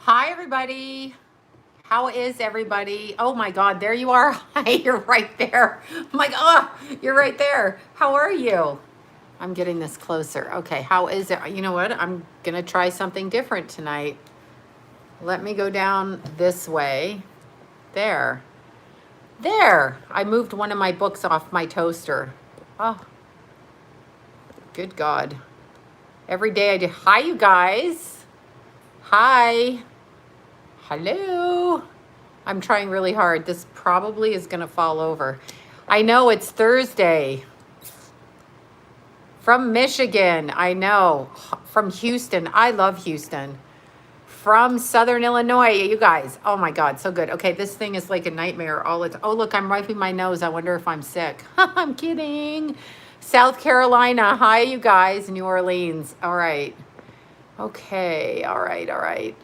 Hi, everybody. How is everybody? Oh my God, there you are. Hi, you're right there. I'm like, oh, you're right there. How are you? I'm getting this closer. Okay, how is it? You know what? I'm going to try something different tonight. Let me go down this way. There. There. I moved one of my books off my toaster. Oh, good God. Every day I do. Hi, you guys. Hi. Hello. I'm trying really hard. This probably is going to fall over. I know it's Thursday. From Michigan. I know. From Houston. I love Houston. From Southern Illinois. You guys. Oh my God. So good. Okay. This thing is like a nightmare. Oh, look, I'm wiping my nose. I wonder if I'm sick. I'm kidding. South Carolina. Hi, you guys. New Orleans. All right. Okay. All right. All right.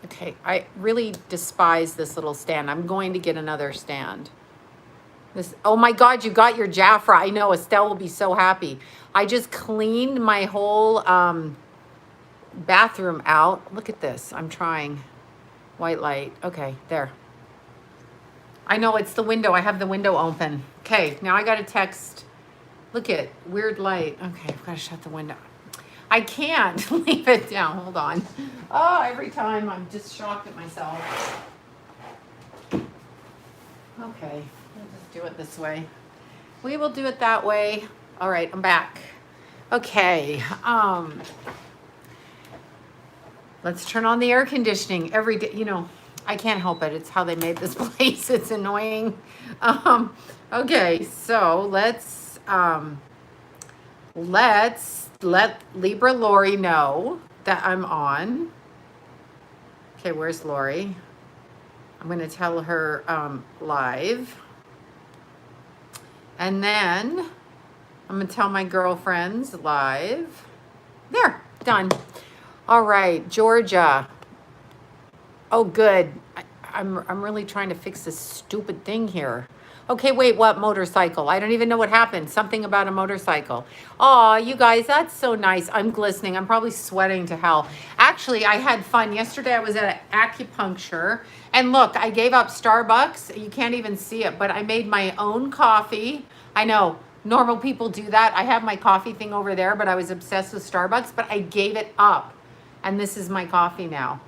Okay, I really despise this little stand. I'm going to get another stand. Oh my God, you got your Jafra. I know, Estelle will be so happy. I just cleaned my whole bathroom out. Look at this. I'm trying. White light. Okay, there. I know, it's the window. I have the window open. Okay, now I got to text. Look at weird light. Okay, I've got to shut the window. I can't leave it down. Hold on. Oh, every time I'm just shocked at myself. Okay, we'll just do it this way. We will do it that way. All right, I'm back. Okay. Let's turn on the air conditioning every day. You know, I can't help it. It's how they made this place. It's annoying. Okay, so let's let Libra Lori know that I'm on. Okay, where's Lori? I'm going to tell her live. And then I'm going to tell my girlfriends live. There, done. All right, Georgia. Oh, good. I'm really trying to fix this stupid thing here. Okay, wait, what motorcycle? I don't even know what happened. Something about a motorcycle. Oh, you guys, that's so nice. I'm glistening. I'm probably sweating to hell. Actually, I had fun. Yesterday, I was at acupuncture. And look, I gave up Starbucks. You can't even see it, but I made my own coffee. I know normal people do that. I have my coffee thing over there, but I was obsessed with Starbucks, but I gave it up. And this is my coffee now.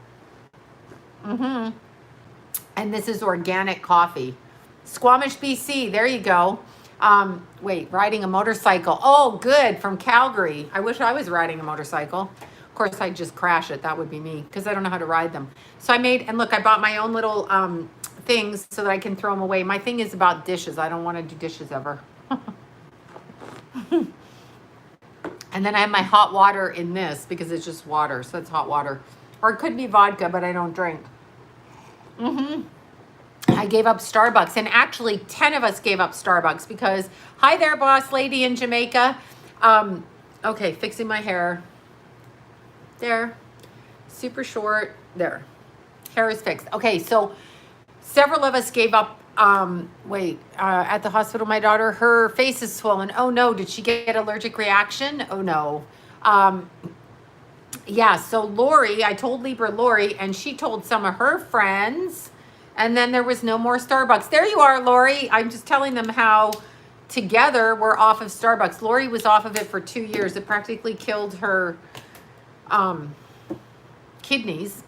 And this is organic coffee. Squamish, BC. There you go. Wait, riding a motorcycle. Oh, good. From Calgary. I wish I was riding a motorcycle. Of course, I'd just crash it. That would be me because I don't know how to ride them. So I made, and look, I bought my own little things so that I can throw them away. My thing is about dishes. I don't want to do dishes ever. And then I have my hot water in this because it's just water. So it's hot water. Or it could be vodka, but I don't drink. I gave up Starbucks, and actually 10 of us gave up Starbucks because, hi there, boss lady in Jamaica. Okay, fixing my hair. There, super short, there. Hair is fixed. Okay, so several of us gave up, at the hospital, my daughter, her face is swollen. Oh no, did she get allergic reaction? Oh no. Yeah, so Lori, I told Libra Lori, and she told some of her friends, and then there was no more Starbucks. There you are, Lori. I'm just telling them how together we're off of Starbucks. Lori was off of it for 2 years. It practically killed her kidneys,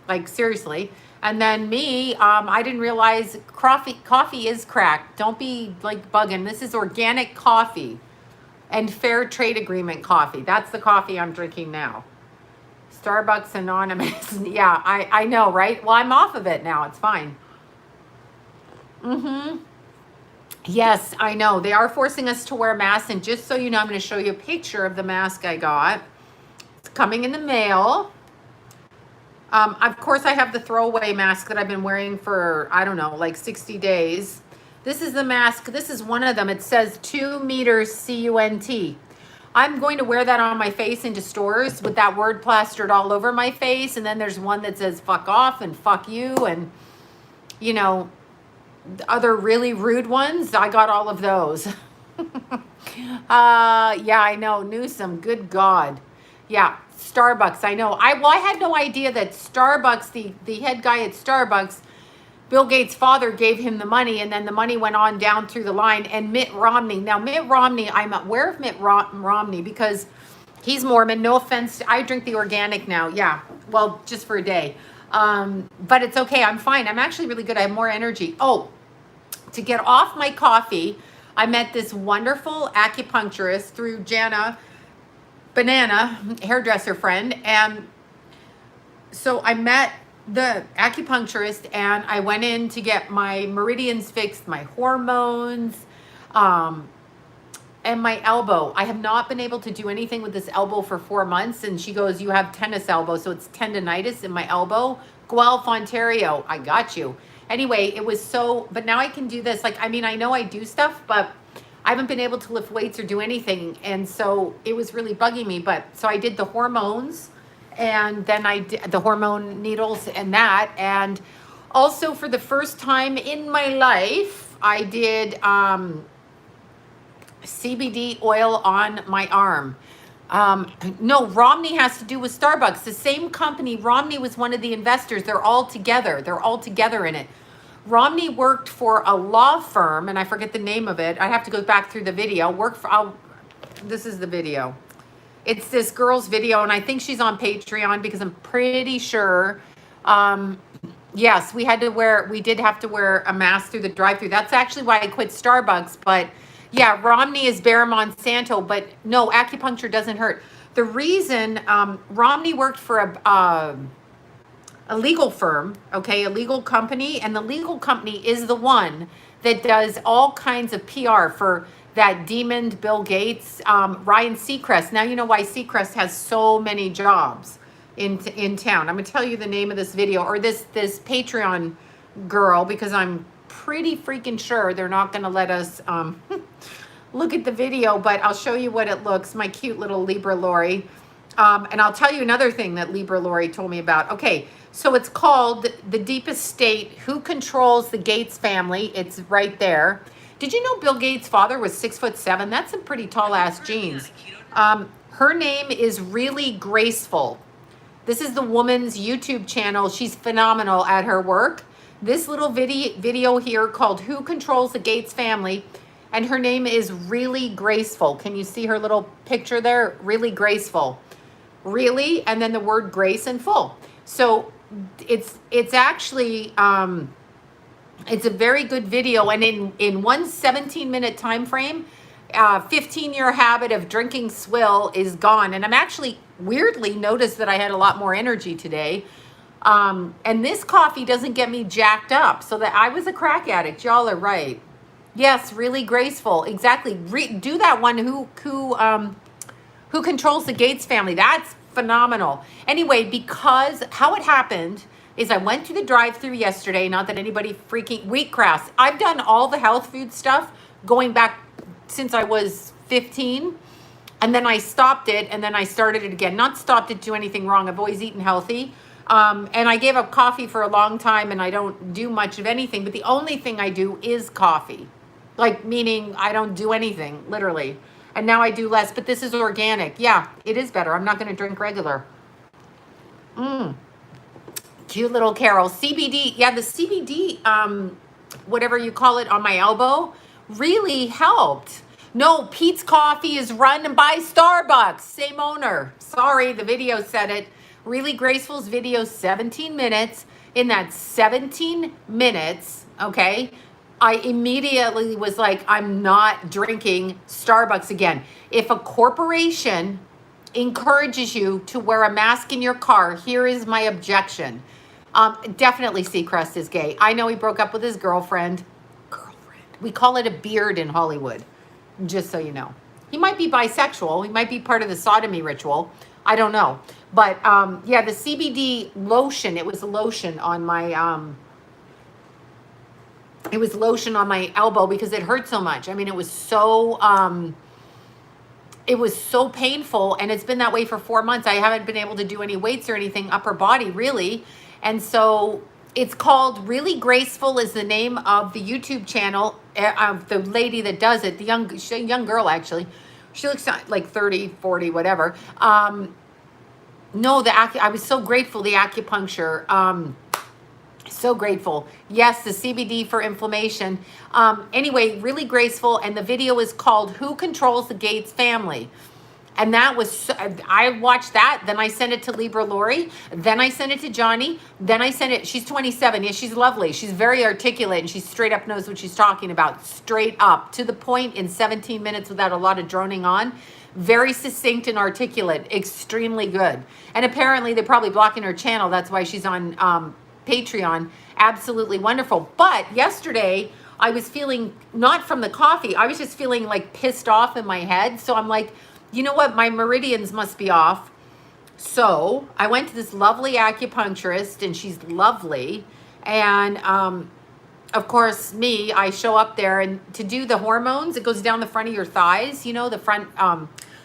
like seriously. And then me, I didn't realize coffee is crack. Don't be like bugging. This is organic coffee and fair trade agreement coffee. That's the coffee I'm drinking now. Starbucks Anonymous. Yeah, I know, right? Well, I'm off of it now. It's fine. Yes, I know. They are forcing us to wear masks. And just so you know, I'm going to show you a picture of the mask I got. It's coming in the mail. Of course, I have the throwaway mask that I've been wearing for, I don't know, like 60 days. This is the mask. This is one of them. It says 2 meters CUNT. I'm going to wear that on my face into stores with that word plastered all over my face. And then there's one that says fuck off and fuck you and, you know, other really rude ones. I got all of those. Yeah, I know. Newsom, good God. Yeah. Starbucks. I know. I had no idea that Starbucks, the head guy at Starbucks, Bill Gates' father gave him the money, and then the money went on down through the line. And Mitt Romney. Now, Mitt Romney, I'm aware of Mitt Romney because he's Mormon. No offense. I drink the organic now. Yeah. Well, just for a day. But it's okay. I'm fine. I'm actually really good. I have more energy. Oh, to get off my coffee, I met this wonderful acupuncturist through Jana Banana, hairdresser friend. And so I met the acupuncturist and I went in to get my meridians fixed, my hormones, and my elbow. I have not been able to do anything with this elbow for 4 months. And she goes, you have tennis elbow. So it's tendonitis in my elbow. Guelph, Ontario. I got you. Anyway, it was so, but now I can do this. Like, I mean, I know I do stuff, but I haven't been able to lift weights or do anything. And so it was really bugging me. But so I did the hormones and then I did the hormone needles and that. And also for the first time in my life, I did CBD oil on my arm. No, Romney has to do with Starbucks. The same company, Romney was one of the investors. They're all together. They're all together in it. Romney worked for a law firm, and I forget the name of it. I have to go back through the video. This is the video. It's this girl's video, and I think she's on Patreon because I'm pretty sure. Yes, we did have to wear a mask through the drive-thru. That's actually why I quit Starbucks, but yeah, Romney is Bayer Monsanto, but no, acupuncture doesn't hurt. The reason Romney worked for a legal firm, okay, a legal company, and the legal company is the one that does all kinds of PR for that demon Bill Gates, Ryan Seacrest. Now you know why Seacrest has so many jobs in town. I'm gonna tell you the name of this video or this Patreon girl because I'm pretty freaking sure they're not gonna let us look at the video, but I'll show you what it looks. My cute little Libra Lori. And I'll tell you another thing that Libra Lori told me about. Okay, so it's called The Deepest State, Who Controls the Gates Family. It's right there. Did you know Bill Gates' father was 6'7"? That's some pretty tall ass jeans. Her name is Really Graceful. This is the woman's YouTube channel. She's phenomenal at her work. This little video here called Who Controls the Gates Family, and her name is Really Graceful. Can you see her little picture there? Really Graceful. Really, and then the word grace and full. So it's actually, it's a very good video, and in one 17-minute time frame, 15-year habit of drinking swill is gone. And I'm actually weirdly noticed that I had a lot more energy today. And this coffee doesn't get me jacked up. So that I was a crack addict. Y'all are right. Yes, Really Graceful. Exactly. Do that one. Who controls the Gates family? That's phenomenal. Anyway, because how it happened is I went to the drive-thru yesterday. Not that anybody freaking wheatgrass. I've done all the health food stuff going back since I was 15. And then I stopped it, and then I started it again. Not stopped it, do anything wrong. I've always eaten healthy. And I gave up coffee for a long time, and I don't do much of anything. But the only thing I do is coffee. Like, meaning I don't do anything, literally. And now I do less, but this is organic. Yeah, it is better. I'm not going to drink regular. Cute little Carol. CBD. Yeah, the CBD, whatever you call it, on my elbow really helped. No, Pete's Coffee is run by Starbucks. Same owner. Sorry, the video said it. Really Graceful's video, 17 minutes. In that 17 minutes, okay, I immediately was like, I'm not drinking Starbucks again. If a corporation encourages you to wear a mask in your car, here is my objection. Definitely Seacrest is gay. I know he broke up with his girlfriend. We call it a beard in Hollywood, just so you know. He might be bisexual. He might be part of the sodomy ritual. I don't know. But yeah, the CBD lotion, it was lotion on my elbow because it hurt so much. I mean, it was so painful, and it's been that way for 4 months. I haven't been able to do any weights or anything, upper body really. And so it's called Really Graceful is the name of the YouTube channel of the lady that does it. She's a young girl, actually. She looks like 30, 40, whatever. No, I was so grateful, the acupuncture. So grateful. Yes, the CBD for inflammation. Anyway, really graceful. And the video is called Who Controls the Gates Family? And that was, I watched that. Then I sent it to Libra Lori. Then I sent it to Johnny. Then I sent it, she's 27. Yeah, she's lovely. She's very articulate and she straight up knows what she's talking about. Straight up, to the point, in 17 minutes without a lot of droning on. Very succinct and articulate. Extremely good. And apparently they're probably blocking her channel. That's why she's on Patreon. Absolutely wonderful. But yesterday I was feeling, not from the coffee, I was just feeling like pissed off in my head. So I'm like, you know what? My meridians must be off. So I went to this lovely acupuncturist and she's lovely. And of course, I show up there and to do the hormones, it goes down the front of your thighs, you know, the front,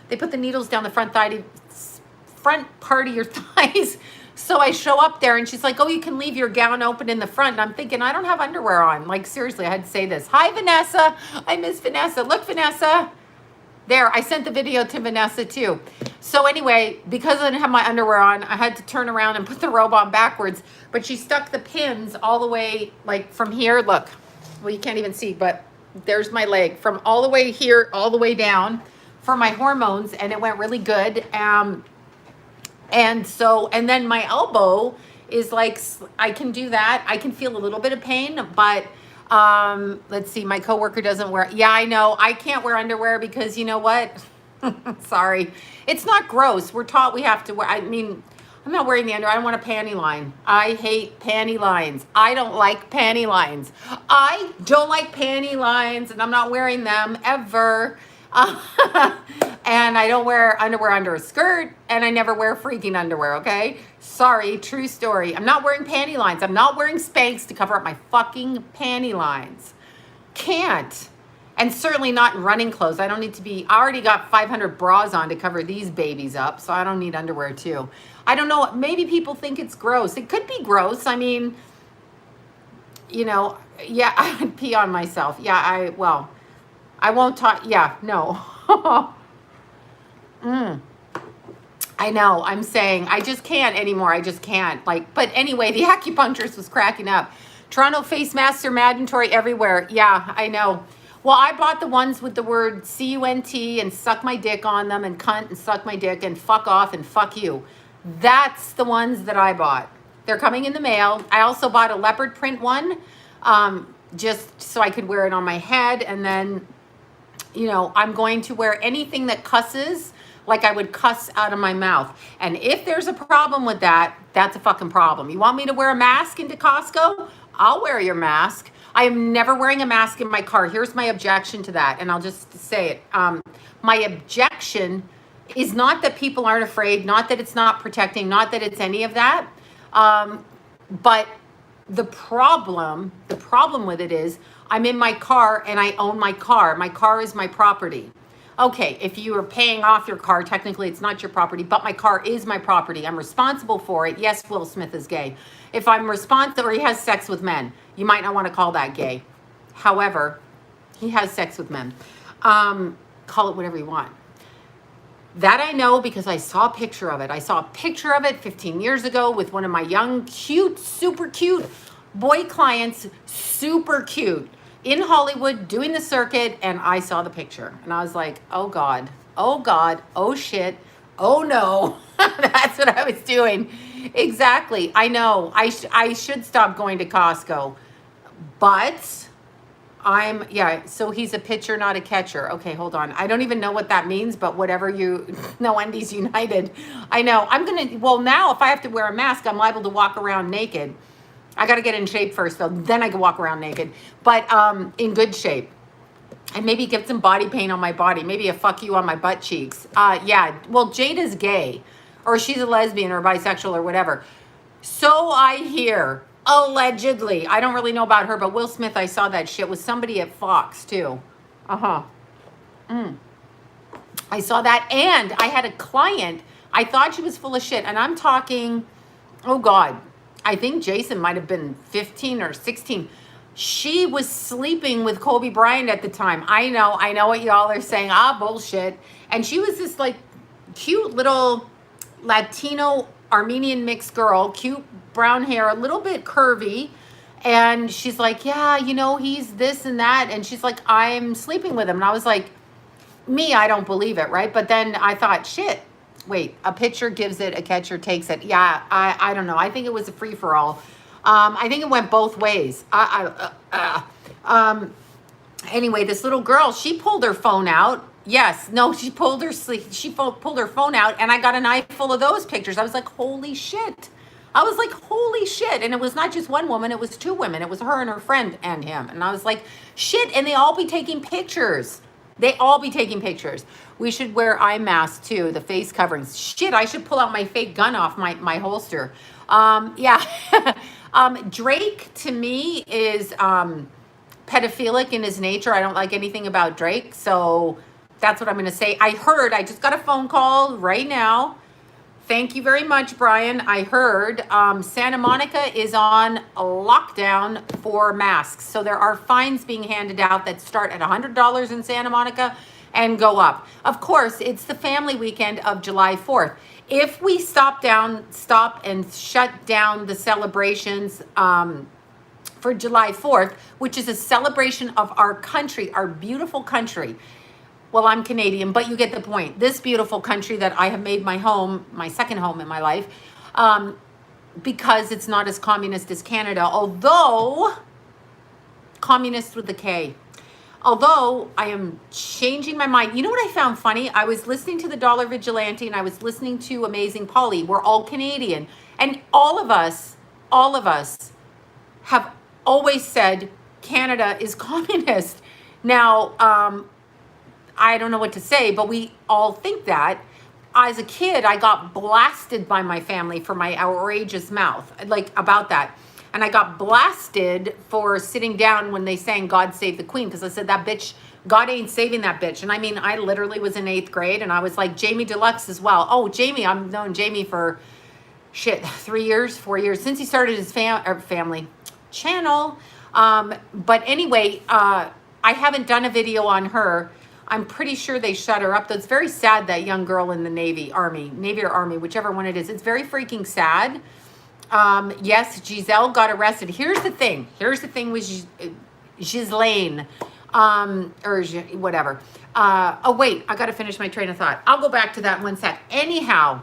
they put the needles down the front part of your thighs. So I show up there and she's like, oh, you can leave your gown open in the front. And I'm thinking, I don't have underwear on. Like, seriously, I had to say this. Hi, Vanessa. I miss Vanessa. Look, Vanessa. There, I sent the video to Vanessa too. So anyway, because I didn't have my underwear on, I had to turn around and put the robe on backwards. But she stuck the pins all the way, like from here, look. Well, you can't even see, but there's my leg. From all the way here, all the way down for my hormones. And it went really good. And then my elbow is like, I can do that. I can feel a little bit of pain, but let's see, my coworker doesn't wear, yeah, I know. I can't wear underwear because you know what? Sorry. It's not gross. We're taught we have to wear, I mean, I'm not wearing the underwear. I don't want a panty line. I hate panty lines. I don't like panty lines. I don't like panty lines and I'm not wearing them ever. And I don't wear underwear under a skirt and I never wear freaking underwear, okay? Sorry, true story. I'm not wearing panty lines. I'm not wearing Spanx to cover up my fucking panty lines. Can't. And certainly not in running clothes. I don't need to be, I already got 500 bras on to cover these babies up, so I don't need underwear too. I don't know, maybe people think it's gross. It could be gross. I mean, you know, yeah, I would pee on myself. Yeah, I won't talk, yeah, no. I know, I'm saying, I just can't anymore. I just can't. Like, but anyway, the acupuncturist was cracking up. Toronto face masks are mandatory everywhere. Yeah, I know. Well, I bought the ones with the word C-U-N-T and suck my dick on them and cunt and suck my dick and fuck off and fuck you. That's the ones that I bought. They're coming in the mail. I also bought a leopard print one, just so I could wear it on my head. And then, you know, I'm going to wear anything that cusses like I would cuss out of my mouth. And if there's a problem with that, that's a fucking problem. You want me to wear a mask into Costco? I'll wear your mask. I am never wearing a mask in my car. Here's my objection to that. And I'll just say it. My objection is not that people aren't afraid, not that it's not protecting, not that it's any of that. But the problem with it is I'm in my car and I own my car. My car is my property. Okay, if you are paying off your car, technically it's not your property, but my car is my property. I'm responsible for it. Yes, Will Smith is gay. If I'm responsible, or he has sex with men, you might not want to call that gay. However, he has sex with men. Call it whatever you want. That I know because I saw a picture of it. I saw a picture of it 15 years ago with one of my young, cute, super cute boy clients, super cute, in Hollywood doing the circuit, and I saw the picture. And I was like, oh God, oh shit, oh no. That's what I was doing. Exactly. I know. I should stop going to Costco. But so he's a pitcher, not a catcher. Okay, hold on. I don't even know what that means, but whatever no Wendy's United. I know. Now if I have to wear a mask, I'm liable to walk around naked. I got to get in shape first, though. Then I can walk around naked. But in good shape. And maybe get some body paint on my body. Maybe a fuck you on my butt cheeks. Yeah. Well, Jada's gay. Or she's a lesbian or bisexual or whatever. So I hear. Allegedly. I don't really know about her, but Will Smith, I saw that shit with somebody at Fox, too. I saw that. And I had a client. I thought she was full of shit. And I'm talking, oh, God. I think Jason might have been 15 or 16. She was sleeping with Kobe Bryant at the time. I know what y'all are saying. Bullshit. And she was this like cute little, Latino Armenian mixed girl, cute brown hair, a little bit curvy. And she's like, yeah, you know, he's this and that. And she's like, I'm sleeping with him. And I was like, me, I don't believe it, right? But then I thought, shit, wait, a pitcher gives it, a catcher takes it. Yeah, I don't know. I think it was a free-for-all. I think it went both ways. Anyway, this little girl, she pulled her phone out. Yes, no, she pulled her phone out, and I got an eye full of those pictures. I was like, holy shit. I was like, holy shit. And it was not just one woman, it was two women. It was her and her friend and him. And I was like, shit, and they all be taking pictures. They all be taking pictures. We should wear eye masks too, the face coverings. Shit, I should pull out my fake gun off my holster. Yeah. Drake, to me, is pedophilic in his nature. I don't like anything about Drake. So that's what I'm going to say. I just got a phone call right now. Thank you very much, Brian. I heard Santa Monica is on a lockdown for masks. So there are fines being handed out that start at $100 in Santa Monica and go up. Of course, it's the family weekend of July 4th. If we stop and shut down the celebrations for July 4th, which is a celebration of our country, our beautiful country. Well, I'm Canadian, but you get the point. This beautiful country that I have made my home, my second home in my life, because it's not as communist as Canada, although, communist with a K. Although I am changing my mind. You know what I found funny? I was listening to the Dollar Vigilante and I was listening to Amazing Polly. We're all Canadian. And all of us have always said Canada is communist. Now, I don't know what to say, but we all think that. As a kid, I got blasted by my family for my outrageous mouth, like about that. And I got blasted for sitting down when they sang God Save the Queen, because I said, that bitch, God ain't saving that bitch. And I mean, I literally was in 8th grade and I was like, Jamie Deluxe as well. Oh, Jamie, I've known Jamie for 4 years, since he started his family channel. But anyway, I haven't done a video on her. I'm pretty sure they shut her up. Though it's very sad, that young girl in the Navy or Army, whichever one it is. It's very freaking sad. Yes, Giselle got arrested. Here's the thing with Ghislaine, or whatever. Oh wait, I got to finish my train of thought. I'll go back to that in 1 sec. Anyhow,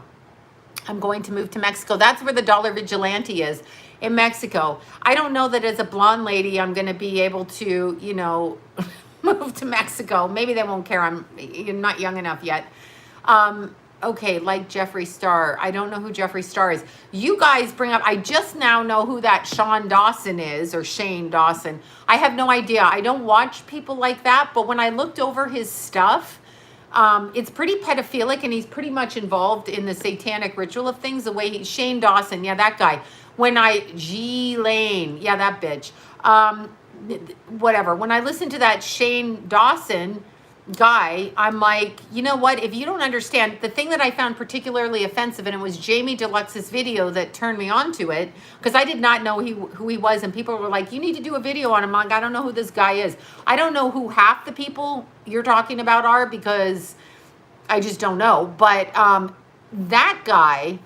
I'm going to move to Mexico. That's where the Dollar Vigilante is, in Mexico. I don't know that as a blonde lady, I'm going to be able to, you know, move to Mexico. Maybe they won't care. I'm not young enough yet. Okay, like Jeffree Star. I don't know who Jeffree Star is. You guys bring up, I just now know who that Sean Dawson is, or Shane Dawson. I have no idea. I don't watch people like that, but when I looked over his stuff, it's pretty pedophilic, and he's pretty much involved in the satanic ritual of things. The way Shane Dawson, yeah, that guy. G-Lane, yeah, that bitch. Whatever. When I listen to that Shane Dawson guy, I'm like, you know what? If you don't understand, the thing that I found particularly offensive, and it was Jamie Deluxe's video that turned me on to it, because I did not know who he was, and people were like, you need to do a video on him. I'm like, I don't know who this guy is. I don't know who half the people you're talking about are, because I just don't know. But that guy,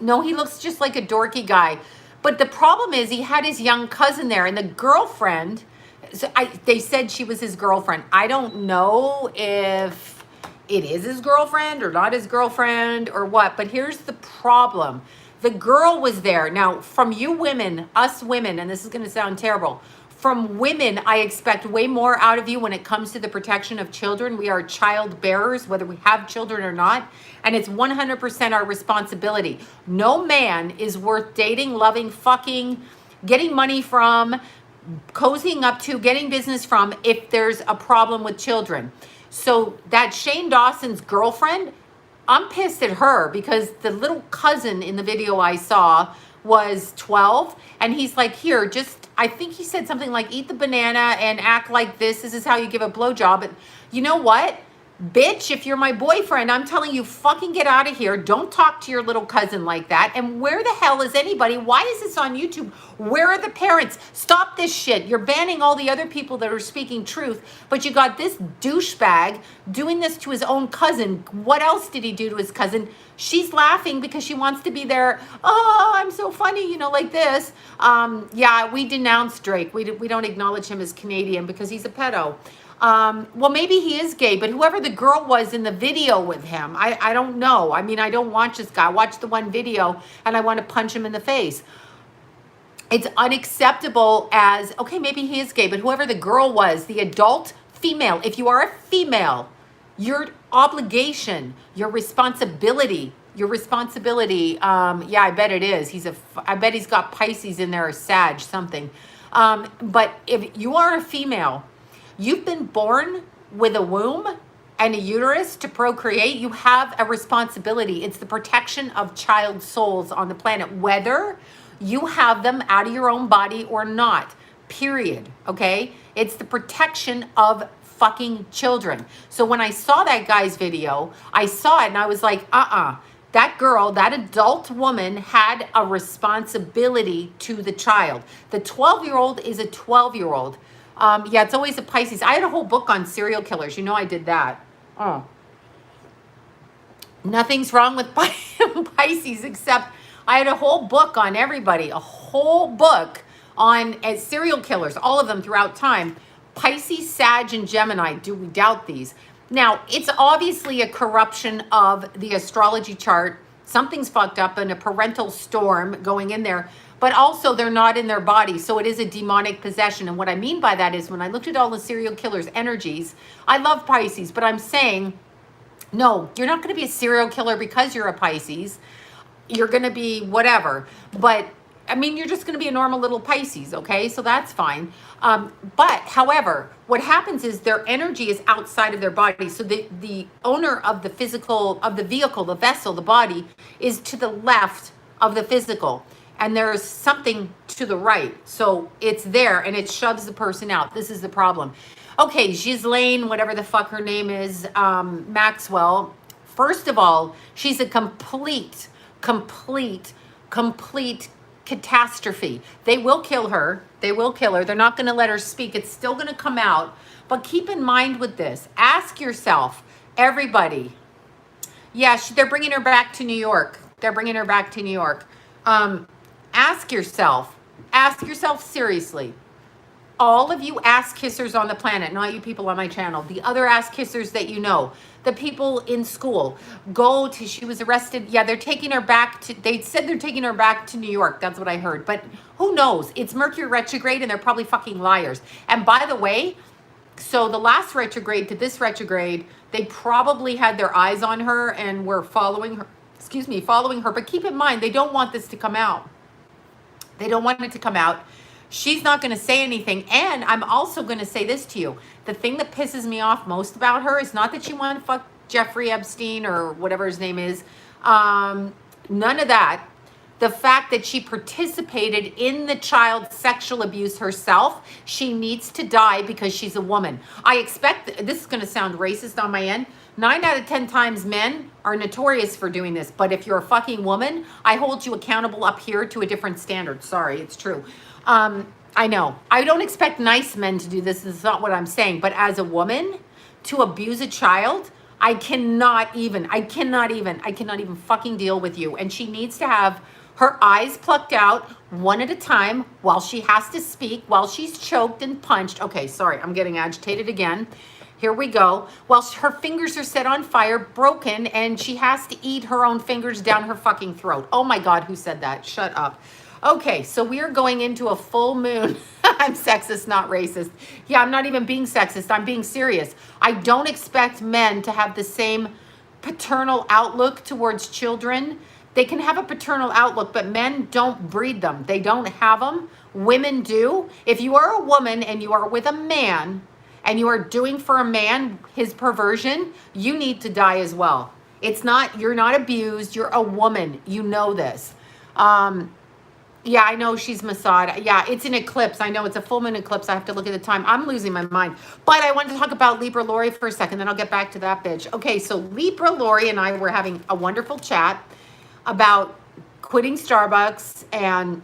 no, he looks just like a dorky guy. But the problem is, he had his young cousin there, and the girlfriend, so they said she was his girlfriend. I don't know if it is his girlfriend or not his girlfriend or what, but here's the problem. The girl was there. Now, from you women, us women, and this is going to sound terrible, from women, I expect way more out of you when it comes to the protection of children. We are child bearers, whether we have children or not, and it's 100% our responsibility. No man is worth dating, loving, fucking, getting money from, cozying up to, getting business from, if there's a problem with children. So that Shane Dawson's girlfriend, I'm pissed at her, because the little cousin in the video I saw was 12, and he's like, here, just, I think he said something like, eat the banana and act like this is how you give a blowjob. And you know what? Bitch, if you're my boyfriend, I'm telling you, fucking get out of here. Don't talk to your little cousin like that. And where the hell is anybody? Why is this on YouTube? Where are the parents? Stop this shit. You're banning all the other people that are speaking truth, but you got this douchebag doing this to his own cousin. What else did he do to his cousin? She's laughing because she wants to be there. Oh, I'm so funny, you know, like this. Yeah, we denounce Drake. We don't acknowledge him as Canadian because he's a pedo. Well, maybe he is gay, but whoever the girl was in the video with him, I don't know. I mean, I don't watch this guy. I watched the one video and I want to punch him in the face. It's unacceptable as, okay, maybe he is gay, but whoever the girl was, the adult female, if you are a female, your obligation, your responsibility, yeah, I bet it is. I bet he's got Pisces in there or Sag, something. But if you are a female, you've been born with a womb and a uterus to procreate. You have a responsibility. It's the protection of child souls on the planet, whether you have them out of your own body or not, period, okay? It's the protection of fucking children. So when I saw that guy's video, I saw it and I was like, that girl, that adult woman had a responsibility to the child. The 12-year-old is a 12-year-old. Yeah, it's always a Pisces. I had a whole book on serial killers. You know I did that. Oh. Nothing's wrong with Pisces except I had a whole book on everybody. A whole book on serial killers. All of them throughout time. Pisces, Sag, and Gemini. Do we doubt these? Now, it's obviously a corruption of the astrology chart. Something's fucked up and a parental storm going in there. But also they're not in their body. So it is a demonic possession. And what I mean by that is when I looked at all the serial killers' energies, I love Pisces, but I'm saying, no, you're not going to be a serial killer because you're a Pisces. You're going to be whatever. But I mean, you're just going to be a normal little Pisces, okay? So that's fine. But however, what happens is their energy is outside of their body. So the owner of the physical, of the vehicle, the vessel, the body is to the left of the physical. And there's something to the right. So it's there and it shoves the person out. This is the problem. Okay, Ghislaine, whatever the fuck her name is, Maxwell. First of all, she's a complete catastrophe. They will kill her. They will kill her. They're not going to let her speak. It's still going to come out. But keep in mind with this, ask yourself, everybody. Yeah, they're bringing her back to New York. They're bringing her back to New York. Ask yourself seriously, all of you ass kissers on the planet, not you people on my channel, the other ass kissers that you know, the people in school, she was arrested. Yeah, they're taking her back they said they're taking her back to New York. That's what I heard. But who knows? It's Mercury retrograde and they're probably fucking liars. And by the way, so the last retrograde to this retrograde, they probably had their eyes on her and were following her. But keep in mind, they don't want this to come out. They don't want it to come out. She's not going to say anything. And I'm also going to say this to you. The thing that pisses me off most about her is not that she wanted to fuck Jeffrey Epstein or whatever his name is. None of that. The fact that she participated in the child's sexual abuse herself, she needs to die because she's a woman. I expect, this is going to sound racist on my end, 9 out of 10 times men are notorious for doing this. But if you're a fucking woman, I hold you accountable up here to a different standard. Sorry, it's true. I know. I don't expect nice men to do this. This is not what I'm saying. But as a woman, to abuse a child, I cannot even fucking deal with you. And she needs to have her eyes plucked out one at a time while she has to speak, while she's choked and punched. Okay, sorry, I'm getting agitated again. Here we go. While her fingers are set on fire, broken, and she has to eat her own fingers down her fucking throat. Oh my God, who said that? Shut up. Okay, so we are going into a full moon. I'm sexist, not racist. Yeah, I'm not even being sexist. I'm being serious. I don't expect men to have the same paternal outlook towards children. They can have a paternal outlook, but men don't breed them. They don't have them. Women do. If you are a woman and you are with a man and you are doing for a man his perversion, you need to die as well. It's not, you're not abused. You're a woman. You know this. Yeah, I know she's Masad. Yeah, it's an eclipse. I know it's a full moon eclipse. I have to look at the time. I'm losing my mind. But I wanted to talk about Libra Lori for a second, then I'll get back to that bitch. Okay, so Libra Lori and I were having a wonderful chat about quitting Starbucks and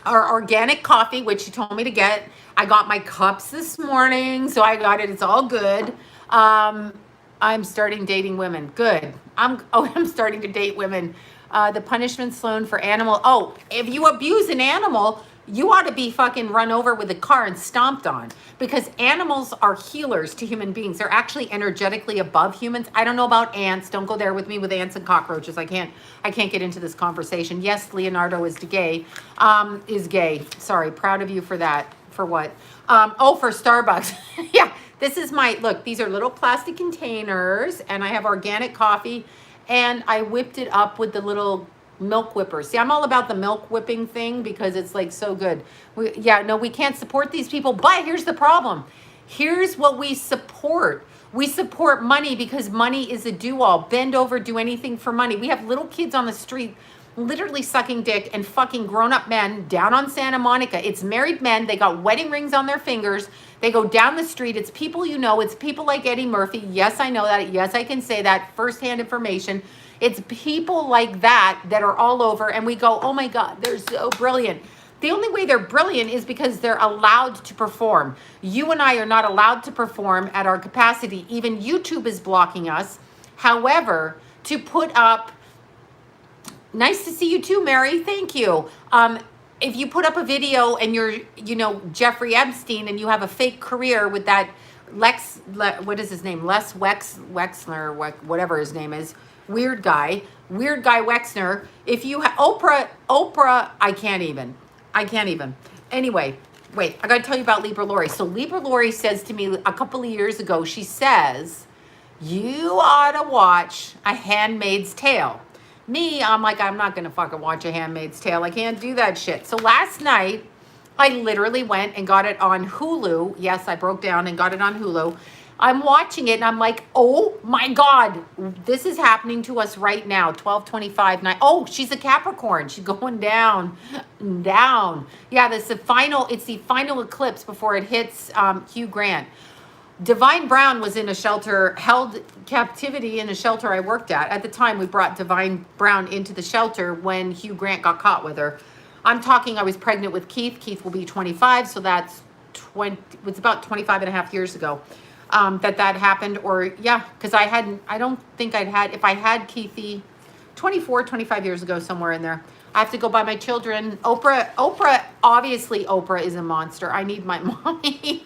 our organic coffee, which she told me to get. I got my cups this morning, so I got it. It's all good. I'm starting dating women. Good. I'm starting to date women. The punishment, Sloan, for animal. Oh, if you abuse an animal, you ought to be fucking run over with a car and stomped on, because animals are healers to human beings. They're actually energetically above humans. I don't know about ants. Don't go there with me with ants and cockroaches. I can't get into this conversation. Yes, Leonardo is gay. Sorry, proud of you for that. For what? For Starbucks. Yeah, this is look, these are little plastic containers, and I have organic coffee, and I whipped it up with the little milk whipper. See, I'm all about the milk whipping thing because it's like so good. We can't support these people, but here's the problem. Here's what we support. We support money because money is a do-all. Bend over, do anything for money. We have little kids on the street literally sucking dick and fucking grown-up men down on Santa Monica. It's married men. They got wedding rings on their fingers. They go down the street. It's people you know. It's people like Eddie Murphy. Yes, I know that. Yes, I can say that. Firsthand information. It's people like that are all over, and we go, oh my God, they're so brilliant. The only way they're brilliant is because they're allowed to perform. You and I are not allowed to perform at our capacity. Even YouTube is blocking us. However, to put up, nice to see you too, Mary. Thank you. If you put up a video and you're, Jeffrey Epstein, and you have a fake career with that what is his name? Wexner, whatever his name is. Weird guy Wexner. If you have Oprah, I can't even. Anyway, wait, I got to tell you about Libra Lori. So Libra Lori says to me a couple of years ago, she says, you ought to watch A Handmaid's Tale. Me, I'm like, I'm not going to fucking watch A Handmaid's Tale. I can't do that shit. So last night, I literally went and got it on Hulu. Yes, I broke down and got it on Hulu. I'm watching it and I'm like, oh my God, this is happening to us right now. 12:25 night. Oh, she's a Capricorn. She's going down. Yeah, it's the final eclipse before it hits Hugh Grant. Divine Brown was in a shelter, held captivity in a shelter I worked at. At the time, we brought Divine Brown into the shelter when Hugh Grant got caught with her. I was pregnant with Keith. Keith will be 25, so that's it's about 25 and a half years ago. That happened, because if I had Keithy 25 years ago, somewhere in there. I have to go by my children. Oprah, obviously Oprah is a monster. I need my mommy.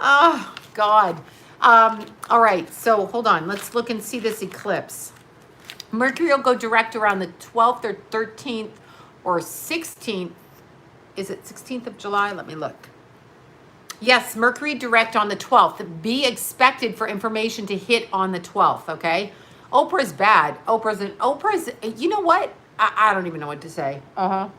Oh, God. All right, so hold on. Let's look and see this eclipse. Mercury will go direct around the 12th or 13th or 16th. Is it 16th of July? Let me look. Yes, Mercury direct on the 12th. Be expected for information to hit on the 12th, okay? Oprah's bad. Oprah's, you know what? I don't even know what to say. A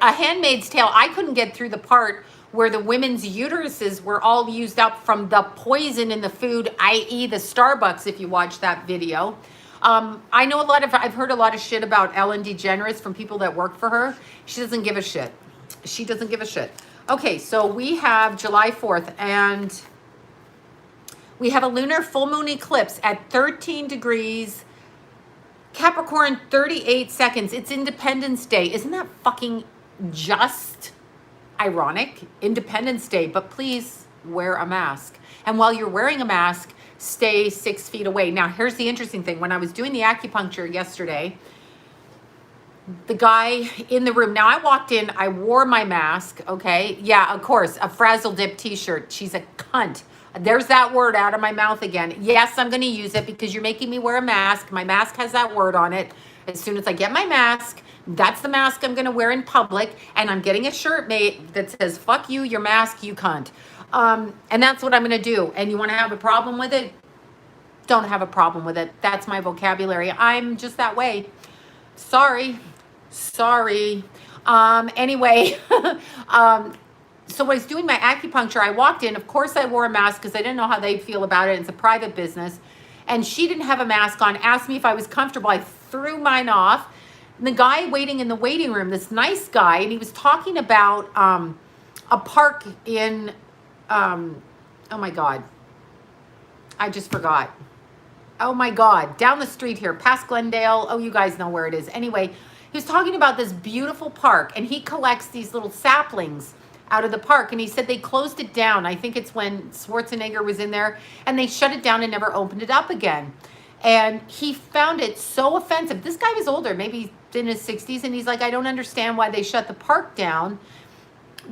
Handmaid's Tale, I couldn't get through the part where the women's uteruses were all used up from the poison in the food, i.e. the Starbucks, if you watch that video. I've heard a lot of shit about Ellen DeGeneres from people that work for her. She doesn't give a shit. Okay, so we have July 4th, and we have a lunar full moon eclipse at 13 degrees, Capricorn, 38 seconds. It's Independence Day. Isn't that fucking just ironic? Independence Day, but please wear a mask. And while you're wearing a mask, stay 6 feet away. Now, here's the interesting thing. When I was doing the acupuncture yesterday, the guy in the room, now I walked in, I wore my mask, okay? Yeah, of course, a Frazzle Dip t-shirt. She's a cunt. There's that word out of my mouth again. Yes, I'm going to use it because you're making me wear a mask. My mask has that word on it. As soon as I get my mask, that's the mask I'm going to wear in public. And I'm getting a shirt made that says, fuck you, your mask, you cunt. And that's what I'm going to do. And you want to have a problem with it? Don't have a problem with it. That's my vocabulary. I'm just that way. Sorry. Anyway, so when I was doing my acupuncture, I walked in. Of course, I wore a mask because I didn't know how they'd feel about it. It's a private business. And she didn't have a mask on, asked me if I was comfortable. I threw mine off. And the guy waiting in the waiting room, this nice guy, and he was talking about a park in, oh my God, I just forgot. Oh my God, down the street here, past Glendale. Oh, you guys know where it is. Anyway, he was talking about this beautiful park, and he collects these little saplings out of the park, and he said they closed it down. I think it's when Schwarzenegger was in there, and they shut it down and never opened it up again. And he found it so offensive. This guy was older, maybe in his 60s, and he's like, I don't understand why they shut the park down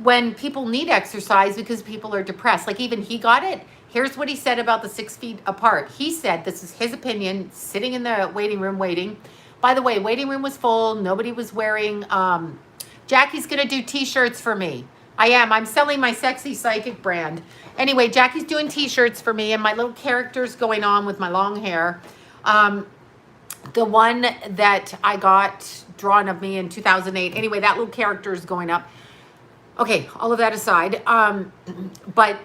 when people need exercise because people are depressed. Like, even he got it. Here's what he said about the 6 feet apart. He said, this is his opinion, sitting in the waiting room waiting. By the way, waiting room was full. Nobody was wearing, Jackie's going to do t-shirts for me. I am. I'm selling my Sexy Psychic brand. Anyway, Jackie's doing t-shirts for me, and my little character's going on with my long hair. The one that I got drawn of me in 2008. Anyway, that little character is going up. Okay, all of that aside. But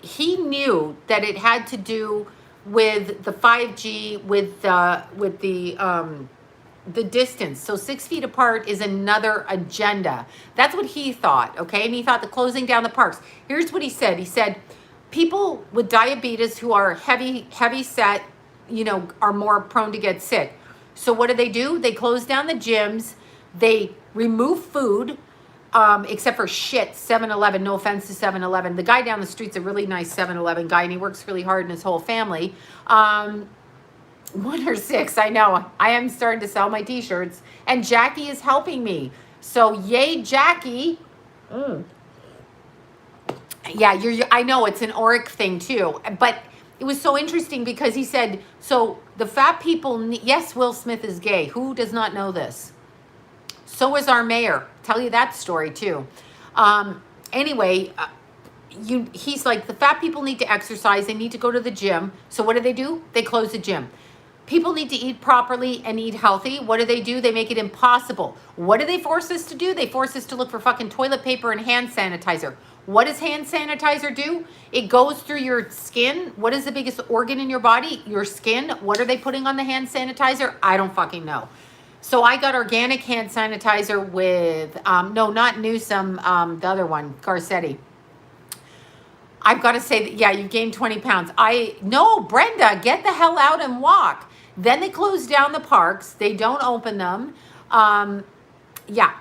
he knew that it had to do with the 5G, with the distance. So 6 feet apart is another agenda. That's what he thought, okay? And he thought the closing down the parks. Here's what he said. He said, people with diabetes who are heavy set, you know, are more prone to get sick. So what do? They close down the gyms. They remove food, except for shit, 7-Eleven. No offense to 7-Eleven. The guy down the street's a really nice 7-Eleven guy, and he works really hard in his whole family. 1 or 6, I know. I am starting to sell my t-shirts, and Jackie is helping me. So yay, Jackie. Yeah, I know it's an auric thing too, but it was so interesting because he said, so the fat people, yes, Will Smith is gay. Who does not know this? So is our mayor. Tell you that story too. Anyway, he's like, the fat people need to exercise. They need to go to the gym. So what do? They close the gym. People need to eat properly and eat healthy. What do? They make it impossible. What do they force us to do? They force us to look for fucking toilet paper and hand sanitizer. What does hand sanitizer do? It goes through your skin. What is the biggest organ in your body? Your skin. What are they putting on the hand sanitizer? I don't fucking know. So I got organic hand sanitizer with, no, not Newsom, the other one, Garcetti. I've got to say that, yeah, you gained 20 pounds. No, Brenda, get the hell out and walk. Then they close down the parks. They don't open them. Yeah.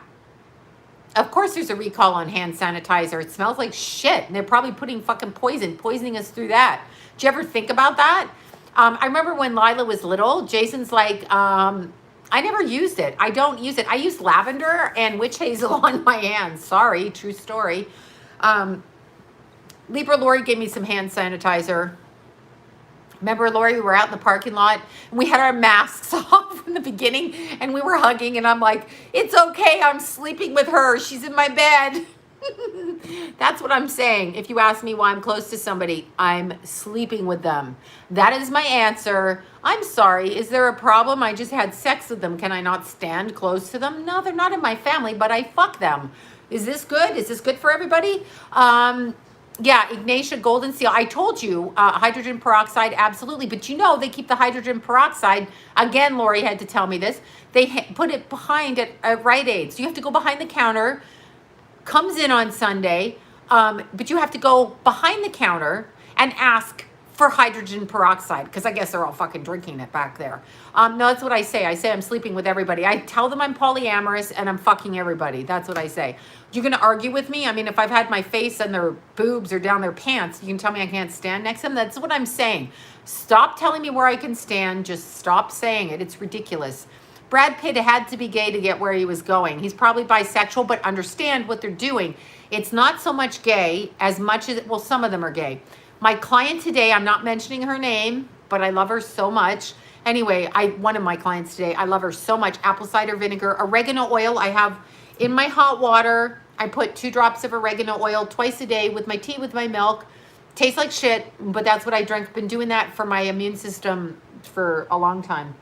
Of course there's a recall on hand sanitizer. It smells like shit. And they're probably putting fucking poisoning us through that. Did you ever think about that? I remember when Lila was little, Jason's like, I never used it. I don't use it. I use lavender and witch hazel on my hands. Sorry, true story. Libra Lori gave me some hand sanitizer. Remember, Lori, we were out in the parking lot and we had our masks off in the beginning and we were hugging and I'm like, it's okay. I'm sleeping with her. She's in my bed. That's what I'm saying. If you ask me why I'm close to somebody, I'm sleeping with them. That is my answer. I'm sorry. Is there a problem? I just had sex with them. Can I not stand close to them? No, they're not in my family, but I fuck them. Is this good? Is this good for everybody? Yeah, Ignatia Golden Seal. I told you, hydrogen peroxide, absolutely. But you know, they keep the hydrogen peroxide. Again, Lori had to tell me this. They put it behind at Rite Aid. So you have to go behind the counter. Comes in on Sunday. But you have to go behind the counter and ask for hydrogen peroxide. Because I guess they're all fucking drinking it back there. No, that's what I say. I say I'm sleeping with everybody. I tell them I'm polyamorous and I'm fucking everybody. That's what I say. You're going to argue with me? I mean, if I've had my face and their boobs or down their pants, you can tell me I can't stand next to them? That's what I'm saying. Stop telling me where I can stand. Just stop saying it. It's ridiculous. Brad Pitt had to be gay to get where he was going. He's probably bisexual, but understand what they're doing. It's not so much gay as much as, well, some of them are gay. My client today, I'm not mentioning her name, but I love her so much. Anyway, one of my clients today, I love her so much. Apple cider vinegar, oregano oil. I have in my hot water. I put 2 drops of oregano oil twice a day with my tea, with my milk. Tastes like shit, but that's what I drink. Been doing that for my immune system for a long time.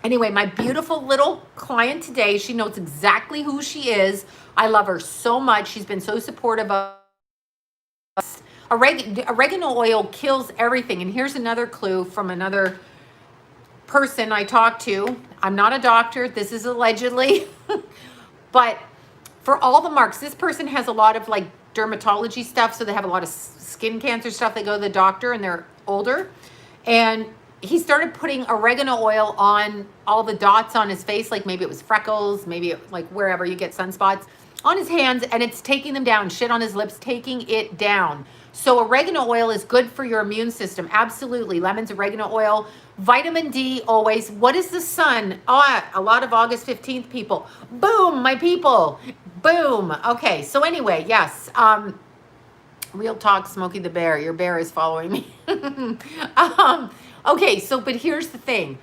Anyway, my beautiful little client today, she knows exactly who she is. I love her so much. She's been so supportive of us. Oregano oil kills everything. And here's another clue from another person I talked to, I'm not a doctor, this is allegedly, but for all the marks, this person has a lot of like dermatology stuff. So they have a lot of skin cancer stuff. They go to the doctor and they're older. And he started putting oregano oil on all the dots on his face. Like maybe it was freckles, maybe like wherever you get sunspots on his hands, and it's taking them down. Shit on his lips, taking it down. So oregano oil is good for your immune system. Absolutely. Lemons, oregano oil, vitamin D always. What is the sun? Oh, a lot of August 15th people. Boom, my people. Boom. Okay. So anyway, yes. Real talk, Smokey the Bear. Your bear is following me. Okay. So, but here's the thing.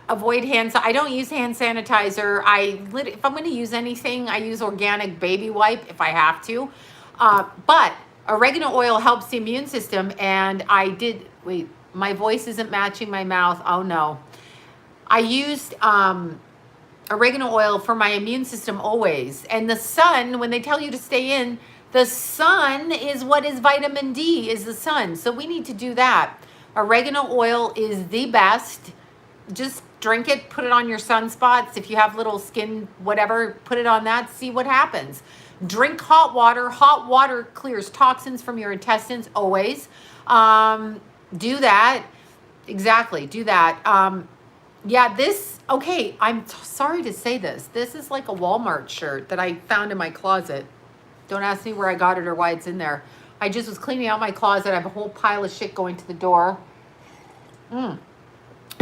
Avoid I don't use hand sanitizer. If I'm going to use anything, I use organic baby wipe if I have to. But oregano oil helps the immune system. And wait, my voice isn't matching my mouth. Oh no. I used oregano oil for my immune system always. And the sun, when they tell you to stay in, the sun is what is vitamin D, is the sun. So we need to do that. Oregano oil is the best. Just drink it, put it on your sunspots. If you have little skin, whatever, put it on that, see what happens. Drink hot water. Hot water clears toxins from your intestines always. Do that. Exactly, do that. Yeah, okay, I'm sorry to say this. This is like a Walmart shirt that I found in my closet. Don't ask me where I got it or why it's in there. I just was cleaning out my closet. I have a whole pile of shit going to the door.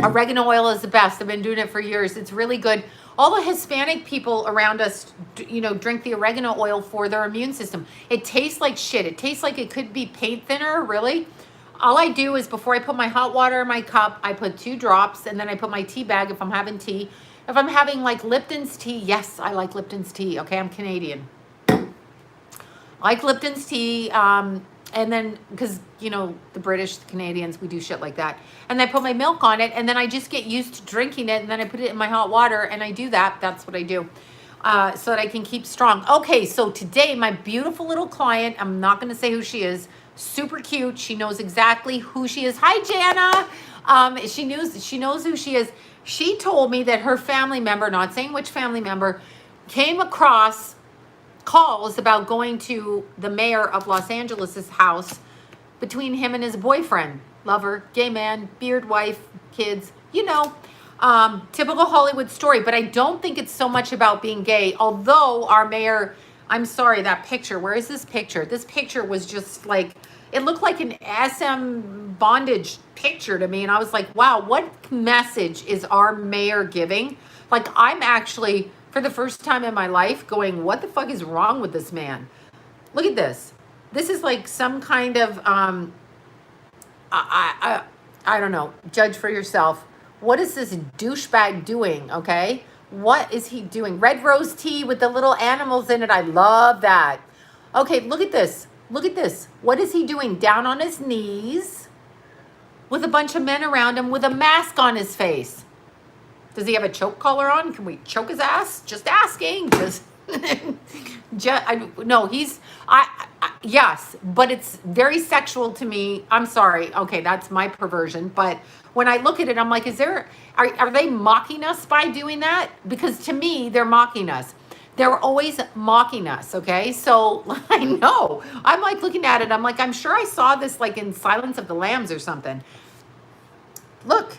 Oregano oil is the best. I've been doing it for years. It's really good. All the Hispanic people around us, drink the oregano oil for their immune system. It tastes like shit. It tastes like it could be paint thinner, really. All I do is before I put my hot water in my cup, I put 2 drops, and then I put my tea bag if I'm having tea. If I'm having like Lipton's tea, yes, I like Lipton's tea. Okay, I'm Canadian. I like Lipton's tea. And then, because, the British, the Canadians, we do shit like that. And I put my milk on it, and then I just get used to drinking it, and then I put it in my hot water, and I do that. That's what I do, so that I can keep strong. Okay, so today, my beautiful little client, I'm not going to say who she is, super cute. She knows exactly who she is. Hi, Jana. She knows who she is. She told me that her family member, not saying which family member, came across calls about going to the mayor of Los Angeles's house between him and his boyfriend, lover, gay man, beard, wife, kids, typical Hollywood story. But I don't think it's so much about being gay, although our mayor, I'm sorry, that picture, where is this picture? This picture was just like, it looked like an SM bondage picture to me. And I was like, wow, what message is our mayor giving? Like, I'm actually, for the first time in my life, going, what the fuck is wrong with this man? Look at this. This is like some kind of, I don't know, judge for yourself. What is this douchebag doing, okay? What is he doing? Red rose tea with the little animals in it. I love that. Okay, look at this. Look at this. What is he doing? Down on his knees with a bunch of men around him with a mask on his face. Does he have a choke collar on? Can we choke his ass? Just asking. Yes, but it's very sexual to me. I'm sorry. Okay, that's my perversion. But when I look at it, I'm like, are they mocking us by doing that? Because to me, they're mocking us. They're always mocking us, okay? So I know. I'm like looking at it. I'm like, I'm sure I saw this like in Silence of the Lambs or something. Look,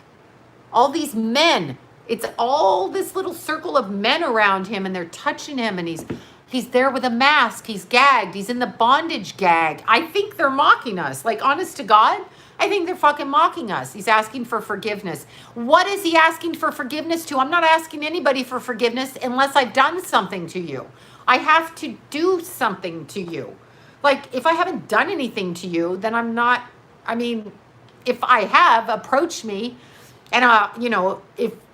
all these men. It's all this little circle of men around him, and they're touching him, and he's there with a mask. He's gagged. He's in the bondage gag. I think they're mocking us. Like, honest to God, I think they're fucking mocking us. He's asking for forgiveness. What is he asking for forgiveness to? I'm not asking anybody for forgiveness unless I've done something to you. I have to do something to you. Like, if I haven't done anything to you, then I'm not, if I have, approach me. And,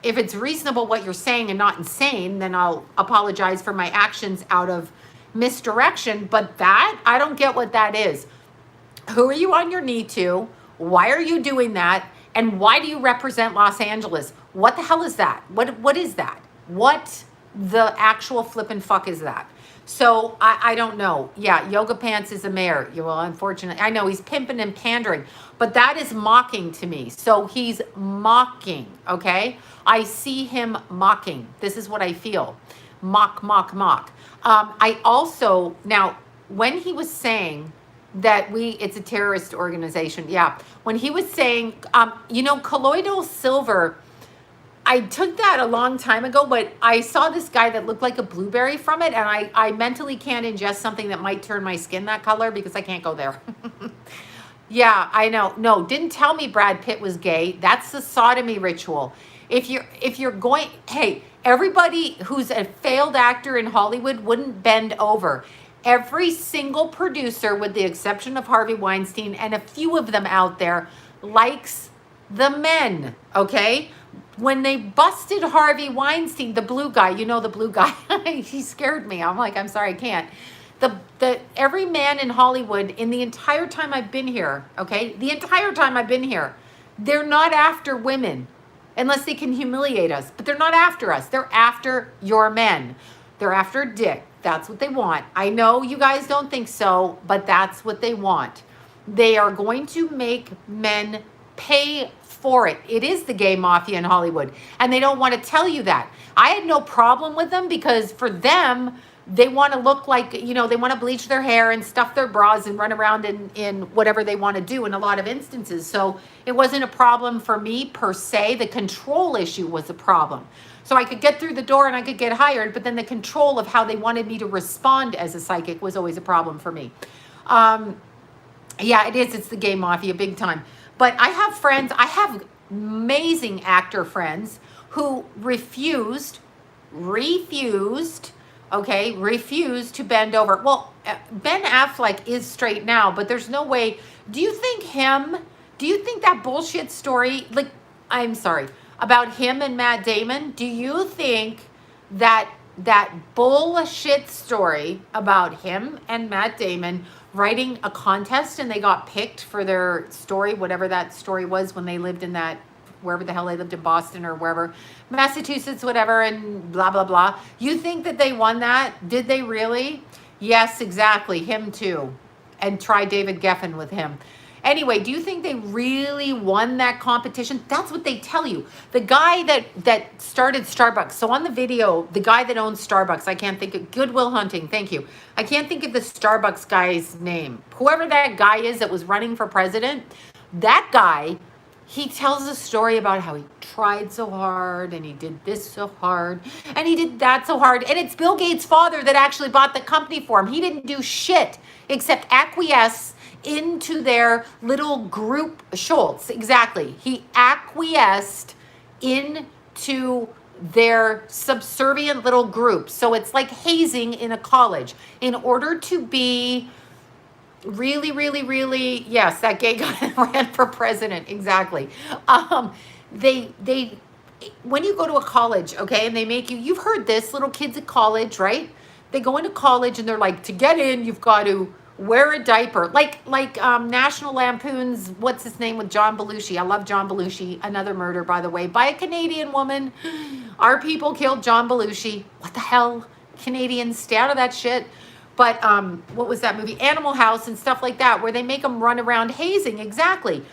if it's reasonable what you're saying and not insane, then I'll apologize for my actions out of misdirection. But that, I don't get what that is. Who are you on your knee to? Why are you doing that? And why do you represent Los Angeles? What the hell is that? What is that? What the actual flippin' fuck is that? So I don't know. Yeah, yoga pants is a mayor. Well, unfortunately, I know he's pimping and pandering, but that is mocking to me. So he's mocking, okay? I see him mocking. This is what I feel. Mock, mock, mock. I also, now, when he was saying that it's a terrorist organization, yeah. When he was saying, colloidal silver, I took that a long time ago, but I saw this guy that looked like a blueberry from it, and I mentally can't ingest something that might turn my skin that color because I can't go there. Yeah, I know. No, didn't tell me Brad Pitt was gay. That's the sodomy ritual. If you're going, hey, everybody who's a failed actor in Hollywood wouldn't bend over. Every single producer, with the exception of Harvey Weinstein and a few of them out there, likes the men, okay? When they busted Harvey Weinstein, the blue guy, the blue guy, he scared me. I'm like, I'm sorry, I can't. Every man in Hollywood, in the entire time I've been here, okay, the entire time I've been here, they're not after women unless they can humiliate us, but they're not after us. They're after your men. They're after dick. That's what they want. I know you guys don't think so, but that's what they want. They are going to make men pay for it. It is the gay mafia in Hollywood, and they don't want to tell you that. I had no problem with them because for them, they want to look like, they want to bleach their hair and stuff their bras and run around in whatever they want to do in a lot of instances. So it wasn't a problem for me per se. The control issue was a problem. So I could get through the door and I could get hired, but then the control of how they wanted me to respond as a psychic was always a problem for me. Yeah, it is. It's the gay mafia big time. But I have friends, I have amazing actor friends who refused to bend over. Well, Ben Affleck is straight now, but there's no way. Do you think that bullshit story, like, I'm sorry, about him and Matt Damon, do you think that bullshit story about him and Matt Damon writing a contest and they got picked for their story, whatever that story was when they lived in that, wherever the hell they lived, in Boston or wherever, Massachusetts, whatever, and blah, blah, blah. You think that they won that? Did they really? Yes, exactly. Him too. And try David Geffen with him. Anyway, do you think they really won that competition? That's what they tell you. The guy that started Starbucks. So on the video, the guy that owns Starbucks, I can't think of, Goodwill Hunting, thank you. I can't think of the Starbucks guy's name. Whoever that guy is that was running for president, that guy, he tells a story about how he tried so hard and he did this so hard and he did that so hard. And it's Bill Gates' father that actually bought the company for him. He didn't do shit except acquiesce into their little group. Schultz, exactly. He acquiesced into their subservient little group. So it's like hazing in a college. In order to be really, really, really, yes, that gay guy ran for president, exactly. They when you go to a college, okay, and they make you, you've heard this, little kids at college, right? They go into college and they're like, to get in, you've got to wear a diaper, like National Lampoon's, what's his name, with John Belushi. I love John Belushi. Another murder, by the way, by a Canadian woman. Our people killed John Belushi. What the hell? Canadians, stay out of that shit. But what was that movie? Animal House and stuff like that, where they make them run around hazing. Exactly.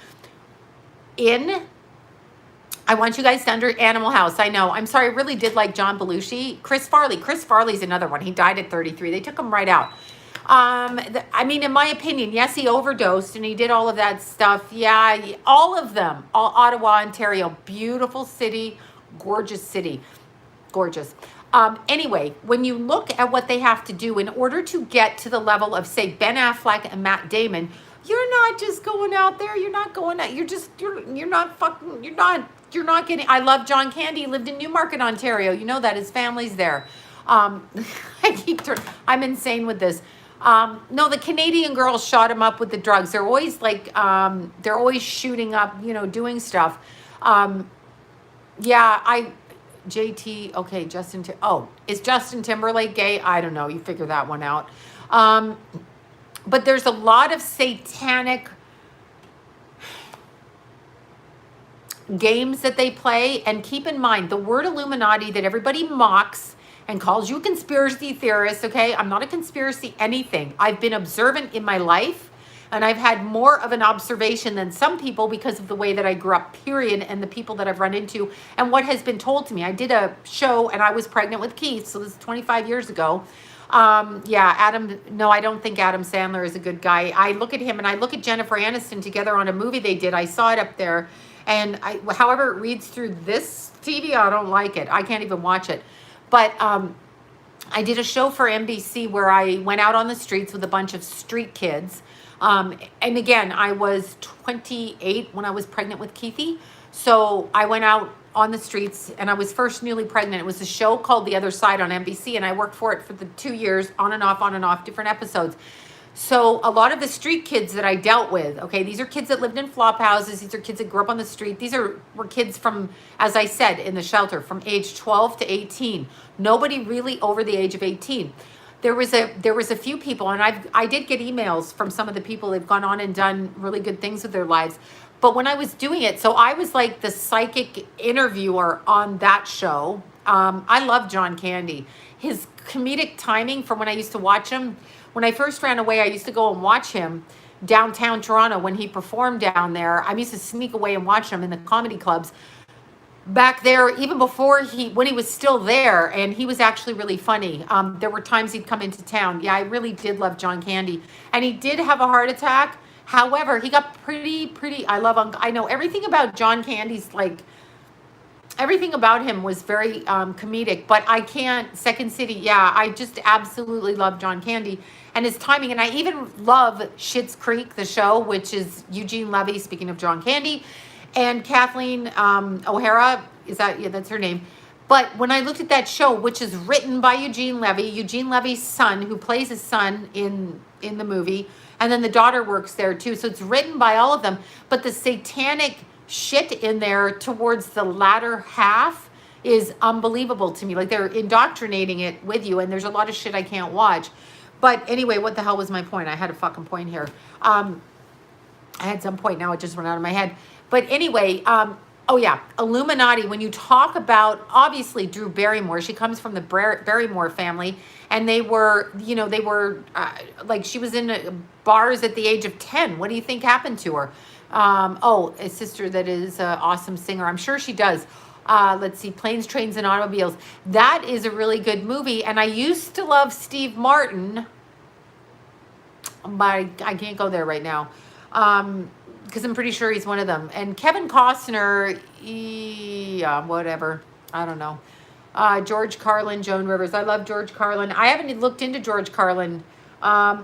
I want you guys to under Animal House. I know. I'm sorry. I really did like John Belushi. Chris Farley. Chris Farley's another one. He died at 33. They took him right out. I mean, in my opinion, yes, he overdosed and he did all of that stuff. Yeah, all of them. Ottawa, Ontario, beautiful city, gorgeous city, gorgeous. Anyway, when you look at what they have to do in order to get to the level of, say, Ben Affleck and Matt Damon, you're not just going out there. You're not going out. You're not getting, I love John Candy. He lived in Newmarket, Ontario. You know that his family's there. I'm insane with this. No, the Canadian girls shot him up with the drugs. They're always like, they're always shooting up, doing stuff. JT, okay, is Justin Timberlake gay? I don't know. You figure that one out. But there's a lot of satanic games that they play. And keep in mind, the word Illuminati that everybody mocks and calls you a conspiracy theorist, okay? I'm not a conspiracy anything. I've been observant in my life, and I've had more of an observation than some people because of the way that I grew up, period, and the people that I've run into and what has been told to me. I did a show and I was pregnant with Keith, so this is 25 years ago. Yeah, Adam, no, I don't think Adam Sandler is a good guy. I look at him and I look at Jennifer Aniston together on a movie they did. I saw it up there, and however it reads through this TV, I don't like it. I can't even watch it. But I did a show for NBC where I went out on the streets with a bunch of street kids. And again, I was 28 when I was pregnant with Keithy. So I went out on the streets, and I was first newly pregnant. It was a show called The Other Side on NBC, and I worked for it for the 2 years, on and off, different episodes. So a lot of the street kids that I dealt with, okay, these are kids that lived in flop houses. These are kids that grew up on the street. These were kids from, as I said, in the shelter, from age 12 to 18. Nobody really over the age of 18. There was a few people, and I did get emails from some of the people that've gone on and done really good things with their lives. But when I was doing it, so I was like the psychic interviewer on that show. I love John Candy. His comedic timing from when I used to watch him. When I first ran away, I used to go and watch him downtown Toronto when he performed down there. I used to sneak away and watch him in the comedy clubs back there, even before when he was still there, and he was actually really funny. There were times he'd come into town. Yeah, I really did love John Candy. And he did have a heart attack. However, he got pretty, I know everything about John Candy's, like, everything about him was very comedic, but I can't, Second City, yeah, I just absolutely love John Candy and his timing. And I even love Schitt's Creek, the show, which is Eugene Levy, speaking of John Candy, and Kathleen O'Hara, yeah, that's her name. But when I looked at that show, which is written by Eugene Levy's son, who plays his son in the movie, and then the daughter works there too. So it's written by all of them. But the satanic shit in there towards the latter half is unbelievable to me. Like, they're indoctrinating it with you, and there's a lot of shit I can't watch. But anyway, what the hell was my point? I had a fucking point here. I had some point, now it just went out of my head. But anyway, oh yeah, Illuminati, when you talk about, obviously, Drew Barrymore, she comes from the Barrymore family, and they were, like, she was in bars at the age of 10. What do you think happened to her? A sister that is an awesome singer. I'm sure she does. Let's see, Planes, Trains, and Automobiles. That is a really good movie, and I used to love Steve Martin, but I can't go there right now. Because I'm pretty sure he's one of them. And Kevin Costner, yeah, whatever. I don't know. George Carlin, Joan Rivers. I love George Carlin. I haven't looked into George Carlin. I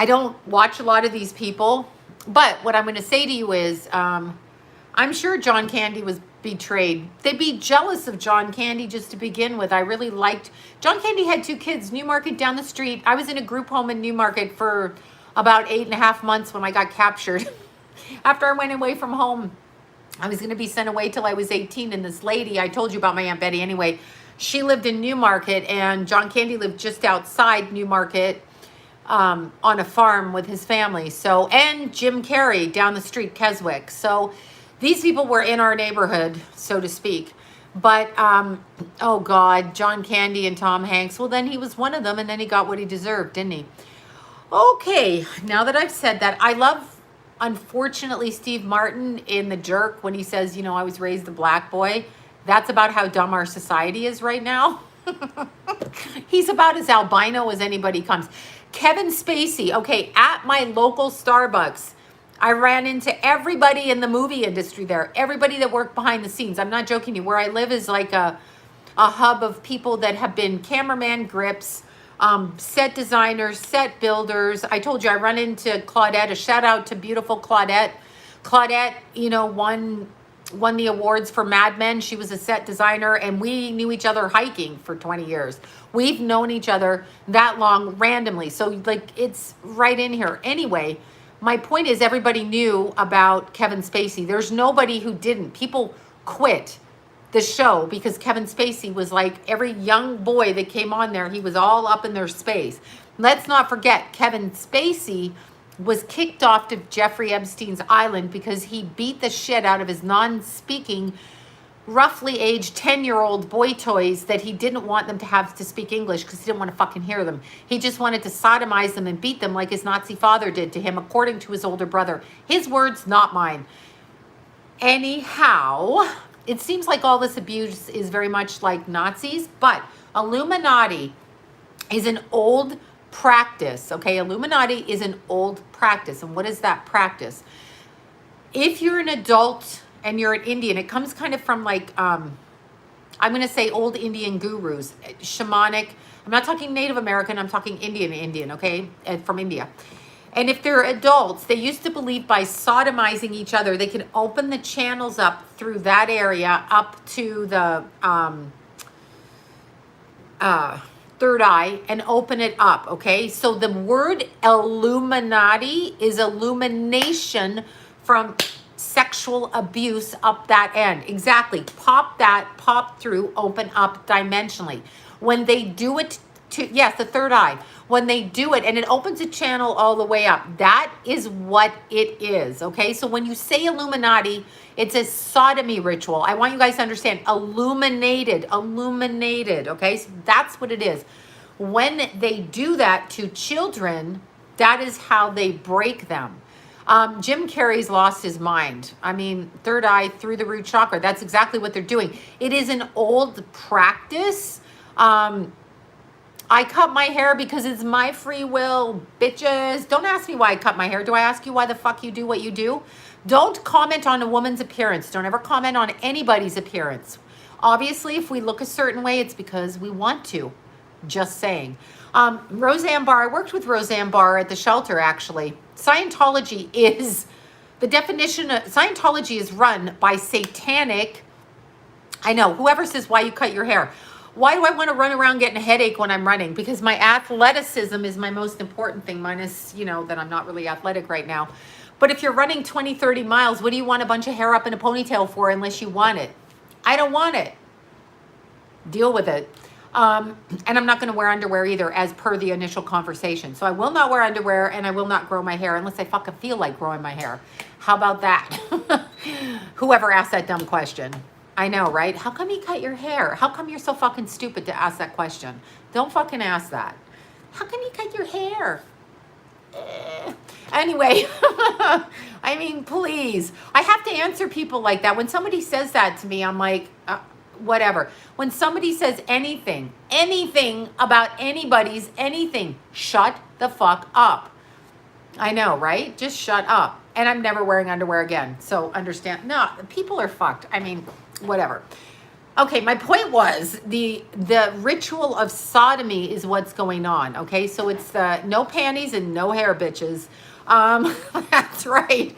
don't watch a lot of these people. But what I'm going to say to you is, I'm sure John Candy was betrayed. They'd be jealous of John Candy just to begin with. I really liked... John Candy had 2 kids, Newmarket down the street. I was in a group home in Newmarket for about 8.5 months when I got captured. After I went away from home, I was going to be sent away till I was 18. And this lady, I told you about my Aunt Betty anyway, she lived in Newmarket, and John Candy lived just outside Newmarket on a farm with his family. So, and Jim Carrey down the street, Keswick. So these people were in our neighborhood, so to speak. But, oh God, John Candy and Tom Hanks. Well, then he was one of them, and then he got what he deserved, didn't he? Okay, now that I've said that, I love, unfortunately, Steve Martin in The Jerk when he says, I was raised a black boy. That's about how dumb our society is right now. He's about as albino as anybody comes. Kevin Spacey, okay, at my local Starbucks, I ran into everybody in the movie industry there, everybody that worked behind the scenes. I'm not joking you. Where I live is like a hub of people that have been cameraman grips, set designers, set builders. I told you I run into Claudette. A shout out to beautiful Claudette. Claudette, won the awards for Mad Men. She was a set designer, and we knew each other hiking for 20 years. We've known each other that long randomly. So, like, it's right in here. Anyway, my point is everybody knew about Kevin Spacey. There's nobody who didn't. People quit the show because Kevin Spacey was like every young boy that came on there. He was all up in their space. Let's not forget, Kevin Spacey was kicked off to Jeffrey Epstein's island because he beat the shit out of his non-speaking roughly aged 10-year-old boy toys that he didn't want them to have to speak English because he didn't want to fucking hear them. He just wanted to sodomize them and beat them like his Nazi father did to him, according to his older brother. His words, not mine. Anyhow, it seems like all this abuse is very much like Nazis, but Illuminati is an old practice, okay? Illuminati is an old practice. And what is that practice? If you're an adult and you're an Indian, it comes kind of from like, I'm going to say old Indian gurus, shamanic. I'm not talking Native American, I'm talking Indian, okay? From India. And if they're adults, they used to believe by sodomizing each other, they could open the channels up through that area up to the third eye and open it up, okay? So the word Illuminati is illumination from sexual abuse up that end. Exactly. Pop through, open up dimensionally. When they do it to, yes, the third eye. When they do it and it opens a channel all the way up, that is what it is, okay? So when you say Illuminati, it's a sodomy ritual. I want you guys to understand, illuminated, okay? So that's what it is. When they do that to children, that is how they break them. Jim Carrey's lost his mind. I mean, third eye through the root chakra. That's exactly what they're doing. It is an old practice. I cut my hair because it's my free will, bitches. Don't ask me why I cut my hair. Do I ask you why the fuck you do what you do? Don't comment on a woman's appearance. Don't ever comment on anybody's appearance. Obviously, if we look a certain way, it's because we want to. Just saying. Roseanne Barr, I worked with Roseanne Barr at the shelter, actually. Scientology is, the definition of Scientology is run by satanic, I know, whoever says why you cut your hair. Why do I want to run around getting a headache when I'm running? Because my athleticism is my most important thing, minus, you know, that I'm not really athletic right now. But if you're running 20, 30 miles, what do you want a bunch of hair up in a ponytail for unless you want it? I don't want it. Deal with it. And I'm not going to wear underwear either, as per the initial conversation. So I will not wear underwear and I will not grow my hair unless I fucking feel like growing my hair. How about that? Whoever asked that dumb question. I know, right? How come you cut your hair? How come you're so fucking stupid to ask that question? Don't fucking ask that. How come you cut your hair? Anyway, I mean, please. I have to answer people like that. When somebody says that to me, I'm like, whatever. When somebody says anything about anybody's anything, shut the fuck up. I know, right? Just shut up. And I'm never wearing underwear again. So understand. No, people are fucked. I mean, whatever. Okay, my point was the ritual of sodomy is what's going on. Okay, so it's no panties and no hair, bitches. That's right.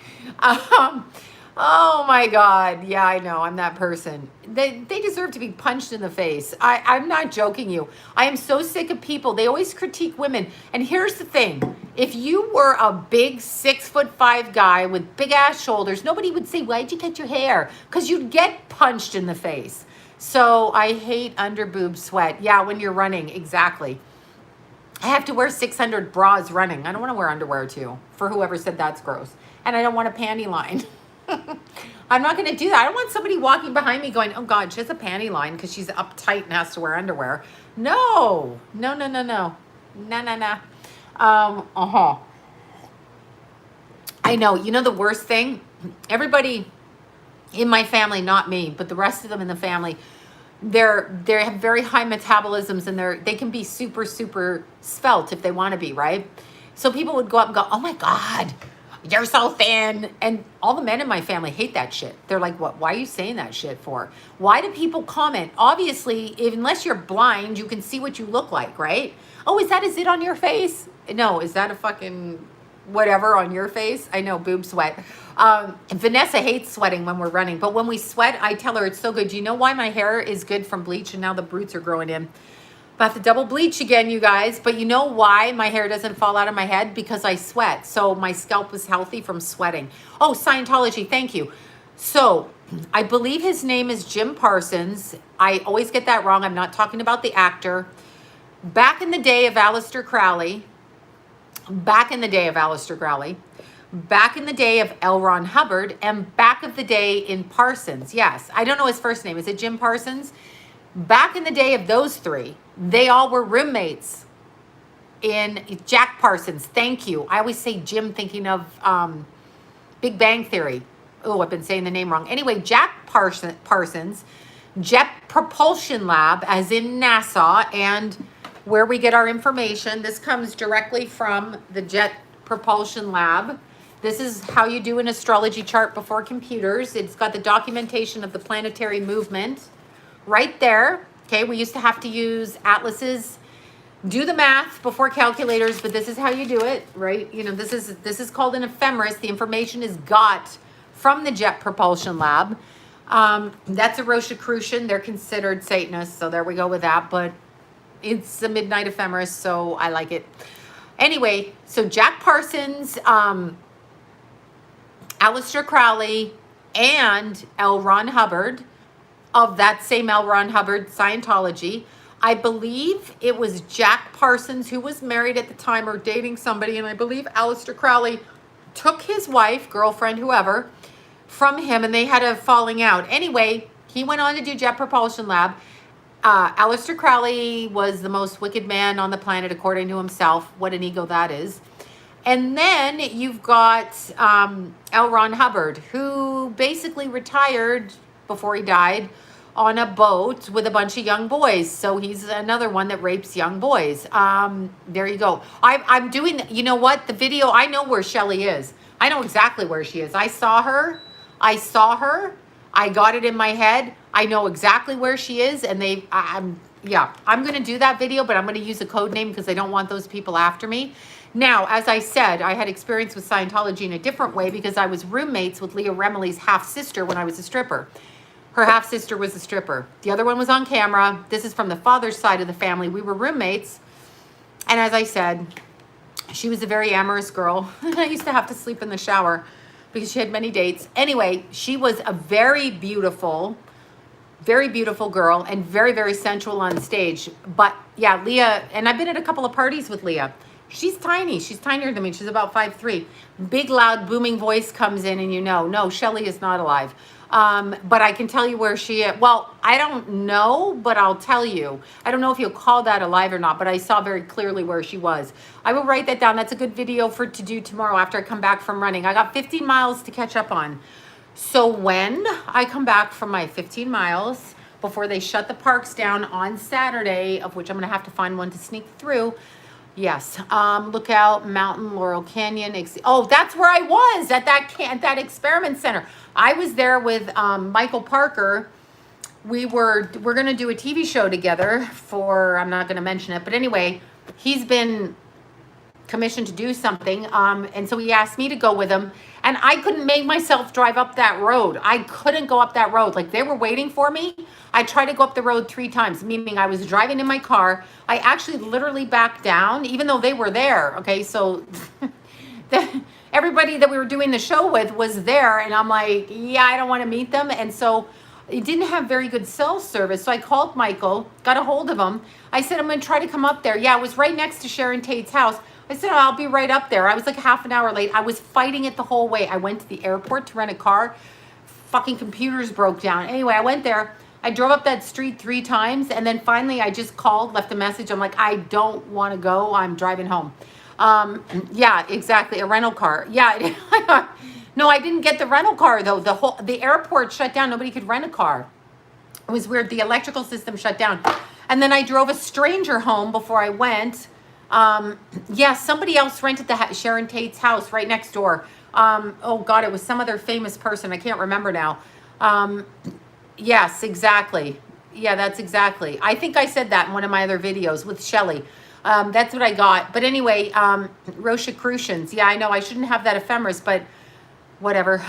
Oh my God. Yeah, I know. I'm that person. They deserve to be punched in the face. I'm not joking you. I am so sick of people. They always critique women. And here's the thing. If you were a big 6'5" guy with big ass shoulders, nobody would say, why'd you cut your hair? Because you'd get punched in the face. So I hate under boob sweat. Yeah, when you're running. Exactly. I have to wear 600 bras running. I don't want to wear underwear too, for whoever said that's gross. And I don't want a panty line. I'm not going to do that. I don't want somebody walking behind me going, oh God, she has a panty line because she's uptight and has to wear underwear. No. I know. You know the worst thing? Everybody in my family, not me, but the rest of them in the family, they have very high metabolisms and they can be super, super svelte if they want to be, right? So people would go up and go, oh my God, you're so thin. And all the men in my family hate that shit. They're like, what? Why are you saying that shit for? Why do people comment? Obviously, unless you're blind, you can see what you look like, right? Oh, is that a zit on your face? No, is that a fucking whatever on your face? I know, boob sweat. Vanessa hates sweating when we're running, but when we sweat, I tell her it's so good. Do you know why my hair is good from bleach and now the roots are growing in? I have to double bleach again, you guys. But you know why my hair doesn't fall out of my head? Because I sweat. So my scalp was healthy from sweating. Oh, Scientology, thank you. So I believe his name is Jim Parsons. I always get that wrong. I'm not talking about the actor. Back in the day of Aleister Crowley, back in the day of L. Ron Hubbard, and back of the day in Parsons. Yes, I don't know his first name. Is it Jim Parsons? Back in the day of those three, they all were roommates in Jack Parsons. Thank you. I always say Jim thinking of Big Bang Theory. Oh, I've been saying the name wrong. Anyway, Jack Parsons, Jet Propulsion Lab, as in NASA, and where we get our information. This comes directly from the Jet Propulsion Lab. This is how you do an astrology chart before computers. It's got the documentation of the planetary movement right there. Okay, we used to have to use atlases, do the math before calculators, but this is how you do it, right? You know, this is called an ephemeris. The information is got from the Jet Propulsion Lab. That's a Rosicrucian. They're considered Satanists, so there we go with that. But it's a midnight ephemeris, so I like it. Anyway, so Jack Parsons, Aleister Crowley, and L. Ron Hubbard, of that same L. Ron Hubbard, Scientology. I believe it was Jack Parsons who was married at the time or dating somebody, and I believe Aleister Crowley took his wife, girlfriend, whoever, from him, and they had a falling out. Anyway, he went on to do Jet Propulsion Lab. Aleister Crowley was the most wicked man on the planet, according to himself. What an ego that is. And then you've got L. Ron Hubbard, who basically retired before he died on a boat with a bunch of young boys. So he's another one that rapes young boys. There you go. I'm doing, you know what? The video, I know where Shelly is. I know exactly where she is. I saw her. I got it in my head. I know exactly where she is. And I'm going to do that video, but I'm going to use a code name because I don't want those people after me. Now, as I said, I had experience with Scientology in a different way because I was roommates with Leah Remilly's half-sister when I was a stripper. Her half-sister was a stripper. The other one was on camera. This is from the father's side of the family. We were roommates. And as I said, she was a very amorous girl. I used to have to sleep in the shower because she had many dates. Anyway, she was a very beautiful girl and very, very sensual on stage. But yeah, Leah, and I've been at a couple of parties with Leah. She's tiny. She's tinier than me. She's about 5'3". Big, loud, booming voice comes in and no, Shelly is not alive. But I can tell you where she is. Well, I don't know, but I'll tell you. I don't know if you'll call that alive or not, but I saw very clearly where she was. I will write that down. That's a good video to do tomorrow after I come back from running. I got 15 miles to catch up on. So when I come back from my 15 miles, before they shut the parks down on Saturday, of which I'm going to have to find one to sneak through. Yes. Lookout Mountain, Laurel Canyon. Oh, that's where I was at that experiment center. I was there with Michael Parker. We're going to do a TV show together for, I'm not going to mention it, but anyway, he's been commissioned to do something. And so he asked me to go with him, and I couldn't make myself drive up that road. I couldn't go up that road. Like, they were waiting for me. I tried to go up the road 3 times, meaning I was driving in my car. I actually literally backed down, even though they were there. Okay, so everybody that we were doing the show with was there, and I'm like, yeah, I don't want to meet them. And so it didn't have very good cell service. So I called Michael, got a hold of him. I said, I'm going to try to come up there. Yeah, it was right next to Sharon Tate's house. I said, I'll be right up there. I was like half an hour late. I was fighting it the whole way. I went to the airport to rent a car. Fucking computers broke down. Anyway, I went there. I drove up that street 3 times. And then finally I just called, left a message. I'm like, I don't want to go. I'm driving home. Yeah, exactly. A rental car. Yeah. No, I didn't get the rental car though. The airport shut down. Nobody could rent a car. It was weird. The electrical system shut down. And then I drove a stranger home before I went. Yeah, somebody else rented the Sharon Tate's house right next door. Oh God, it was some other famous person. I can't remember now. Yes, exactly. Yeah, that's exactly. I think I said that in one of my other videos with Shelly. That's what I got. But anyway, Rosicrucians. Yeah, I know I shouldn't have that ephemeris, but whatever.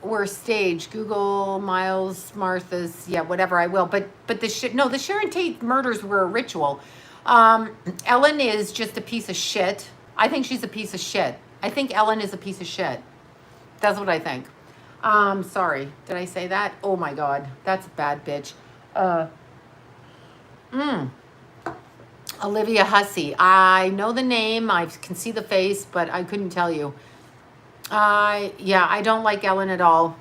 We're staged. Google, Miles, Martha's. Yeah, whatever, I will. But the Sharon Tate murders were a ritual. Ellen is just a piece of shit. I think she's a piece of shit. I think Ellen is a piece of shit. That's what I think. Sorry. Did I say that? Oh my God. That's a bad bitch. Olivia Hussey. I know the name. I can see the face, but I couldn't tell you. Yeah, I don't like Ellen at all.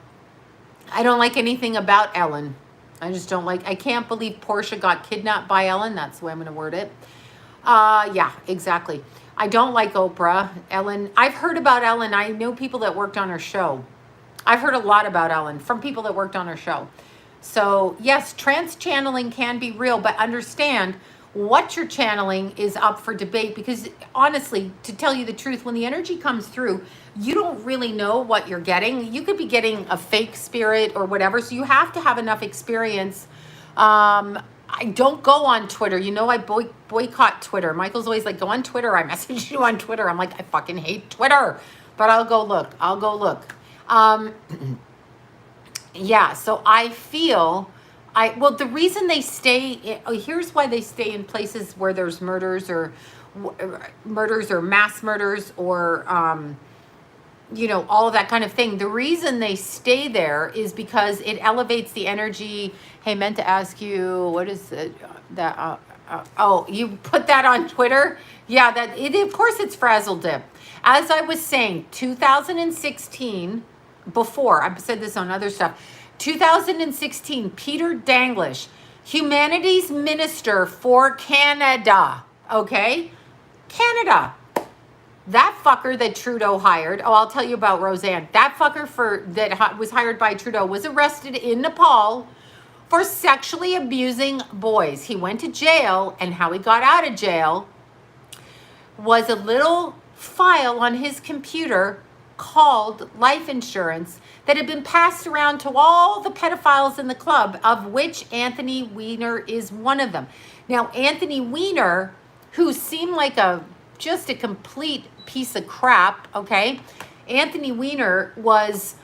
I don't like anything about Ellen. I just don't like, I can't believe Portia got kidnapped by Ellen. That's the way I'm going to word it. Yeah, exactly. I don't like Oprah. Ellen, I've heard about Ellen. I know people that worked on her show. I've heard a lot about Ellen from people that worked on her show. So yes, trance channeling can be real, but understand what you're channeling is up for debate, because honestly, to tell you the truth, when the energy comes through, you don't really know what you're getting. You could be getting a fake spirit or whatever. So you have to have enough experience. I don't go on Twitter. You know, I boycott Twitter. Michael's always like, go on Twitter. I message you on Twitter. I'm like, I fucking hate Twitter, but I'll go look. Yeah, so I feel, well, the reason they stay, here's why they stay in places where there's murders or mass murders or, all of that kind of thing. The reason they stay there is because it elevates the energy. Hey, meant to ask you, what is it, oh, you put that on Twitter? Yeah, of course it's Frazzle Dip. As I was saying, 2016, before, I've said this on other stuff, 2016, Peter Danglish, Humanities Minister for Canada, okay? Canada. That fucker that Trudeau hired, I'll tell you about Roseanne. That fucker that was hired by Trudeau was arrested in Nepal for sexually abusing boys. He went to jail, and how he got out of jail was a little file on his computer called life insurance that had been passed around to all the pedophiles in the club, of which Anthony Weiner is one of them. Now, Anthony Weiner, who seemed like just a complete piece of crap, okay? Anthony Weiner was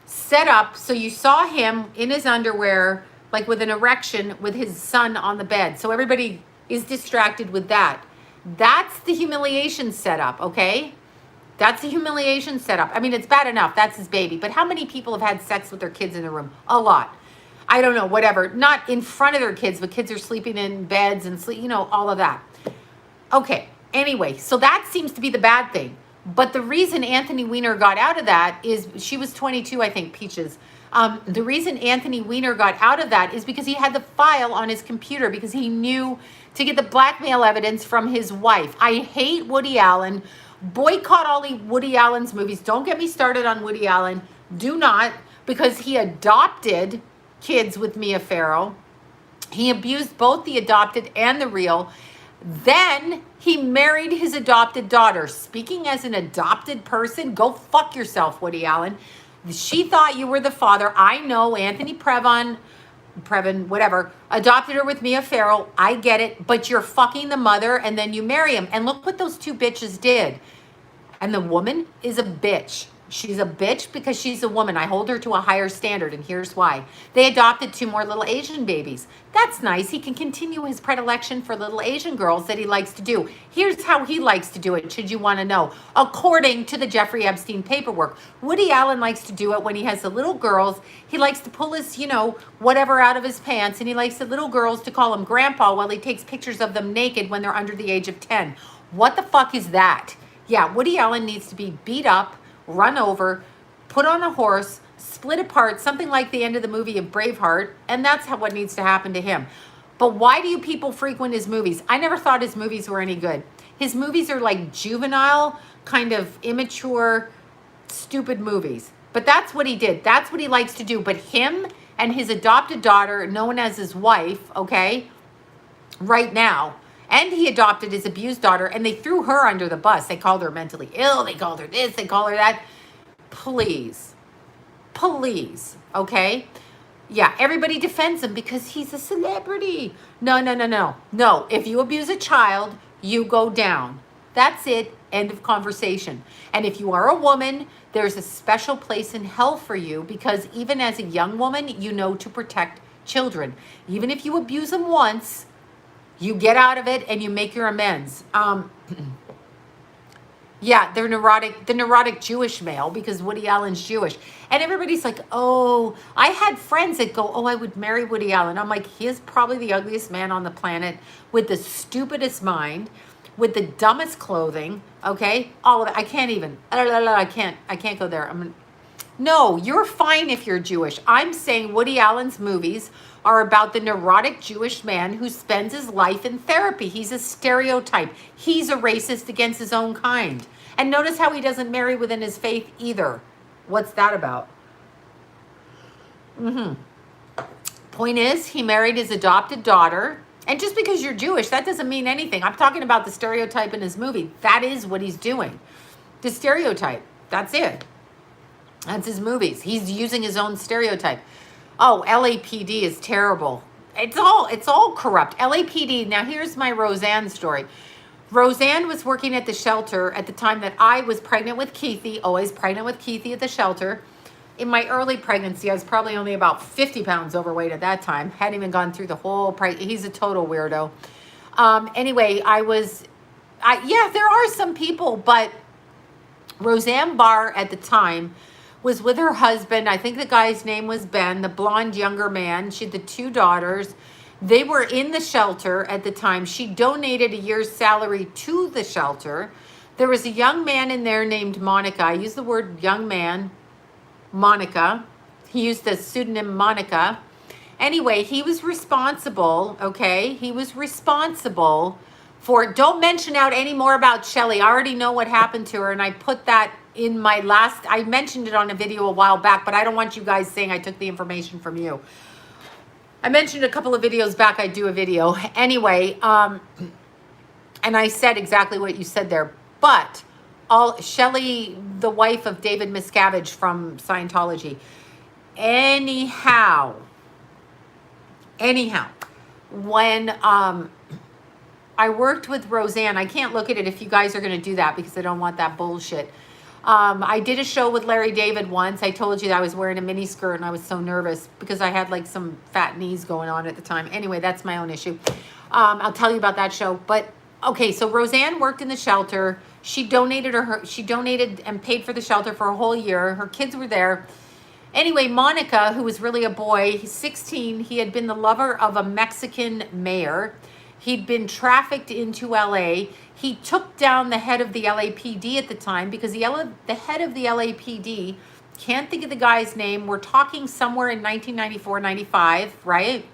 set up, so you saw him in his underwear, like with an erection with his son on the bed. So everybody is distracted with that. That's the humiliation setup, okay? That's the humiliation setup. I mean, it's bad enough. That's his baby. But how many people have had sex with their kids in the room? A lot. I don't know, whatever. Not in front of their kids, but kids are sleeping in beds and all of that. Okay. Anyway, so that seems to be the bad thing. But the reason Anthony Weiner got out of that is, she was 22, I think, Peaches. The reason Anthony Weiner got out of that is because he had the file on his computer, because he knew to get the blackmail evidence from his wife. I hate Woody Allen. Boycott all Woody Allen's movies. Don't get me started on Woody Allen. Do not, because he adopted kids with Mia Farrow. He abused both the adopted and the real. Then he married his adopted daughter. Speaking as an adopted person, go fuck yourself, Woody Allen. She thought you were the father. I know Anthony Previn, whatever, adopted her with Mia Farrow. I get it, but you're fucking the mother, and then you marry him. And look what those two bitches did. And the woman is a bitch. She's a bitch because she's a woman. I hold her to a higher standard, and here's why. They adopted 2 more little Asian babies. That's nice. He can continue his predilection for little Asian girls that he likes to do. Here's how he likes to do it, should you want to know. According to the Jeffrey Epstein paperwork, Woody Allen likes to do it when he has the little girls. He likes to pull his, whatever out of his pants, and he likes the little girls to call him grandpa while he takes pictures of them naked when they're under the age of 10. What the fuck is that? Yeah, Woody Allen needs to be beat up, run over, put on a horse, split apart, something like the end of the movie of Braveheart, and that's what needs to happen to him. But why do you people frequent his movies? I never thought his movies were any good. His movies are like juvenile, kind of immature, stupid movies. But that's what he did. That's what he likes to do. But him and his adopted daughter, known as his wife, okay, right now, and he adopted his abused daughter, and they threw her under the bus. They called her mentally ill. They called her this. They call her that. Please, okay? Yeah, everybody defends him because he's a celebrity. No. If you abuse a child, you go down. That's it. End of conversation. And if you are a woman, there's a special place in hell for you, because even as a young woman, you know to protect children. Even if you abuse them once, you get out of it and you make your amends. Yeah, the neurotic Jewish male, because Woody Allen's Jewish. And everybody's like, oh, I had friends that go, oh, I would marry Woody Allen. I'm like, he is probably the ugliest man on the planet with the stupidest mind. with the dumbest clothing, okay? All of it. I can't even. I can't go there. No, you're fine if you're Jewish. I'm saying Woody Allen's movies are about the neurotic Jewish man who spends his life in therapy. He's a stereotype. He's a racist against his own kind. And notice how he doesn't marry within his faith either. What's that about? Point is, he married his adopted daughter. And just because you're Jewish, that doesn't mean anything. I'm talking about the stereotype in his movie. That is what he's doing. The stereotype. That's it. That's his movies. He's using his own stereotype. Oh, LAPD is terrible. It's all corrupt. LAPD. Now here's my Roseanne story. Roseanne was working at the shelter at the time that I was pregnant with Keithy, always pregnant with Keithy at the shelter. In my early pregnancy, I was probably only about 50 pounds overweight at that time. Hadn't even gone through the whole he's a total weirdo. Anyway, yeah, there are some people, but Roseanne Barr at the time was with her husband. I think the guy's name was Ben, the blonde younger man. She had the 2 daughters. They were in the shelter at the time. She donated a year's salary to the shelter. There was a young man in there named Monica. I use the word young man, Monica. He used the pseudonym Monica. Anyway, he was responsible, okay? He was responsible for, don't mention out any more about Shelly. I already know what happened to her, and I put that in my last, I mentioned it on a video a while back, but I don't want you guys saying I took the information from you. I mentioned a couple of videos back, I'd do a video. Anyway, and I said exactly what you said there. But Shelly, the wife of David Miscavige from Scientology. Anyhow, when I worked with Roseanne, I can't look at it if you guys are going to do that because I don't want that bullshit. I did a show with Larry David once. I told you that I was wearing a mini skirt and I was so nervous because I had like some fat knees going on at the time. Anyway, that's my own issue. I'll tell you about that show. But okay, so Roseanne worked in the shelter. She donated and paid for the shelter for a whole year. Her kids were there. Anyway, Monica, who was really a boy, he's 16. He had been the lover of a Mexican mayor. He'd been trafficked into LA. He took down the head of the LAPD at the time because the head of the LAPD, can't think of the guy's name. We're talking somewhere in 1994, 95, right?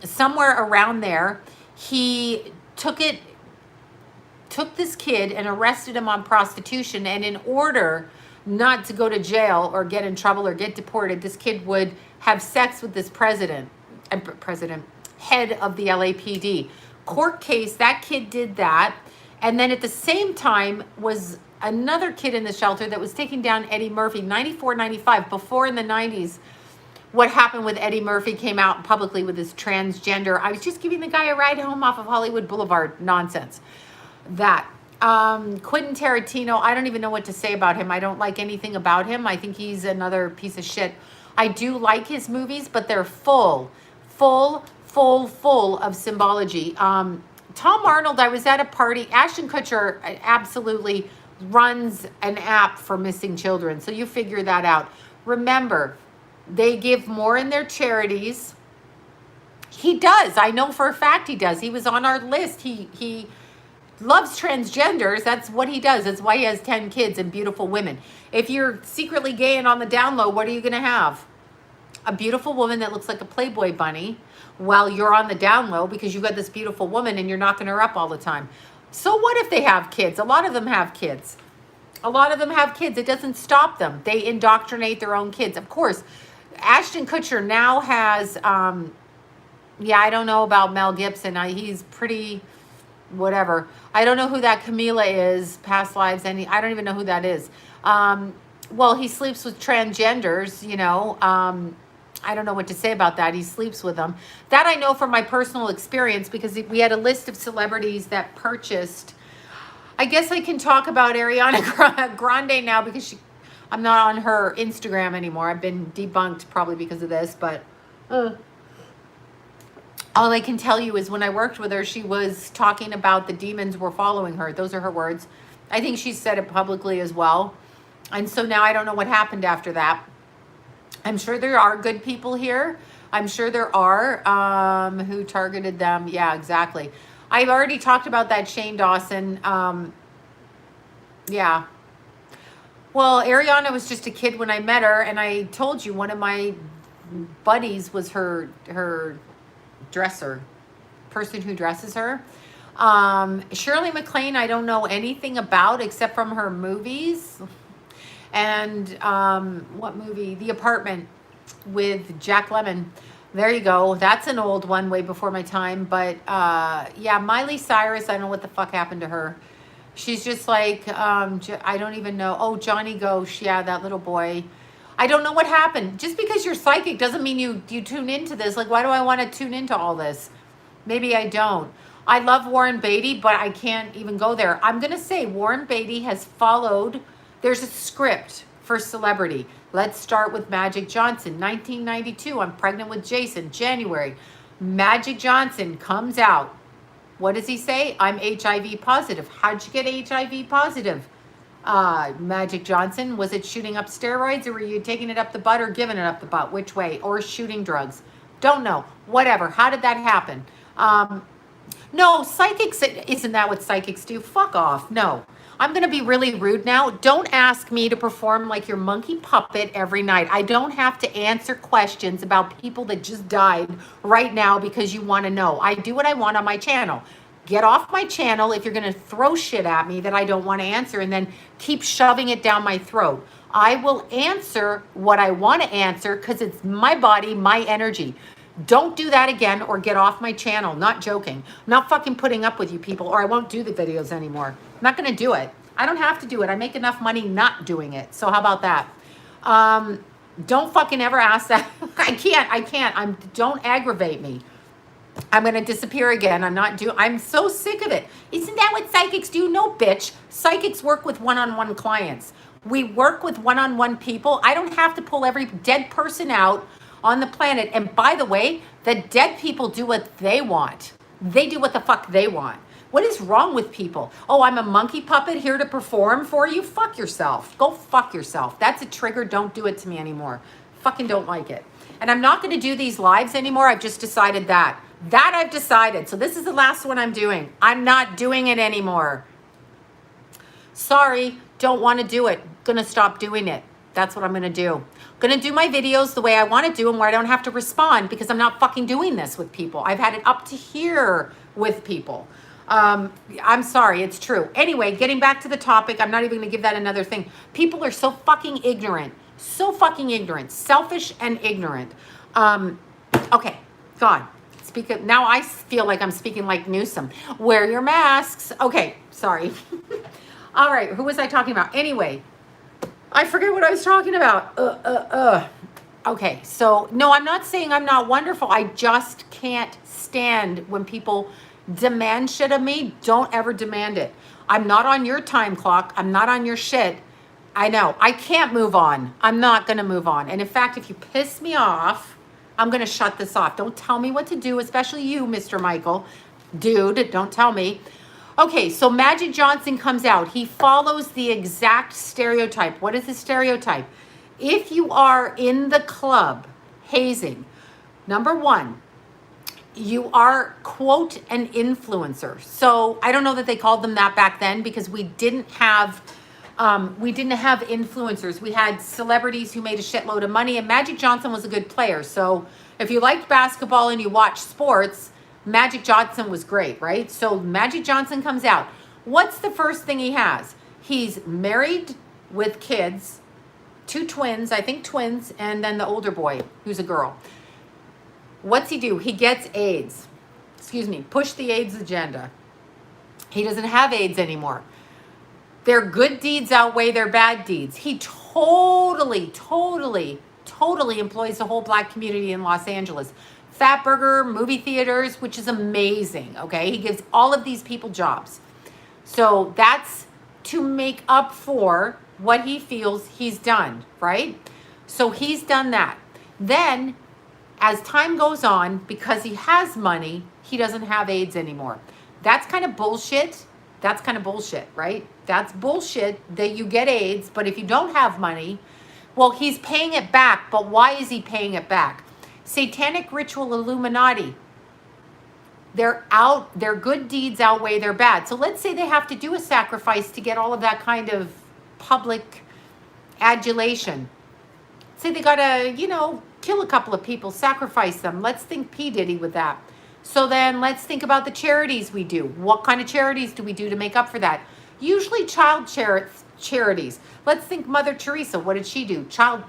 Somewhere around there. He took this kid and arrested him on prostitution. And in order not to go to jail or get in trouble or get deported, this kid would have sex with this head of the LAPD. Court case, that kid did that. And then at the same time was another kid in the shelter that was taking down Eddie Murphy, 94, 95. Before in the 90s, what happened with Eddie Murphy came out publicly with his transgender. I was just giving the guy a ride home off of Hollywood Boulevard. Nonsense. That. Quentin Tarantino, I don't even know what to say about him. I don't like anything about him. I think he's another piece of shit. I do like his movies, but they're full of symbology. Tom Arnold, I was at a party. Ashton Kutcher absolutely runs an app for missing children. So you figure that out. Remember, they give more in their charities. He does. I know for a fact he does. He was on our list. He loves transgenders. That's what he does. That's why he has 10 kids and beautiful women. If you're secretly gay and on the down low, what are you going to have? A beautiful woman that looks like a Playboy bunny while you're on the down low because you've got this beautiful woman and you're knocking her up all the time. So what if they have kids? A lot of them have kids. It doesn't stop them. They indoctrinate their own kids. Of course, Ashton Kutcher now has, I don't know about Mel Gibson. He's pretty, whatever. I don't know who that Camila is, past lives, I don't even know who that is. Well, he sleeps with transgenders, I don't know what to say about that. He sleeps with them. That I know from my personal experience because we had a list of celebrities that purchased. I guess I can talk about Ariana Grande now because I'm not on her Instagram anymore. I've been debunked probably because of this, but all I can tell you is when I worked with her, she was talking about the demons were following her. Those are her words. I think she said it publicly as well. And so now I don't know what happened after that. I'm sure there are good people here. I'm sure there are who targeted them. Yeah, exactly. I've already talked about that, Shane Dawson. Yeah. Well, Ariana was just a kid when I met her, and I told you one of my buddies was her dresser, person who dresses her. Shirley MacLaine, I don't know anything about except from her movies. And what movie? The Apartment with Jack Lemmon. There you go. That's an old one, way before my time. But yeah, Miley Cyrus, I don't know what the fuck happened to her. She's just like, I don't even know. Oh, Johnny Ghosh. Yeah, that little boy. I don't know what happened. Just because you're psychic doesn't mean you tune into this. Like, why do I want to tune into all this? Maybe I don't. I love Warren Beatty, but I can't even go there. I'm going to say Warren Beatty has followed. There's a script for celebrity. Let's start with Magic Johnson. 1992, I'm pregnant with Jason. January, Magic Johnson comes out. What does he say? I'm HIV positive. How'd you get HIV positive? Magic Johnson, was it shooting up steroids, or were you taking it up the butt or giving it up the butt? Which way? Or shooting drugs? Don't know. Whatever. How did that happen? No, psychics, isn't that what psychics do? Fuck off. No. I'm going to be really rude now. Don't ask me to perform like your monkey puppet every night. I don't have to answer questions about people that just died right now because you want to know. I do what I want on my channel. Get off my channel if you're going to throw shit at me that I don't want to answer and then keep shoving it down my throat. I will answer what I want to answer because it's my body, my energy. Don't do that again or get off my channel. Not joking. I'm not fucking putting up with you people, or I won't do the videos anymore. I'm not going to do it. I don't have to do it. I make enough money not doing it. So how about that? Don't fucking ever ask that. I can't. Don't aggravate me. I'm going to disappear again. I'm so sick of it. Isn't that what psychics do? No, bitch. Psychics work with one-on-one clients. We work with one-on-one people. I don't have to pull every dead person out on the planet. And by the way, the dead people do what they want. They do what the fuck they want. What is wrong with people? Oh, I'm a monkey puppet here to perform for you? Fuck yourself. Go fuck yourself. That's a trigger. Don't do it to me anymore. Fucking don't like it. And I'm not going to do these lives anymore. I've just decided that. That I've decided. So this is the last one I'm doing. I'm not doing it anymore. Sorry, don't want to do it. Gonna stop doing it. That's what I'm going to do. Going to do my videos the way I want to do them, where I don't have to respond because I'm not fucking doing this with people. I've had it up to here with people. I'm sorry, it's true. Anyway, getting back to the topic, I'm not even going to give that another thing. People are so fucking ignorant. So fucking ignorant. Selfish and ignorant. Okay, gone. Now I feel like I'm speaking like Newsom. Wear your masks. Okay, sorry. All right, who was I talking about? Anyway, I forget what I was talking about. Okay, so no, I'm not saying I'm not wonderful. I just can't stand when people demand shit of me. Don't ever demand it. I'm not on your time clock. I'm not on your shit. I know. I can't move on. I'm not going to move on. And in fact, if you piss me off, I'm going to shut this off. Don't tell me what to do, especially you, Mr. Michael. Dude, don't tell me. Okay, so Magic Johnson comes out. He follows the exact stereotype. What is the stereotype? If you are in the club hazing, number one, you are, quote, an influencer. So I don't know that they called them that back then because we didn't have influencers. We had celebrities who made a shitload of money, and Magic Johnson was a good player. So if you liked basketball and you watched sports, Magic Johnson was great, right? So Magic Johnson comes out. What's the first thing he has? He's married with kids, 2 twins, I think twins, and then the older boy, who's a girl. What's he do? He gets AIDS. Excuse me, push the AIDS agenda. He doesn't have AIDS anymore. Their good deeds outweigh their bad deeds. He totally employs the whole black community in Los Angeles. Fatburger, movie theaters, which is amazing, okay? He gives all of these people jobs. So that's to make up for what he feels he's done, right? So he's done that. Then, as time goes on, because he has money, he doesn't have AIDS anymore. That's kind of bullshit. That's kind of bullshit, right? That's bullshit that you get AIDS, but if you don't have money, well, he's paying it back. But why is he paying it back? Satanic Ritual Illuminati. their good deeds outweigh their bad. So let's say they have to do a sacrifice to get all of that kind of public adulation. Say they gotta, kill a couple of people, sacrifice them. Let's think P. Diddy with that. So then let's think about the charities we do. What kind of charities do we do to make up for that? Usually child charities. Let's think Mother Teresa. What did she do? Child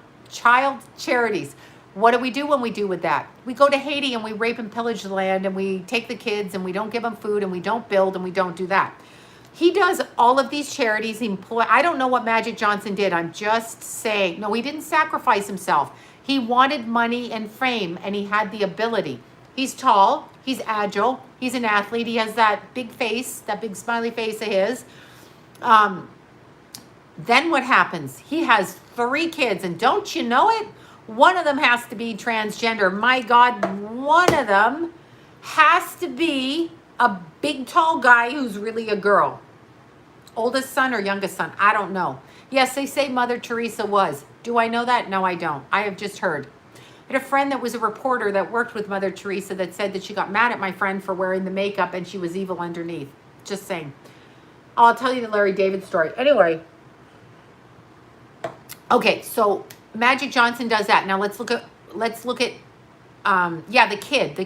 charities. What do we do when we do with that? We go to Haiti and we rape and pillage the land and we take the kids and we don't give them food and we don't build and we don't do that. He does all of these charities. I don't know what Magic Johnson did. I'm just saying. No, he didn't sacrifice himself. He wanted money and fame and he had the ability. He's tall. He's agile. He's an athlete. He has that big face, that big smiley face of his. Then what happens? He has 3 kids and don't you know it? One of them has to be transgender. My God, one of them has to be a big, tall guy who's really a girl. Oldest son or youngest son? I don't know. Yes, they say Mother Teresa was. Do I know that? No, I don't. I have just heard. I had a friend that was a reporter that worked with Mother Teresa that said that she got mad at my friend for wearing the makeup and she was evil underneath. Just saying. I'll tell you the Larry David story. Anyway. Okay, so Magic Johnson does that. Now let's look at the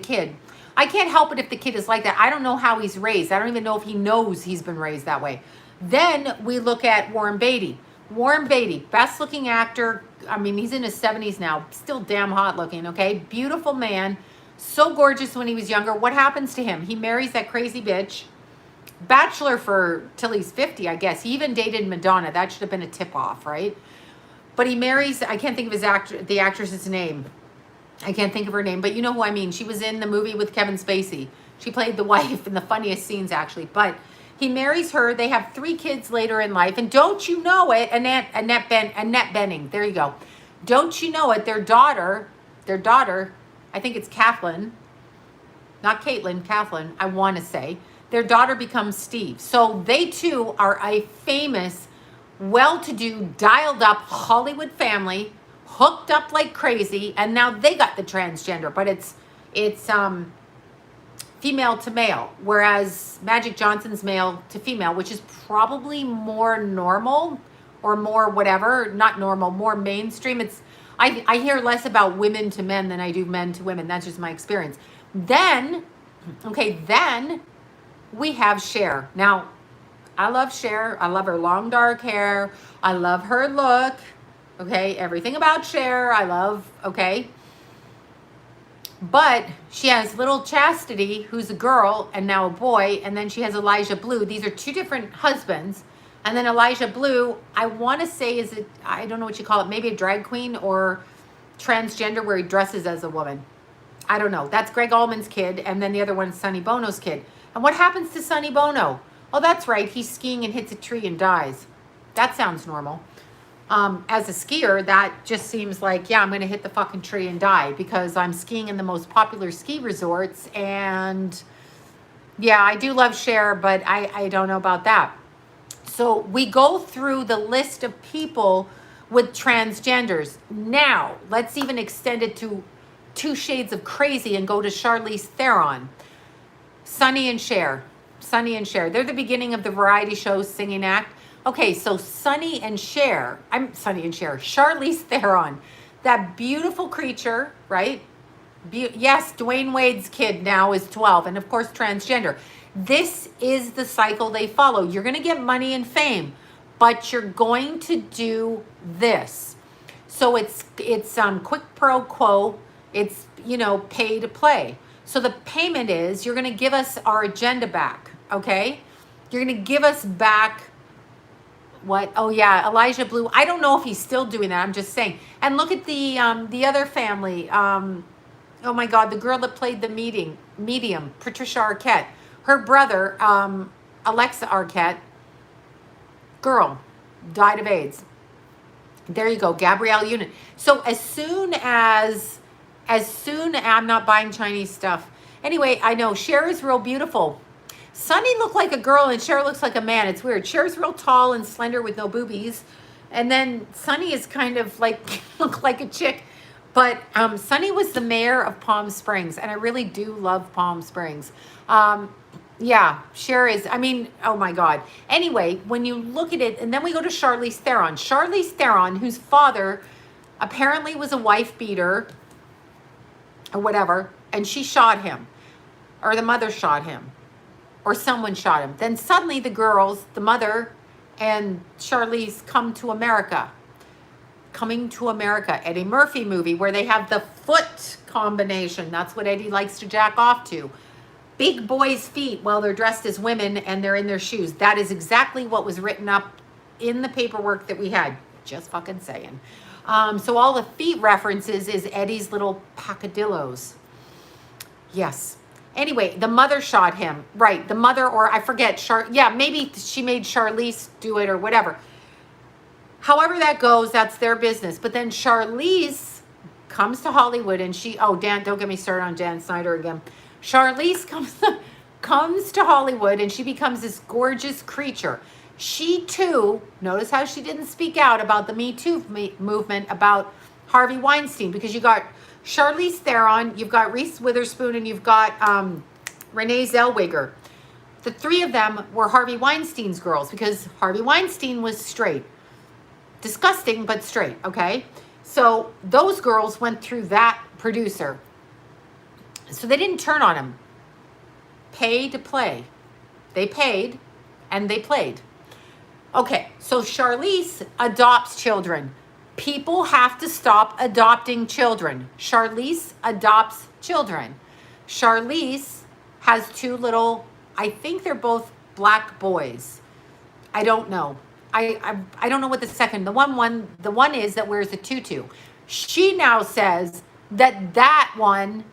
kid. I can't help it if the kid is like that. I don't know how he's raised. I don't even know if he knows he's been raised that way. Then we look at Warren Beatty. Warren Beatty, best looking actor. I mean, he's in his 70s now. Still damn hot looking, okay? Beautiful man. So gorgeous when he was younger. What happens to him? He marries that crazy bitch. Bachelor till he's 50, I guess. He even dated Madonna. That should have been a tip-off, right? But he marries, I can't think of the actress's name. I can't think of her name, but you know who I mean. She was in the movie with Kevin Spacey. She played the wife in the funniest scenes, actually. But he marries her. They have 3 kids later in life. And don't you know it, Annette Bening. There you go. Don't you know it, their daughter, I think it's Kathleen, not Caitlin, Kathleen, I want to say. Their daughter becomes Steve. So they too are a famous, well-to-do, dialed-up Hollywood family, hooked up like crazy, and now they got the transgender, but it's female to male, whereas Magic Johnson's male to female, which is probably more normal or more whatever, not normal, more mainstream. I hear less about women to men than I do men to women. That's just my experience. Then we have Cher. Now, I love Cher. I love her long dark hair. I love her look. Okay, everything about Cher, I love, okay? But she has little Chastity, who's a girl and now a boy, and then she has Elijah Blue. These are 2 different husbands. And then Elijah Blue, I want to say, I don't know what you call it, maybe a drag queen or transgender where he dresses as a woman. I don't know. That's Greg Allman's kid, and then the other one is Sonny Bono's kid. And what happens to Sonny Bono? Oh, that's right. He's skiing and hits a tree and dies. That sounds normal. As a skier, that just seems like, yeah, I'm going to hit the fucking tree and die because I'm skiing in the most popular ski resorts. And yeah, I do love Cher, but I don't know about that. So we go through the list of people with transgenders. Now, let's even extend it to 2 shades of crazy and go to Charlize Theron. Sonny and Cher. They're the beginning of the variety show singing act. Okay, so Charlize Theron, that beautiful creature, right? Yes, Dwayne Wade's kid now is 12, and of course transgender. This is the cycle they follow. You're going to get money and fame, but you're going to do this. So it's quid pro quo. It's, pay to play. So the payment is you're going to give us our agenda back, okay? You're going to give us back what? Oh yeah, Elijah Blue. I don't know if he's still doing that. I'm just saying. And look at the other family. Oh my God, the girl that played the medium, Patricia Arquette. Her brother, Alexa Arquette, girl, died of AIDS. There you go, Gabrielle Union. So as soon as I'm not buying Chinese stuff. Anyway, I know Cher is real beautiful. Sonny looked like a girl and Cher looks like a man. It's weird. Cher's real tall and slender with no boobies. And then Sonny is kind of like, look like a chick. But Sunny was the mayor of Palm Springs, and I really do love Palm Springs. Yeah, Cher is, I mean, oh my God. Anyway, when you look at it, and then we go to Charlize Theron. Charlize Theron, whose father apparently was a wife beater or whatever, and she shot him, or the mother shot him, or someone shot him. Then suddenly the girls, the mother and Charlize, come to America. Coming to America, Eddie Murphy movie where they have the foot combination. That's what Eddie likes to jack off to. Big boys' feet while they're dressed as women and they're in their shoes. That is exactly what was written up in the paperwork that we had. Just fucking saying. So all the feet references is Eddie's little pacadillos. Yes. Anyway, the mother shot him. Right. The mother, or I forget. Yeah, maybe she made Charlize do it or whatever. However that goes, that's their business. But then Charlize comes to Hollywood and she, oh, Dan, don't get me started on Dan Snyder again. Charlize comes to Hollywood and she becomes this gorgeous creature. She too, notice how she didn't speak out about the Me Too movement about Harvey Weinstein, because you got Charlize Theron, you've got Reese Witherspoon, and you've got Renee Zellweger. The three of them were Harvey Weinstein's girls because Harvey Weinstein was straight. Disgusting, but straight, okay? So those girls went through that producer. So they didn't turn on him. Pay to play. They paid and they played. Okay, so Charlize adopts children. People have to stop adopting children. Charlize adopts children. Charlize has two little, I think they're both black boys. I don't know. I don't know what the second, the one is that wears the tutu. She now says that one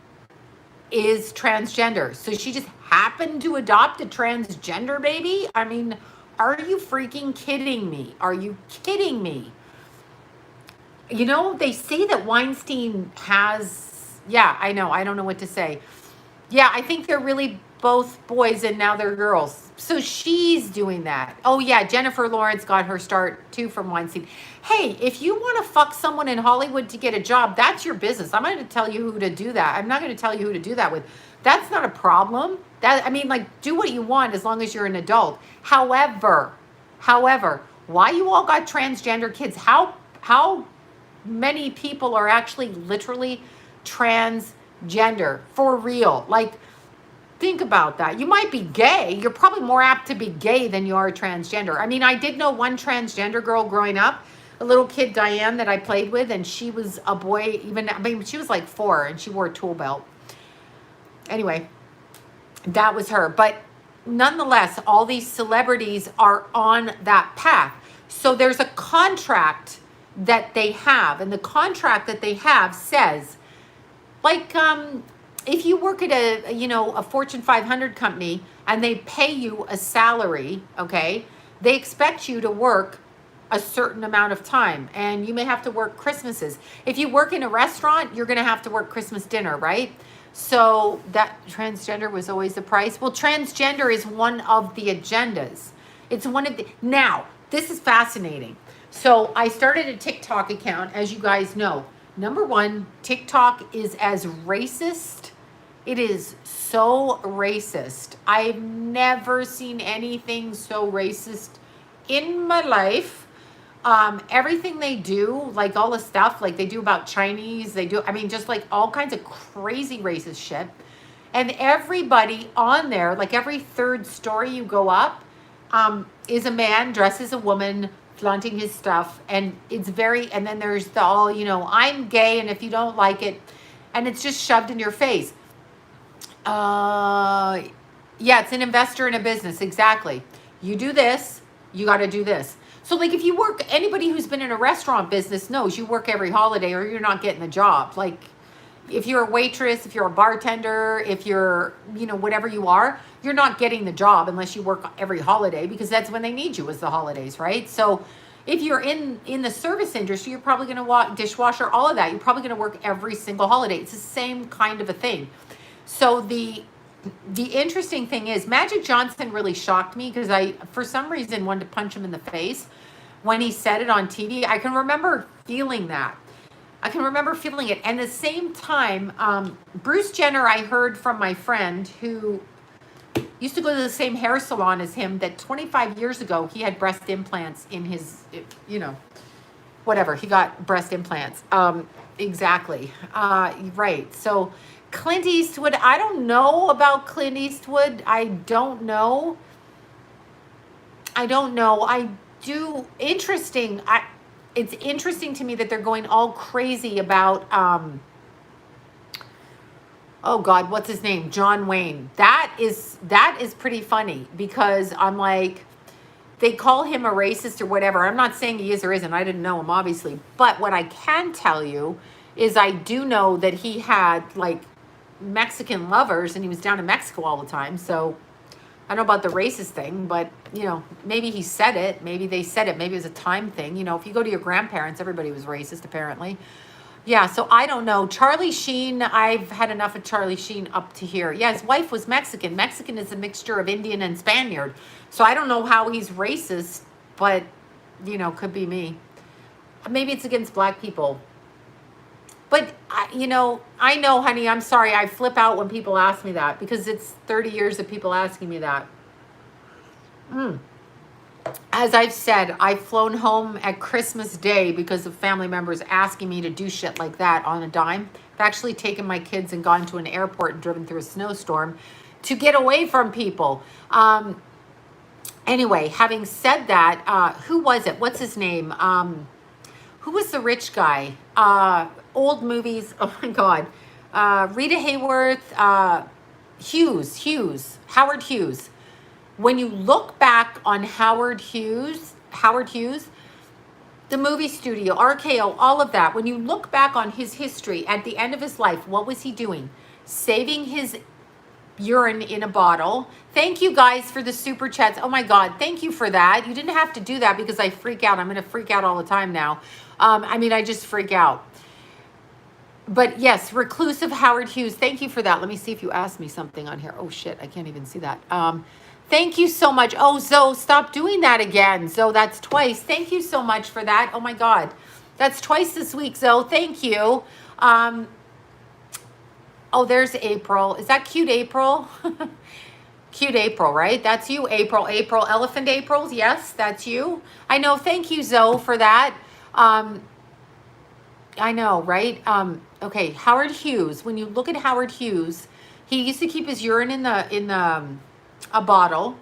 is transgender. So she just happened to adopt a transgender baby? I mean, are you freaking kidding me? Are you kidding me? You know, they say that Weinstein has, yeah, I know. I don't know what to say. Yeah, I think they're really both boys and now they're girls. So she's doing that. Oh yeah, Jennifer Lawrence got her start too from Weinstein. Hey, if you want to fuck someone in Hollywood to get a job, that's your business. I'm not going to tell you who to do that. I'm not going to tell you who to do that with. That's not a problem. That, I mean, like, do what you want as long as you're an adult. However, why you all got transgender kids? How many people are actually literally transgender for real? Like, think about that. You might be gay. You're probably more apt to be gay than you are transgender. I mean, I did know one transgender girl growing up, a little kid, Diane, that I played with, and she was a boy. I mean, she was like 4 and she wore a tool belt. Anyway, that was her. But nonetheless, all these celebrities are on that path. So there's a contract that they have, and the contract that they have says, like, if you work at a Fortune 500 company and they pay you a salary, okay, they expect you to work a certain amount of time, and you may have to work Christmases. If you work in a restaurant, you're going to have to work Christmas dinner, right? So that transgender was always the price. Well, transgender is one of the agendas. It's one of the, now, this is fascinating. So I started a TikTok account, as you guys know. Number one, TikTok is as racist. It is so racist. I've never seen anything so racist in my life. Everything they do, like all the stuff, like they do about Chinese, they do, I mean, just like all kinds of crazy racist shit. And everybody on there, like every third story you go up, is a man dressed as a woman, flaunting his stuff. And it's very, and then there's the all, I'm gay, and if you don't like it, and it's just shoved in your face. Yeah, it's an investor in a business. Exactly. You do this, you got to do this. So like if you work, anybody who's been in a restaurant business knows you work every holiday or you're not getting the job. Like if you're a waitress, if you're a bartender, if you're, whatever you are, you're not getting the job unless you work every holiday, because that's when they need you, is the holidays, right? So if you're in the service industry, you're probably going to walk dishwasher, all of that. You're probably going to work every single holiday. It's the same kind of a thing. So the interesting thing is Magic Johnson really shocked me, because I, for some reason, wanted to punch him in the face when he said it on TV. I can remember feeling that. I can remember feeling it. And at the same time, Bruce Jenner, I heard from my friend who used to go to the same hair salon as him, that 25 years ago, he had breast implants in his, you know, whatever. He got breast implants. Exactly. Right. So Clint Eastwood, I don't know about Clint Eastwood. I don't know. I do. Interesting. It's interesting to me that they're going all crazy about, oh God, what's his name? John Wayne. That is pretty funny, because I'm like, they call him a racist or whatever. I'm not saying he is or isn't. I didn't know him, obviously. But what I can tell you is I do know that he had like Mexican lovers and he was down in Mexico all the time. So I don't know about the racist thing, but you know, maybe he said it. Maybe they said it. Maybe it was a time thing. You know, if you go to your grandparents, everybody was racist apparently. Yeah, so I don't know. Charlie Sheen, I've had enough of Charlie Sheen up to here. Yeah, his wife was Mexican. Mexican is a mixture of Indian and Spaniard. So I don't know how he's racist, but, you know, could be me. Maybe it's against black people. But, you know, I know, honey, I'm sorry. I flip out when people ask me that, because it's 30 years of people asking me that. As I've said, I've flown home at Christmas Day because of family members asking me to do shit like that on a dime. I've actually taken my kids and gone to an airport and driven through a snowstorm to get away from people. Anyway, having said that, who was it? What's his name? Who was the rich guy? Old movies. Oh my God. Rita Hayworth, Howard Hughes. When you look back on Howard Hughes, the movie studio, RKO, all of that, when you look back on his history at the end of his life, what was he doing? Saving his urine in a bottle. Thank you guys for the super chats. Oh my God, thank you for that. You didn't have to do that because I freak out. I'm going to freak out all the time now. I just freak out. But yes, reclusive Howard Hughes. Thank you for that. Let me see if you asked me something on here. Oh shit, I can't even see that. Thank you so much. Oh, Zoe, stop doing that again. Zoe, that's twice. Thank you so much for that. Oh my God. That's twice this week, Zoe. Thank you. Oh, there's April. Is that cute April? Cute April, right? That's you, April. April, Elephant Aprils. Yes, that's you. I know. Thank you, Zoe, for that. I know, right? Okay, Howard Hughes. When you look at Howard Hughes, he used to keep his urine in a bottle,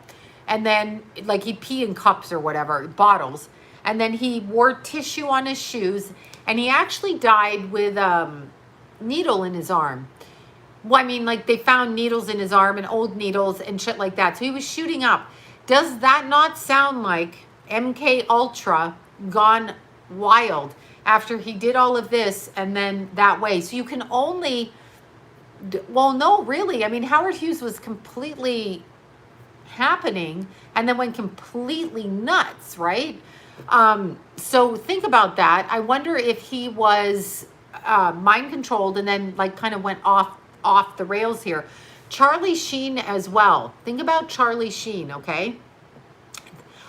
and then like he'd pee in cups or whatever, bottles, and then he wore tissue on his shoes, and he actually died with needle in his arm. Well, I mean, like they found needles in his arm and old needles and shit like that. So he was shooting up. Does that not sound like MK Ultra gone wild after he did all of this and then that way? So you can only, well, no, really. I mean, Howard Hughes was completely happening and then went completely nuts, right? So think about that. I wonder if he was mind controlled and then like kind of went off the rails here. Charlie Sheen as well. Think about Charlie Sheen, okay?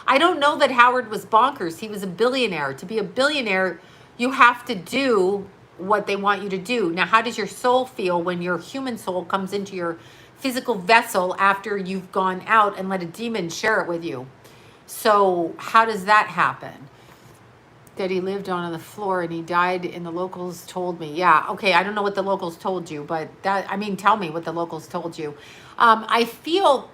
I don't know that Howard was bonkers. He was a billionaire. To be a billionaire, you have to do what they want you to do. Now, how does your soul feel when your human soul comes into your physical vessel after you've gone out and let a demon share it with you? So how does that happen? That he lived on the floor and he died and the locals told me. Yeah, okay, I don't know what the locals told you, but tell me what the locals told you. I feel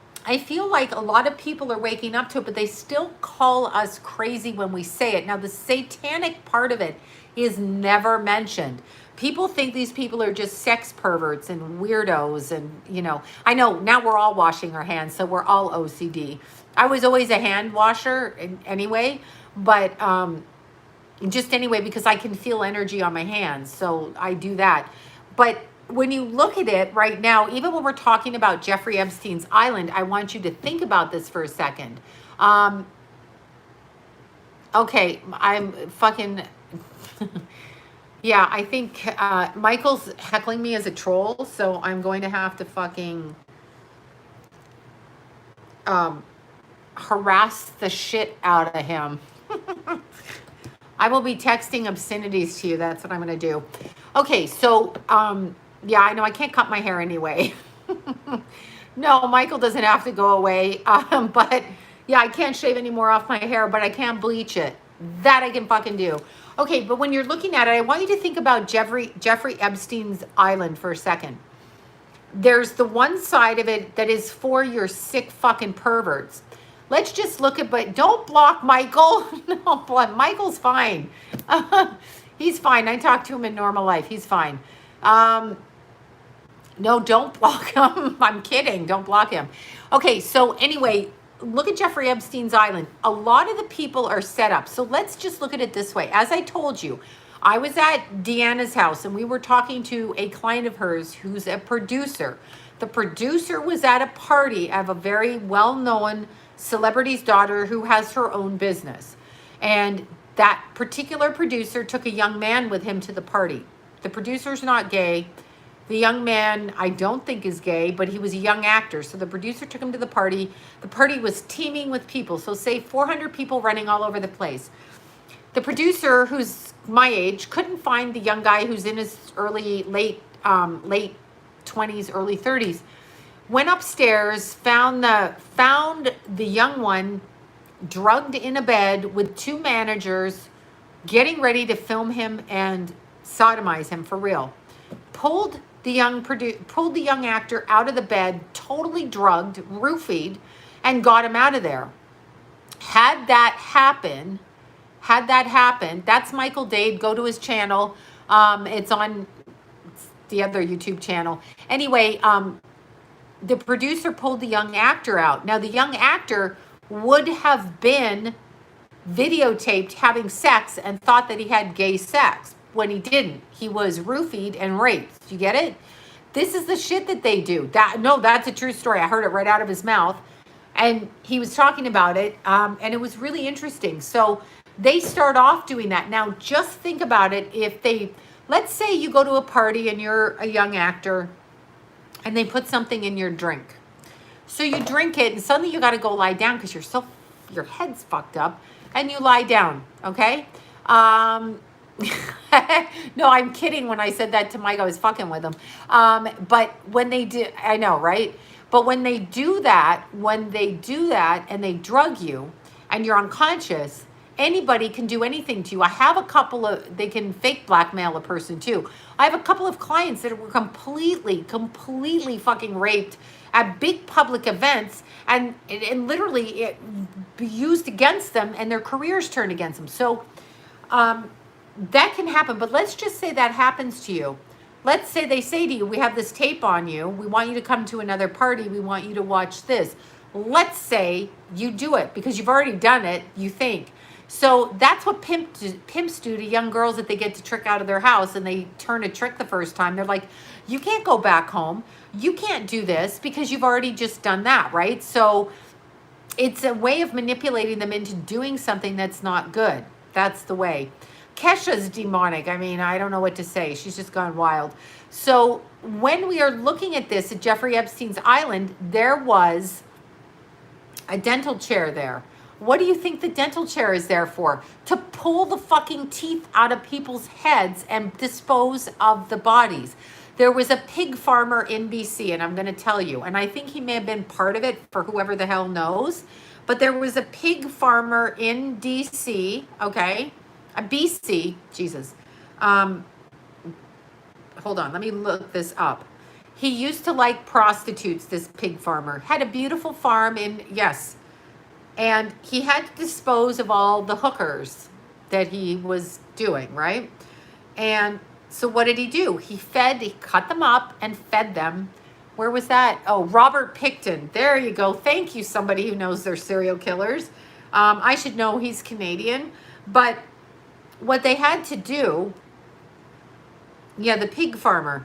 like a lot of people are waking up to it, but they still call us crazy when we say it. Now, the satanic part of it is never mentioned. People think these people are just sex perverts and weirdos and, you know, I know now we're all washing our hands, so we're all OCD. I was always a hand washer anyway, but just anyway, because I can feel energy on my hands, so I do that. But when you look at it right now, even when we're talking about Jeffrey Epstein's island, I want you to think about this for a second. Okay, I'm fucking... Yeah, I think Michael's heckling me as a troll, so I'm going to have to fucking harass the shit out of him. I will be texting obscenities to you. That's what I'm going to do. Okay, so, yeah, I know I can't cut my hair anyway. No, Michael doesn't have to go away. But yeah, I can't shave any more off my hair, but I can bleach it. That I can fucking do. Okay, but when you're looking at it, I want you to think about Jeffrey Epstein's island for a second. There's the one side of it that is for your sick fucking perverts. Let's just look at, but don't block Michael. No, Michael's fine. He's fine. I talk to him in normal life. He's fine. No, don't block him. I'm kidding. Don't block him. Okay, so anyway, look at Jeffrey Epstein's island. A lot of the people are set up. So let's just look at it this way. As I told you, I was at Deanna's house and we were talking to a client of hers who's a producer. The producer was at a party of a very well-known celebrity's daughter who has her own business. And that particular producer took a young man with him to the party. The producer's not gay. The young man, I don't think is gay, but he was a young actor. So the producer took him to the party. The party was teeming with people. So say 400 people running all over the place. The producer, who's my age, couldn't find the young guy who's in his late 20s, early 30s. Went upstairs, found the young one drugged in a bed with two managers getting ready to film him and sodomize him for real. Pulled the young actor out of the bed, totally drugged, roofied, and got him out of there. Had that happened, that's Michael Dade. Go to his channel. It's on the other YouTube channel. Anyway, the producer pulled the young actor out. Now, the young actor would have been videotaped having sex and thought that he had gay sex when he didn't. He was roofied and raped. You get it? This is the shit that they do. That's a true story. I heard it right out of his mouth. And he was talking about it, and it was really interesting. So they start off doing that. Now, just think about it. Let's say you go to a party and you're a young actor and they put something in your drink. So you drink it and suddenly you got to go lie down because your head's fucked up and you lie down. Okay. No, I'm kidding. When I said that to Mike, I was fucking with him. But when they do, I know, right? But when they do that and they drug you and you're unconscious, anybody can do anything to you. I have they can fake blackmail a person too. I have a couple of clients that were completely fucking raped at big public events and literally it be used against them and their careers turned against them. So, that can happen, but let's just say that happens to you. Let's say they say to you, we have this tape on you. We want you to come to another party. We want you to watch this. Let's say you do it because you've already done it, you think. So that's what pimps do to young girls that they get to trick out of their house and they turn a trick the first time. They're like, you can't go back home. You can't do this because you've already just done that, right? So it's a way of manipulating them into doing something that's not good. That's the way. Kesha's demonic. I mean, I don't know what to say. She's just gone wild. So when we are looking at this at Jeffrey Epstein's island, there was a dental chair there. What do you think the dental chair is there for? To pull the fucking teeth out of people's heads and dispose of the bodies. There was a pig farmer in BC, and I'm going to tell you, and I think he may have been part of it for whoever the hell knows, but there was a pig farmer in DC, okay? BC, Jesus. Hold on, let me look this up. He used to like prostitutes, this pig farmer. Had a beautiful farm and he had to dispose of all the hookers that he was doing, right? And so what did he do? He cut them up and fed them. Where was that? Oh, Robert Picton. There you go. Thank you, somebody who knows their serial killers. I should know he's Canadian, but what they had to do, the pig farmer,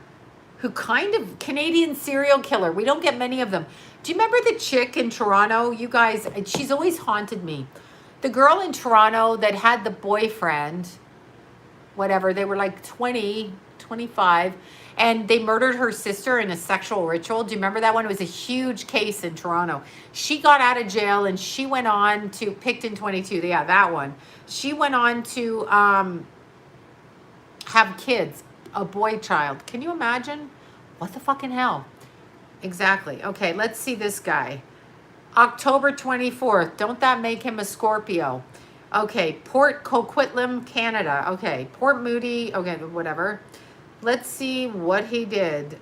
who kind of Canadian serial killer. We don't get many of them. Do you remember the chick in Toronto? You guys, she's always haunted me. The girl in Toronto that had the boyfriend, whatever, they were like 20, 25. And they murdered her sister in a sexual ritual. Do you remember that one? It was a huge case in Toronto. She got out of jail and she went on to, Picton 22, yeah, that one. She went on to have kids, a boy child. Can you imagine? What the fucking hell? Exactly. Okay, let's see this guy. October 24th. Don't that make him a Scorpio? Okay, Port Coquitlam, Canada. Okay, Port Moody. Okay, whatever. Let's see what he did.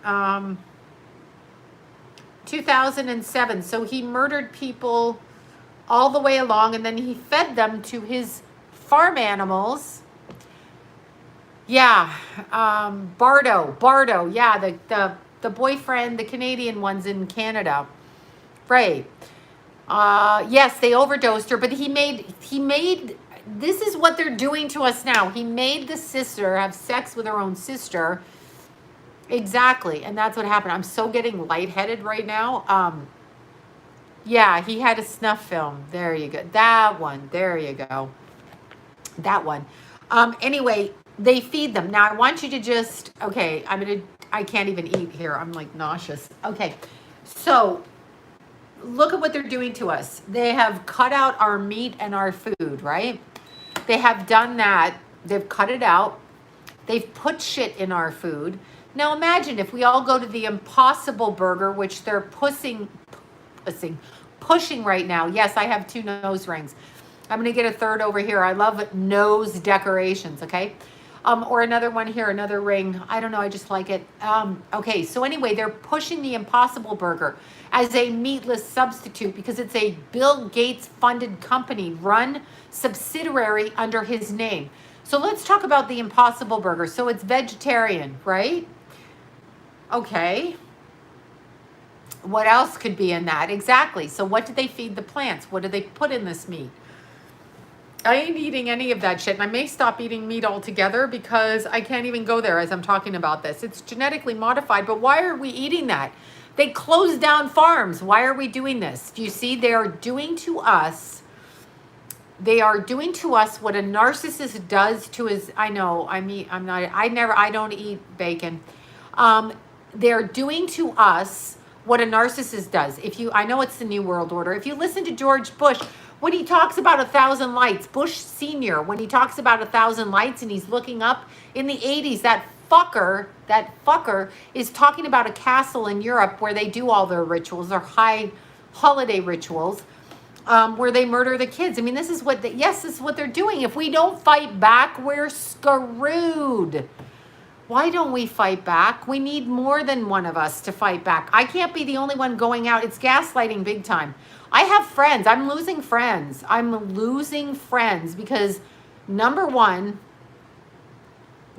2007. So he murdered people all the way along, and then he fed them to his farm animals. Yeah, Bardo. Yeah, the boyfriend, the Canadian ones in Canada. Right. Yes, they overdosed her, but he made, this is what they're doing to us now. He made the sister have sex with her own sister. Exactly. And that's what happened. I'm so getting lightheaded right now. Yeah, he had a snuff film. There you go. That one. There you go. That one. Anyway, they feed them. Now I want you to just, okay, I can't even eat here. I'm like nauseous. Okay. So look at what they're doing to us. They have cut out our meat and our food, right? They have done that. They've cut it out. They've put shit in our food. Now imagine if we all go to the Impossible Burger, which they're pushing right now. Yes, I have 2 nose rings. I'm going to get a third over here. I love nose decorations, okay? Or another one here, another ring. I don't know, I just like it. Okay, so anyway, they're pushing the Impossible Burger as a meatless substitute because it's a Bill Gates funded company run subsidiary under his name. So let's talk about the Impossible Burger. So it's vegetarian, right? Okay. What else could be in that? Exactly. So what do they feed the plants? What do they put in this meat? I ain't eating any of that shit. And I may stop eating meat altogether because I can't even go there as I'm talking about this. It's genetically modified, but why are we eating that? They closed down farms. Why are we doing this? Do you see? They are doing to us what a narcissist does to his, I don't eat bacon. They're doing to us what a narcissist does. I know it's the New World Order. If you listen to George Bush, when he talks about 1,000 lights, Bush Sr., when he talks about 1,000 lights and he's looking up in the 80s, that fucker is talking about a castle in Europe where they do all their rituals, their high holiday rituals, where they murder the kids. I mean, this is what they're doing. If we don't fight back, we're screwed. Why don't we fight back? We need more than one of us to fight back. I can't be the only one going out. It's gaslighting big time. I have friends. I'm losing friends. Because number one,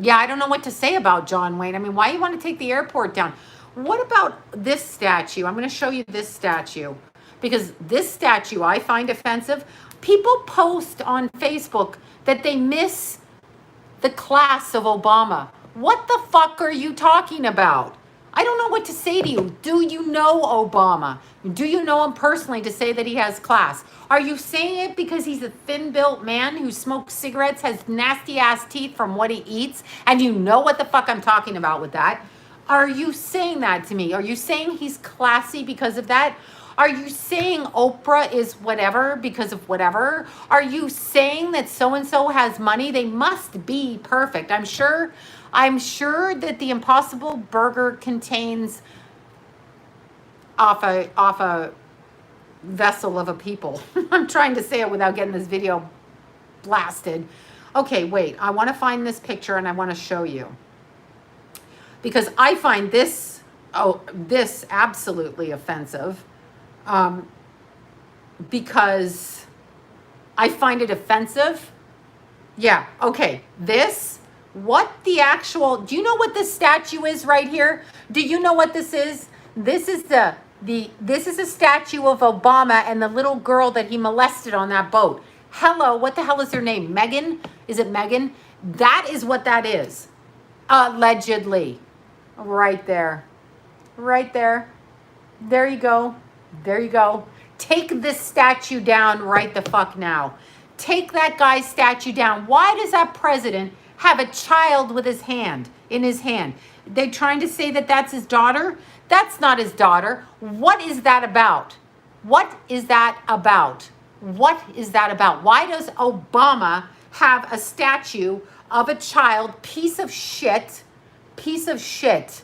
yeah, I don't know what to say about John Wayne. I mean, why you want to take the airport down? What about this statue? I'm going to show you this statue because this statue I find offensive. People post on Facebook that they miss the class of Obama. What the fuck are you talking about? I don't know what to say to you. Do you know Obama? Do you know him personally to say that he has class? Are you saying it because he's a thin-built man who smokes cigarettes, has nasty-ass teeth from what he eats, and you know what the fuck I'm talking about with that? Are you saying that to me? Are you saying he's classy because of that? Are you saying Oprah is whatever because of whatever? Are you saying that so-and-so has money? They must be perfect. I'm sure that the Impossible Burger contains off a vessel of a people. I'm trying to say it without getting this video blasted. Okay, wait. I want to find this picture and I want to show you. Because I find this absolutely offensive. Because I find it offensive. Yeah, okay. Do you know what this statue is right here? Do you know what this is? This is this is a statue of Obama and the little girl that he molested on that boat. Hello, what the hell is her name? Megan? Is it Megan? That is what that is. Allegedly. Right there. Right there. There you go. There you go. Take this statue down right the fuck now. Take that guy's statue down. Why does that president have a child with his hand? in his hand. They're trying to say that that's his daughter. That's not his daughter. What is that about? What is that about? What is that about? Why does Obama have a statue of a child? Piece of shit. Piece of shit.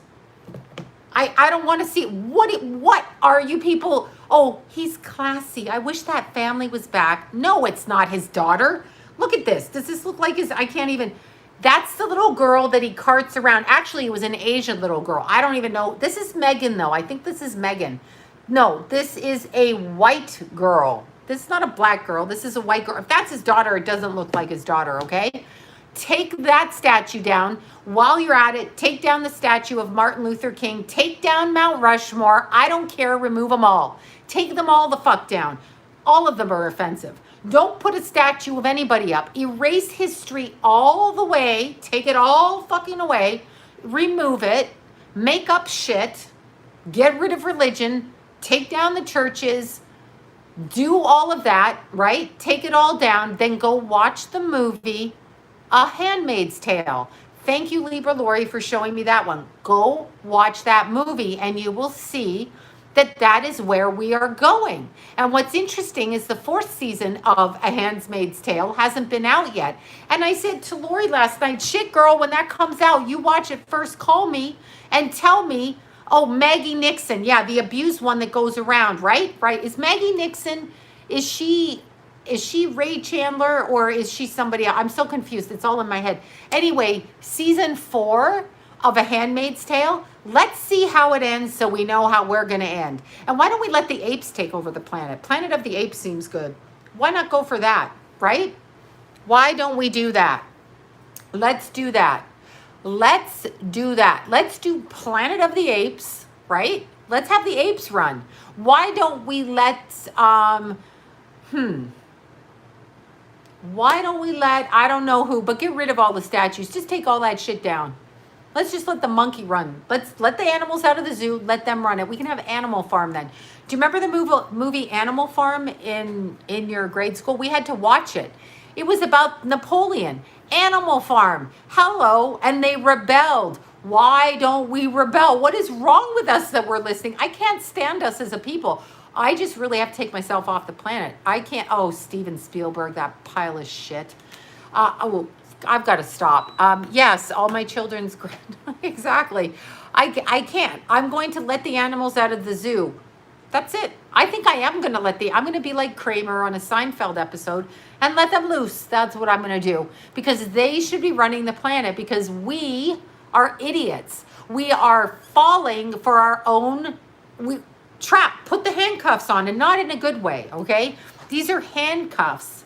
I don't want to see it. What are you people? Oh, he's classy. I wish that family was back. No, it's not his daughter. Look at this. Does this look like his? I can't even. That's the little girl that he carts around. Actually, it was an Asian little girl. I don't even know. This is Megan, though. I think this is Megan. No, this is a white girl. This is not a black girl. This is a white girl. If that's his daughter, it doesn't look like his daughter, okay? Take that statue down. While you're at it, take down the statue of Martin Luther King. Take down Mount Rushmore. I don't care. Remove them all. Take them all the fuck down. All of them are offensive. Don't put a statue of anybody up. Erase history all the way. Take it all fucking away. Remove it. Make up shit. Get rid of religion. Take down the churches. Do all of that, right? Take it all down. Then go watch the movie A Handmaid's Tale. Thank you, Libra Lori, for showing me that one. Go watch that movie and you will see that that is where we are going. And what's interesting is the 4th season of A Handmaid's Tale hasn't been out yet. And I said to Lori last night, shit, girl, when that comes out, you watch it first, call me and tell me, oh, Maggie Nixon. Yeah, the abused one that goes around, right? Right. Is Maggie Nixon, is she Ray Chandler or is she somebody else? I'm so confused. It's all in my head. Anyway, season 4 of A Handmaid's Tale. Let's see how it ends so we know how we're going to end. And why don't we let the apes take over the planet? Planet of the Apes seems good. Why not go for that, right? Why don't we do that? Let's do that. Let's do that. Let's do Planet of the Apes, right? Let's have the apes run. Why don't we let, why don't we let, I don't know who, but get rid of all the statues. Just take all that shit down. Let's just let the monkey run. Let's let the animals out of the zoo. Let them run it. We can have Animal Farm then. Do you remember the movie Animal Farm in your grade school? We had to watch it. It was about Napoleon. Animal Farm. Hello. And they rebelled. Why don't we rebel? What is wrong with us that we're listening? I can't stand us as a people. I just really have to take myself off the planet. I can't. Oh, Steven Spielberg, that pile of shit. I've got to stop. Yes, all my children's, exactly. I can't. I'm going to let the animals out of the zoo. That's it. I think I am going to I'm going to be like Kramer on a Seinfeld episode and let them loose. That's what I'm going to do because they should be running the planet because we are idiots. We are falling for our own trap. Put the handcuffs on and not in a good way. Okay. These are handcuffs.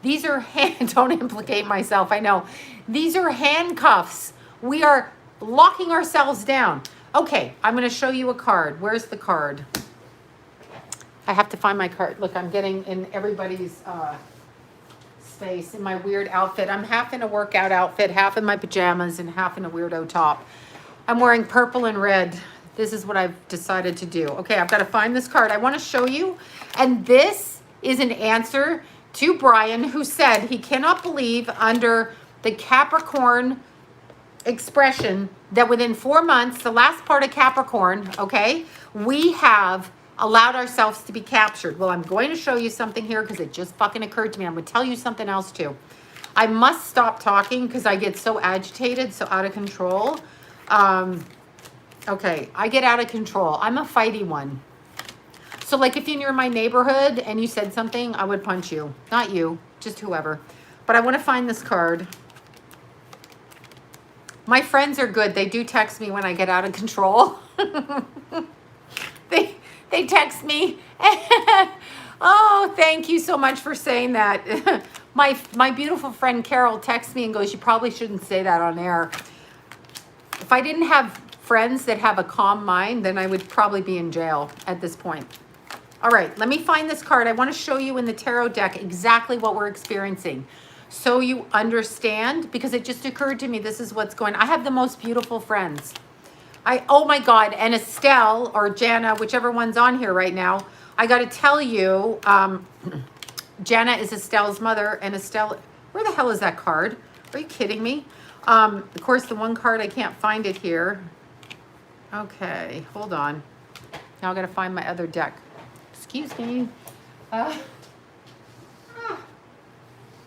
These are don't implicate myself. I know. These are handcuffs. We are locking ourselves down. Okay, I'm going to show you a card. Where's the card? I have to find my card. Look, I'm getting in everybody's space in my weird outfit. I'm half in a workout outfit, half in my pajamas, and half in a weirdo top. I'm wearing purple and red. This is what I've decided to do. Okay, I've got to find this card. I want to show you. And this is an answer to Brian, who said he cannot believe under the Capricorn expression that within 4 months, the last part of Capricorn, okay, we have allowed ourselves to be captured. Well, I'm going to show you something here because it just fucking occurred to me. I'm going to tell you something else too. I must stop talking because I get so agitated, so out of control. Okay, I get out of control. I'm a fighty one. So like if you're near my neighborhood and you said something, I would punch you. Not you, just whoever. But I want to find this card. My friends are good. They do text me when I get out of control. They text me. Oh, thank you so much for saying that. My beautiful friend Carol texts me and goes, you probably shouldn't say that on air. If I didn't have friends that have a calm mind, then I would probably be in jail at this point. All right, let me find this card. I want to show you in the tarot deck exactly what we're experiencing so you understand, because it just occurred to me this is what's going on. I have the most beautiful friends. Oh my God, and Estelle or Jana, whichever one's on here right now, I got to tell you, Jana is Estelle's mother, and Estelle, where the hell is that card? Are you kidding me? Of course, the one card, I can't find it here. Okay, hold on. Now I gotta find my other deck. Excuse me. I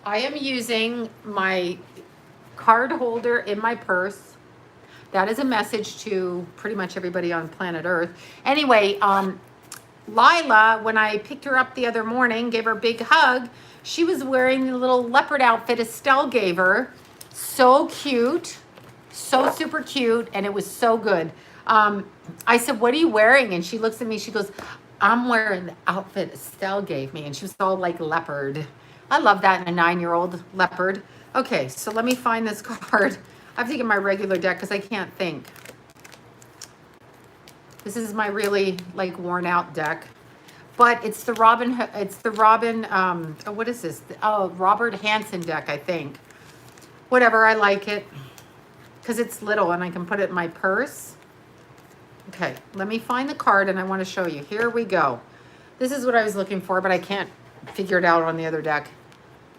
am using my card holder in my purse. That is a message to pretty much everybody on planet Earth. Anyway, Lila, when I picked her up the other morning, gave her a big hug, she was wearing the little leopard outfit Estelle gave her. So cute, so super cute, and it was so good. I said, what are you wearing? And she looks at me, she goes, I'm wearing the outfit Estelle gave me. And she was all like leopard. I love that in a 9-year-old leopard. Okay, so let me find this card. I have to get my regular deck because I can't think. This is my really like worn out deck. But it's the Robin, oh, what is this? Oh, Robert Hansen deck, I think. Whatever, I like it. Because it's little and I can put it in my purse. Okay, let me find the card and I want to show you. Here we go. This is what I was looking for, but I can't figure it out on the other deck.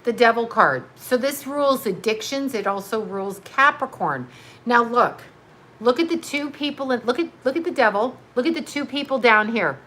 The Devil card. So this rules addictions. It also rules Capricorn. Now look at the two people, and look at the Devil. Look at the two people down here.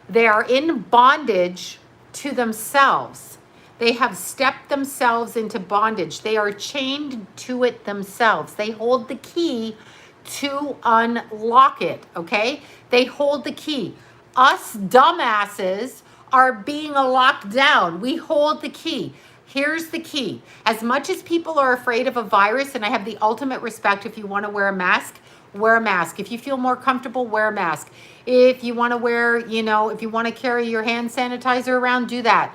They are in bondage to themselves. They have stepped themselves into bondage. They are chained to it themselves. They hold the key to unlock it, okay? They hold the key. Us dumbasses are being locked down. We hold the key. Here's the key. As much as people are afraid of a virus, and I have the ultimate respect, if you want to wear a mask, wear a mask. If you feel more comfortable, wear a mask. If you want to wear, if you want to carry your hand sanitizer around, do that.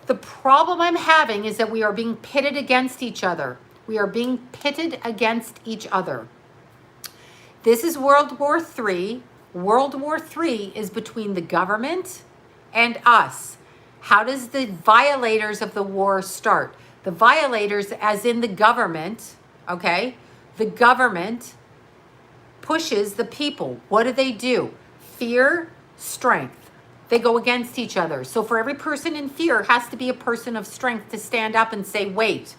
The problem I'm having is that we are being pitted against each other. We are being pitted against each other. This is World War III. World War III is between the government and us. How does the violators of the war start? The violators, as in the government, okay? The government pushes the people. What do? Fear, strength. They go against each other. So for every person in fear has to be a person of strength to stand up and say, wait,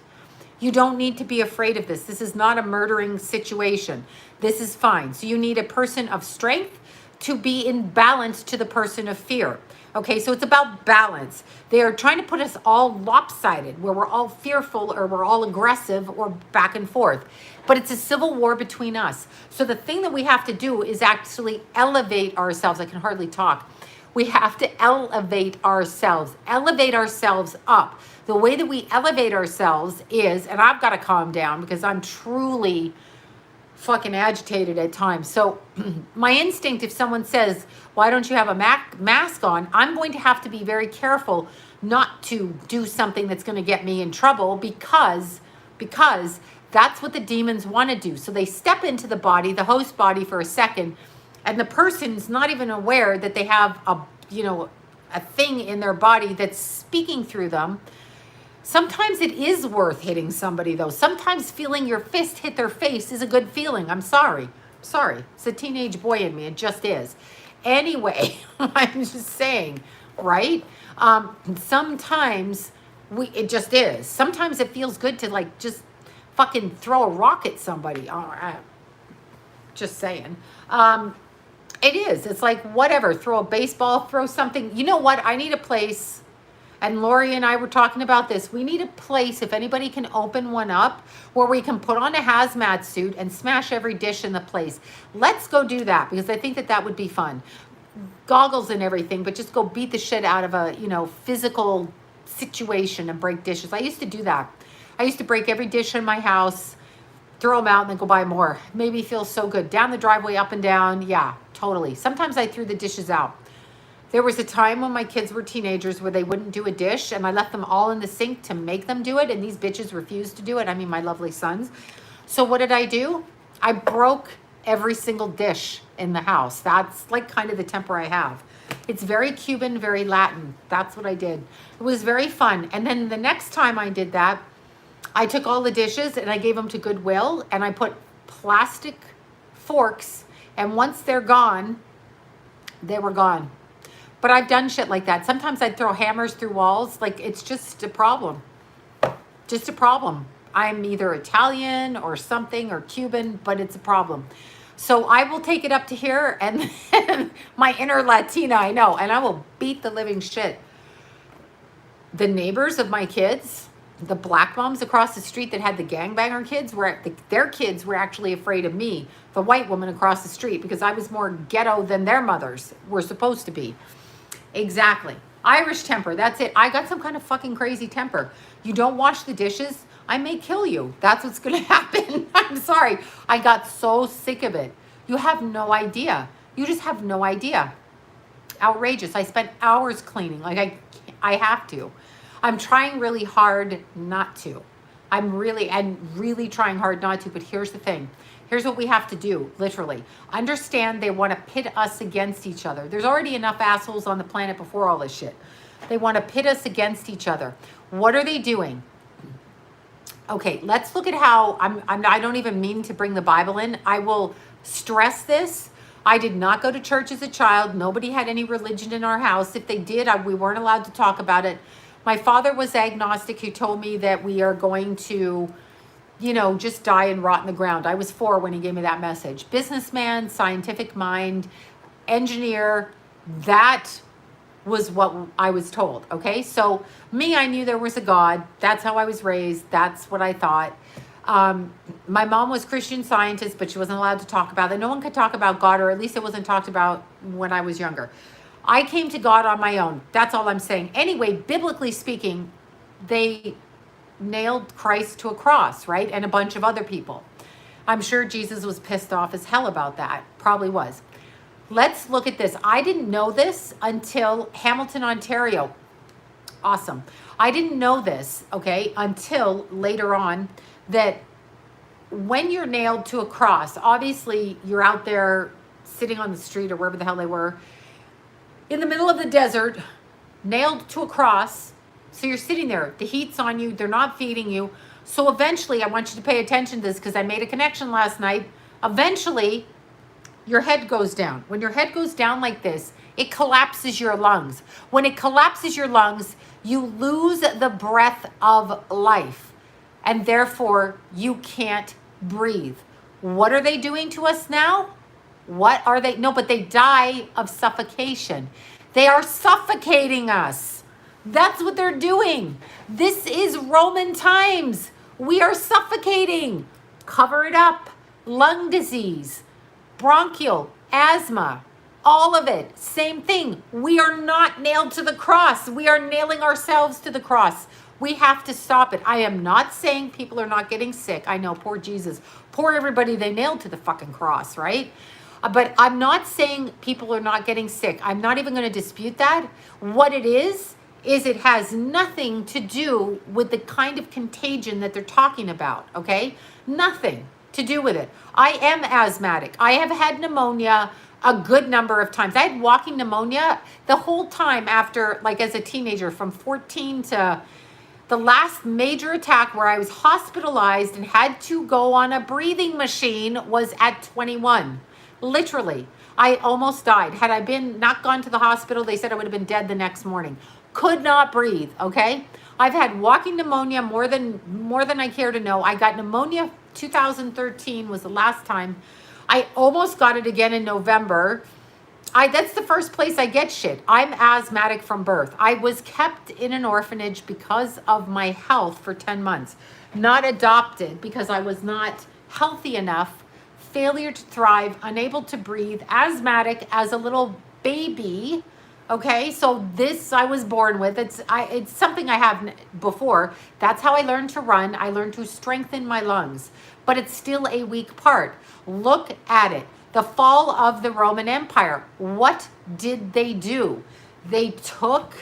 you don't need to be afraid of this. This is not a murdering situation. This is fine. So you need a person of strength to be in balance to the person of fear. Okay, so it's about balance. They are trying to put us all lopsided, where we're all fearful or we're all aggressive or back and forth. But it's a civil war between us. So the thing that we have to do is actually elevate ourselves. I can hardly talk. We have to elevate ourselves up. The way that we elevate ourselves is, and I've got to calm down because I'm truly fucking agitated at times. So my instinct, if someone says, why don't you have a mask on? I'm going to have to be very careful not to do something that's going to get me in trouble because that's what the demons want to do. So they step into the body, the host body for a second, and the person's not even aware that they have a thing in their body that's speaking through them. Sometimes it is worth hitting somebody, though. Sometimes feeling your fist hit their face is a good feeling. I'm sorry. It's a teenage boy in me. It just is. Anyway, I'm just saying, right? Sometimes it just is. Sometimes it feels good to just fucking throw a rock at somebody. Just saying. It is. It's like, whatever. Throw a baseball, throw something. You know what? I need a place. And Lori and I were talking about this. We need a place, if anybody can open one up, where we can put on a hazmat suit and smash every dish in the place. Let's go do that, because I think that would be fun. Goggles and everything, but just go beat the shit out of a, physical situation and break dishes. I used to do that. I used to break every dish in my house, throw them out, and then go buy more. Made me feel so good. Down the driveway, up and down. Yeah, totally. Sometimes I threw the dishes out. There was a time when my kids were teenagers where they wouldn't do a dish, and I left them all in the sink to make them do it, and these bitches refused to do it. I mean, my lovely sons. So what did I do? I broke every single dish in the house. That's like kind of the temper I have. It's very Cuban, very Latin. That's what I did. It was very fun. And then the next time I did that, I took all the dishes and I gave them to Goodwill, and I put plastic forks, and once they're gone, they were gone. But I've done shit like that. Sometimes I'd throw hammers through walls. Like, it's just a problem. Just a problem. I'm either Italian or something or Cuban, but it's a problem. So I will take it up to here and then my inner Latina, I know, and I will beat the living shit. The neighbors of my kids, the black moms across the street that had the gangbanger kids, their kids were actually afraid of me, the white woman across the street, because I was more ghetto than their mothers were supposed to be. Exactly. Irish temper. That's it. I got some kind of fucking crazy temper. You don't wash the dishes, I may kill you. That's what's going to happen. I'm sorry. I got so sick of it. You have no idea. You just have no idea. Outrageous. I spent hours cleaning. Like I have to. I'm trying really hard not to. I'm really trying hard not to, but here's the thing. Here's what we have to do, literally. Understand they want to pit us against each other. There's already enough assholes on the planet before all this shit. They want to pit us against each other. What are they doing? Okay, let's look at how, I don't even mean to bring the Bible in. I will stress this. I did not go to church as a child. Nobody had any religion in our house. If they did, we weren't allowed to talk about it. My father was agnostic. He told me that we are going to, just die and rot in the ground. I was 4 when he gave me that message. Businessman, scientific mind, engineer, that was what I was told. Okay. So me, I knew there was a God. That's how I was raised. That's what I thought. My mom was Christian Scientist, but she wasn't allowed to talk about it. No one could talk about God, or at least it wasn't talked about when I was younger. I came to God on my own. That's all I'm saying. Anyway, biblically speaking, they nailed Christ to a cross, right? And a bunch of other people. I'm sure Jesus was pissed off as hell about that. Probably was. Let's look at this. I didn't know this until Hamilton, Ontario. Awesome. I didn't know this, okay, until later on, that when you're nailed to a cross, obviously you're out there sitting on the street or wherever the hell they were, in the middle of the desert, nailed to a cross. So you're sitting there, the heat's on you, they're not feeding you. So eventually, I want you to pay attention to this because I made a connection last night. Eventually, your head goes down. When your head goes down like this, it collapses your lungs. When it collapses your lungs, you lose the breath of life. And therefore, you can't breathe. What are they doing to us now? What are they? No, but they die of suffocation. They are suffocating us. That's what they're doing. This is Roman times. We are suffocating. Cover it up. Lung disease, bronchial, asthma, all of it. Same thing. We are not nailed to the cross. We are nailing ourselves to the cross. We have to stop it. I am not saying people are not getting sick. I know, poor Jesus. Poor everybody they nailed to the fucking cross, right? But I'm not saying people are not getting sick. I'm not even going to dispute that. What it is it has nothing to do with the kind of contagion that they're talking about, okay? Nothing to do with it. I am asthmatic. I have had pneumonia a good number of times. I had walking pneumonia the whole time after, like as a teenager, from 14 to the last major attack where I was hospitalized and had to go on a breathing machine was at 21. Literally, I almost died. Had I not gone to the hospital, they said I would have been dead the next morning. Could not breathe, okay? I've had walking pneumonia more than I care to know. I got pneumonia 2013 was the last time. I almost got it again in November. That's the first place I get shit. I'm asthmatic from birth. I was kept in an orphanage because of my health for 10 months. Not adopted because I was not healthy enough. Failure to thrive, unable to breathe, asthmatic as a little baby. Okay, so this I was born with. It's something I have before. That's how I learned to run. I learned to strengthen my lungs, but it's still a weak part. Look at it. The fall of the Roman Empire. What did they do? They took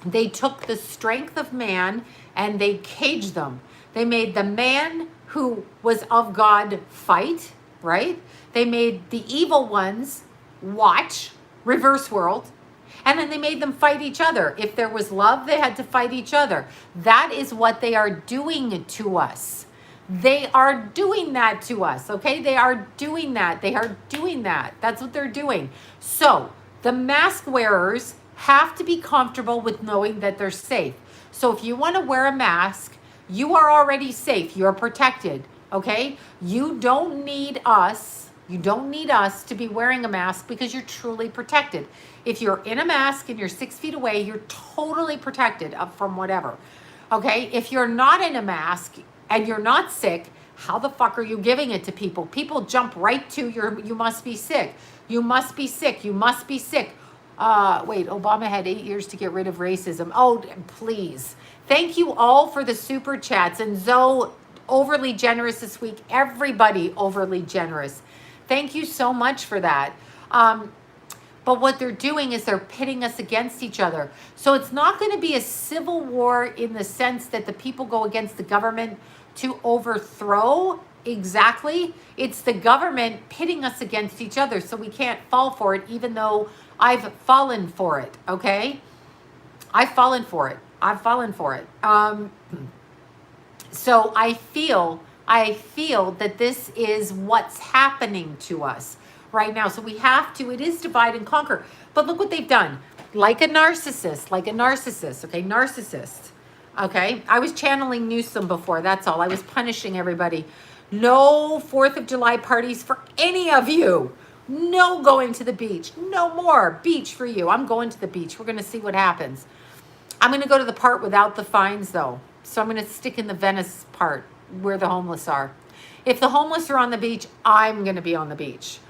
the strength of man and they caged them. They made the man who was of God fight, right? They made the evil ones watch, reverse world, and then they made them fight each other. If there was love, they had to fight each other. That is what they are doing to us. They are doing that to us, okay? They are doing that. They are doing that. That's what they're doing. So the mask wearers have to be comfortable with knowing that they're safe. So if you want to wear a mask, You are already safe. You're protected, okay? You don't need us. You don't need us to be wearing a mask because you're truly protected. If you're in a mask and you're 6 feet away, you're totally protected from whatever, okay? If you're not in a mask and you're not sick, how the fuck are you giving it to people? People jump right to you must be sick. You must be sick. You must be sick. Wait, Obama had 8 years to get rid of racism. Oh, please. Thank you all for the super chats. And Zoe, overly generous this week. Everybody overly generous. Thank you so much for that. But what they're doing is they're pitting us against each other. So it's not going to be a civil war in the sense that the people go against the government to overthrow. Exactly. It's the government pitting us against each other. So we can't fall for it, even though I've fallen for it. Okay. I've fallen for it. I've fallen for it. So I feel that this is what's happening to us right now. So we have to, it is divide and conquer. But look what they've done. Like a narcissist, okay, narcissist, okay? I was channeling Newsom before, that's all. I was punishing everybody. No 4th of July parties for any of you. No going to the beach. No more beach for you. I'm going to the beach. We're going to see what happens. I'm going to go to the part without the fines, though. So I'm going to stick in the Venice part where the homeless are. If the homeless are on the beach, I'm going to be on the beach.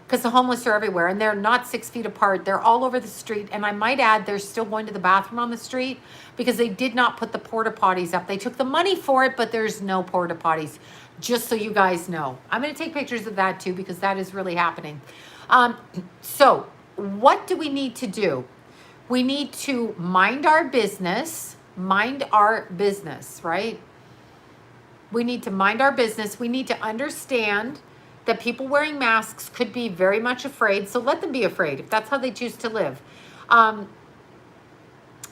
Because the homeless are everywhere, and they're not 6 feet apart. They're all over the street. And I might add, they're still going to the bathroom on the street because they did not put the porta potties up. They took the money for it, but there's no porta potties, just so you guys know. I'm going to take pictures of that too because that is really happening. So what do we need to do? We need to mind our business, right? We need to mind our business. We need to understand that people wearing masks could be very much afraid. So let them be afraid if that's how they choose to live.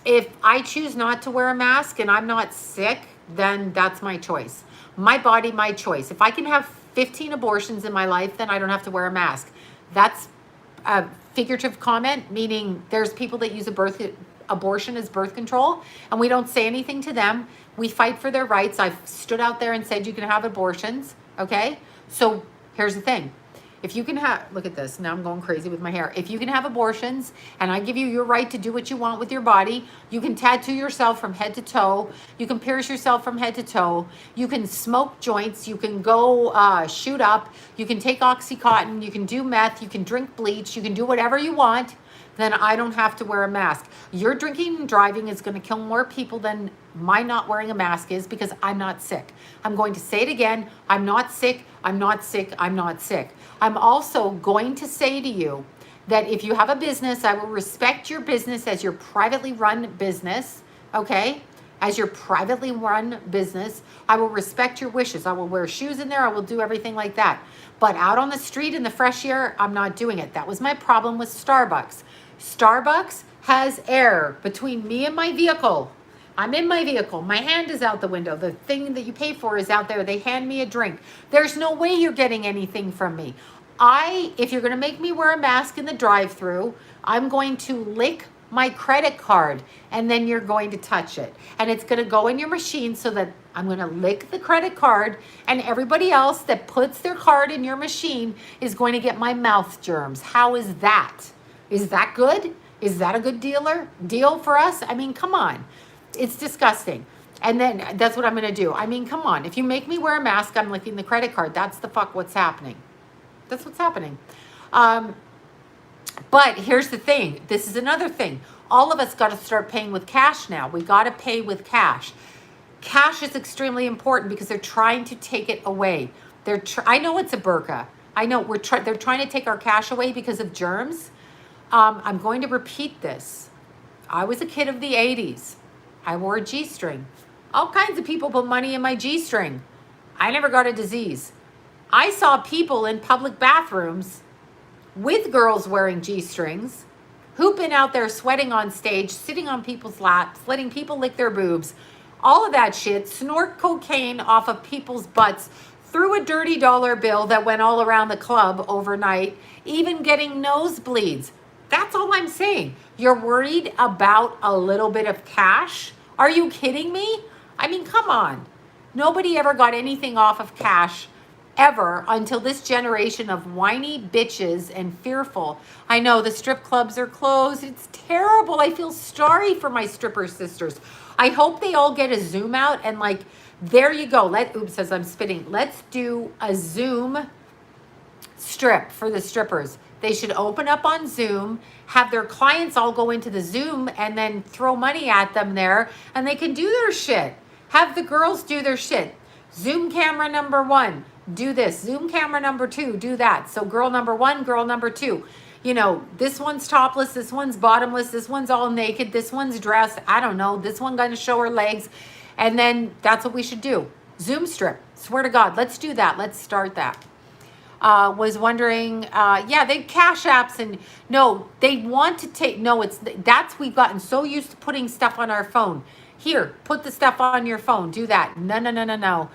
If I choose not to wear a mask and I'm not sick, then that's my choice. My body, my choice. If I can have 15 abortions in my life, then I don't have to wear a mask. That's a figurative comment, meaning there's people that use abortion as birth control, and we don't say anything to them. We fight for their rights. I've stood out there and said you can have abortions, okay? So here's the thing. If you can have, look at this, now I'm going crazy with my hair. If you can have abortions and I give you your right to do what you want with your body, you can tattoo yourself from head to toe. You can pierce yourself from head to toe. You can smoke joints. You can go shoot up. You can take Oxycontin. You can do meth. You can drink bleach. You can do whatever you want. Then I don't have to wear a mask. Your drinking and driving is going to kill more people than my not wearing a mask is because I'm not sick. I'm going to say it again. I'm not sick. I'm not sick. I'm not sick. I'm also going to say to you that if you have a business, I will respect your business as your privately run business, okay? As your privately run business, I will respect your wishes. I will wear shoes in there. I will do everything like that. But out on the street in the fresh air, I'm not doing it. That was my problem with Starbucks. Starbucks has air between me and my vehicle. I'm in my vehicle. My hand is out the window. The thing that you pay for is out there. They hand me a drink. There's no way you're getting anything from me. If you're going to make me wear a mask in the drive-thru, I'm going to lick my credit card and then you're going to touch it. And it's going to go in your machine so that I'm going to lick the credit card and everybody else that puts their card in your machine is going to get my mouth germs. How is that? Is that good? Is that a good deal for us? I mean, come on. It's disgusting. And then that's what I'm going to do. I mean, come on. If you make me wear a mask, I'm licking the credit card. That's the fuck what's happening. That's what's happening. But here's the thing. This is another thing. All of us got to start paying with cash now. We got to pay with cash. Cash is extremely important because they're trying to take it away. I know it's a burqa. I know they're trying to take our cash away because of germs. I'm going to repeat this. I was a kid of the 80s. I wore a G-string. All kinds of people put money in my G-string. I never got a disease. I saw people in public bathrooms with girls wearing G-strings, hooping out there, sweating on stage, sitting on people's laps, letting people lick their boobs, all of that shit, snort cocaine off of people's butts, threw a dirty dollar bill that went all around the club overnight, even getting nosebleeds. That's all I'm saying. You're worried about a little bit of cash? Are you kidding me? I mean, come on. Nobody ever got anything off of cash ever until this generation of whiny bitches and fearful. I know the strip clubs are closed. It's terrible. I feel sorry for my stripper sisters. I hope they all get a Zoom out and like, there you go. Oops, as I'm spitting. Let's do a Zoom strip for the strippers. They should open up on Zoom, have their clients all go into the Zoom and then throw money at them there and they can do their shit. Have the girls do their shit. Zoom camera number 1, do this. Zoom camera number 2, do that. So girl number 1, girl number 2. You know, this one's topless, this one's bottomless, this one's all naked, this one's dressed. I don't know. This one gonna show her legs. And then that's what we should do. Zoom strip. Swear to God, let's do that. Let's start that. Was wondering, yeah, they cash apps and no, they want to take, no, we've gotten so used to putting stuff on our phone. Here, put the stuff on your phone. Do that. No.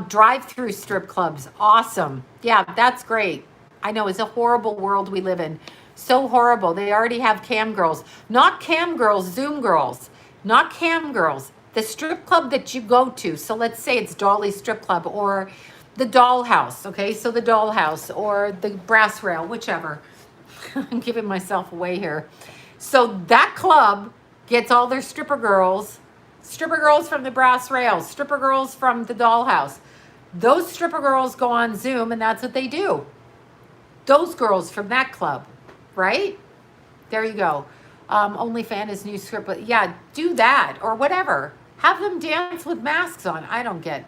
Drive-through strip clubs. Awesome. Yeah, that's great. I know it's a horrible world we live in. So horrible. They already have cam girls. Not cam girls, Zoom girls. Not cam girls. The strip club that you go to. So let's say it's Dolly Strip Club or the Dollhouse. Okay, so the Dollhouse or the Brass Rail, whichever. I'm giving myself away here. So that club gets all their stripper girls from the Brass Rail, stripper girls from the Dollhouse. Those stripper girls go on Zoom and that's what they do. Those girls from that club, right? There you go. OnlyFans is new script, but yeah, do that or whatever. Have them dance with masks on. I don't get.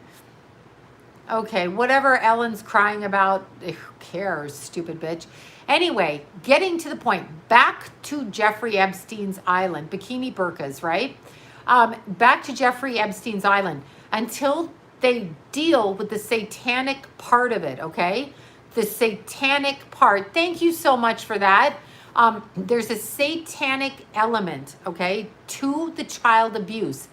Okay, whatever Ellen's crying about, who cares, stupid bitch. Anyway, getting to the point, back to Jeffrey Epstein's island, bikini burqas, right? Back to Jeffrey Epstein's island until they deal with the satanic part of it, okay? The satanic part. Thank you so much for that. There's a satanic element, okay, to the child abuse.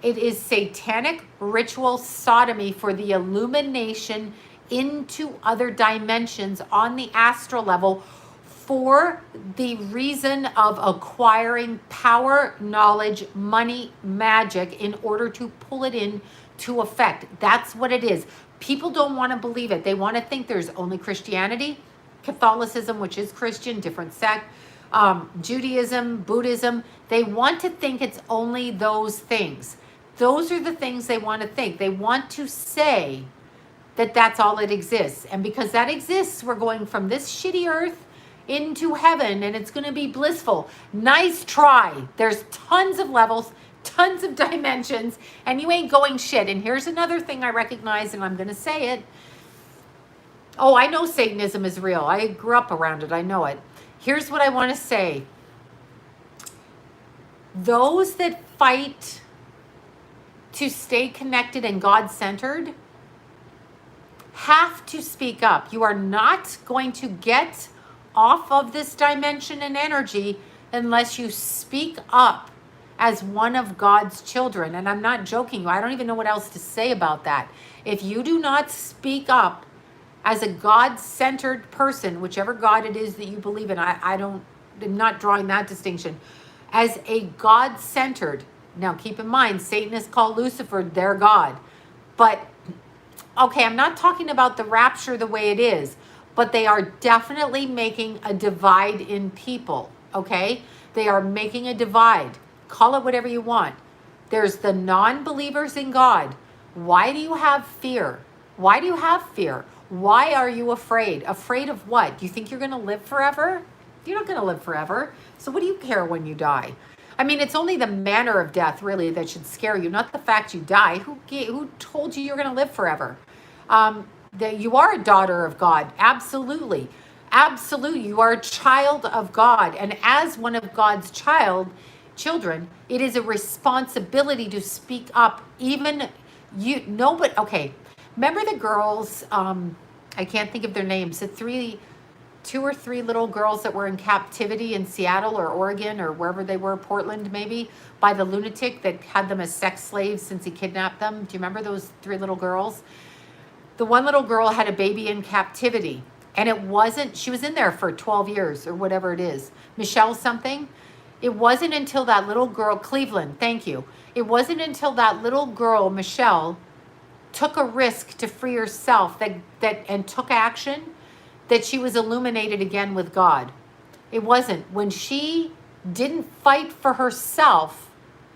It is satanic ritual sodomy for the illumination into other dimensions on the astral level for the reason of acquiring power, knowledge, money, magic in order to pull it in to effect. That's what it is. People don't want to believe it. They want to think there's only Christianity, Catholicism, which is Christian, different sect, Judaism, Buddhism. They want to think it's only those things. Those are the things they want to think. They want to say that that's all it exists. And because that exists, we're going from this shitty earth into heaven and it's going to be blissful. Nice try. There's tons of levels, tons of dimensions, and you ain't going shit. And here's another thing I recognize, and I'm going to say it. Oh, I know Satanism is real. I grew up around it. I know it. Here's what I want to say. Those that fight to stay connected and God-centered have to speak up. You are not going to get off of this dimension and energy unless you speak up as one of God's children. And I'm not joking you. I don't even know what else to say about that. If you do not speak up as a God-centered person, whichever God it is that you believe in, I'm not drawing that distinction, as a God-centered. Now, keep in mind, Satanists call Lucifer their God. But, okay, I'm not talking about the rapture the way it is, but they are definitely making a divide in people, okay? They are making a divide. Call it whatever you want. There's the non-believers in God. Why do you have fear? Why do you have fear? Why are you afraid? Afraid of what? Do you think you're going to live forever? You're not going to live forever. So what do you care when you die? I mean, it's only the manner of death, really, that should scare you, not the fact you die. Who told you you're going to live forever? That you are a daughter of God. Absolutely. Absolutely. You are a child of God. And as one of God's children, it is a responsibility to speak up. Even but okay. Remember the girls, I can't think of their names, two or three little girls that were in captivity in Seattle or Oregon or wherever they were, Portland maybe, by the lunatic that had them as sex slaves since he kidnapped them. Do you remember those 3 little girls? The one little girl had a baby in captivity, and she was in there for 12 years or whatever it is. Michelle something. It wasn't until that little girl, Cleveland, thank you. It wasn't until that little girl, Michelle, took a risk to free herself and took action that she was illuminated again with God. It wasn't. When she didn't fight for herself,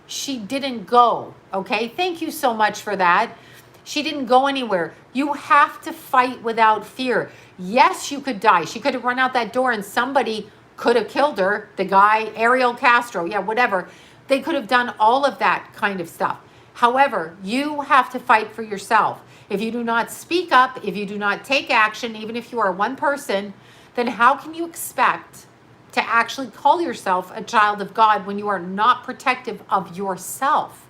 she didn't go. Okay? Thank you so much for that. She didn't go anywhere. You have to fight without fear. Yes, you could die. She could have run out that door and somebody could have killed her. The guy, Ariel Castro, yeah, whatever. They could have done all of that kind of stuff. However, you have to fight for yourself. If you do not speak up, if you do not take action, even if you are one person, then how can you expect to actually call yourself a child of God when you are not protective of yourself?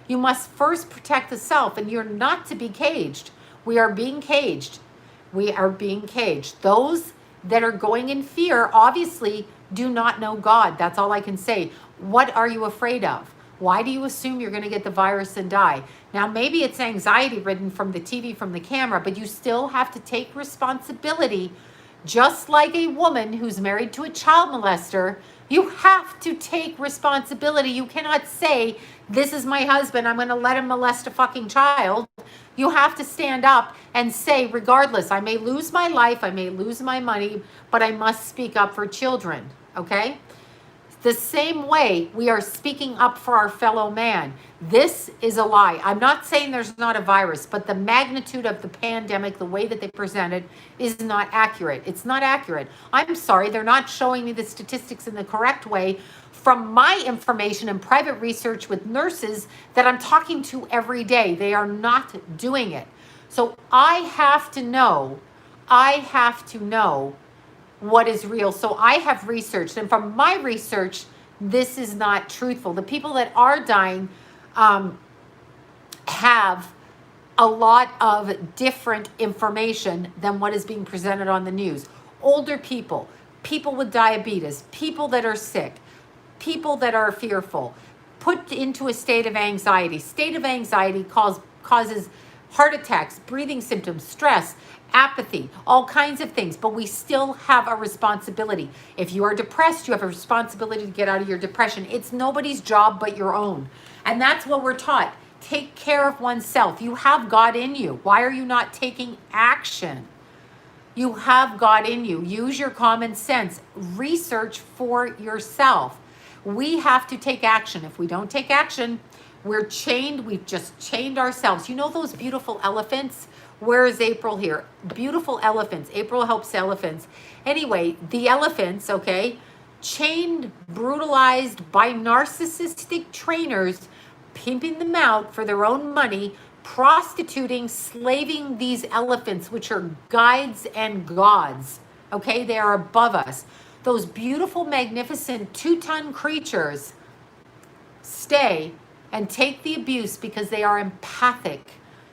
You must first protect the self, and you're not to be caged. We are being caged. We are being caged. Those that are going in fear obviously do not know God. That's all I can say. What are you afraid of? Why do you assume you're going to get the virus and die? Now, maybe it's anxiety ridden from the TV, from the camera, but you still have to take responsibility. Just like a woman who's married to a child molester, you have to take responsibility. You cannot say, this is my husband, I'm going to let him molest a fucking child. You have to stand up and say, regardless, I may lose my life, I may lose my money, but I must speak up for children, okay? The same way we are speaking up for our fellow man. This is a lie. I'm not saying there's not a virus, but the magnitude of the pandemic, the way that they present it, is not accurate. It's not accurate. I'm sorry, they're not showing me the statistics in the correct way from my information and private research with nurses that I'm talking to every day. They are not doing it. So I have to know what is real. So I have researched, and from my research, this is not truthful. The people that are dying have a lot of different information than what is being presented on the news. Older people, people with diabetes, people that are sick, people that are fearful, put into a state of anxiety. State of anxiety causes heart attacks, breathing symptoms, stress, apathy, all kinds of things, but we still have a responsibility. If you are depressed, you have a responsibility to get out of your depression. It's nobody's job but your own. And that's what we're taught. Take care of oneself. You have God in you. Why are you not taking action? You have God in you. Use your common sense. Research for yourself. We have to take action. If we don't take action, we're chained. We've just chained ourselves. You know those beautiful elephants? Where is April here? Beautiful elephants. April helps elephants. Anyway, the elephants, okay, chained, brutalized by narcissistic trainers, pimping them out for their own money, prostituting, slaving these elephants, which are guides and gods, okay? They are above us. Those beautiful, magnificent 2-ton creatures stay and take the abuse because they are empathic,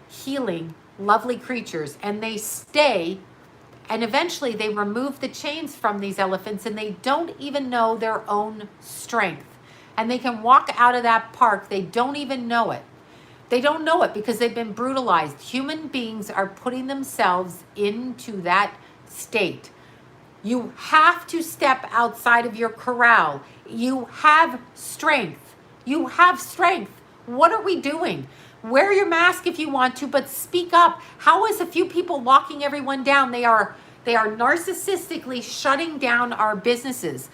healing, lovely creatures, and they stay, and eventually they remove the chains from these elephants, and they don't even know their own strength, and they can walk out of that park. They don't even know it. They don't know it because they've been brutalized. Human beings are putting themselves into that state. You have to step outside of your corral. You have strength. You have strength. What are we doing? Wear your mask if you want to, but speak up. How is a few people locking everyone down? They are narcissistically shutting down our businesses.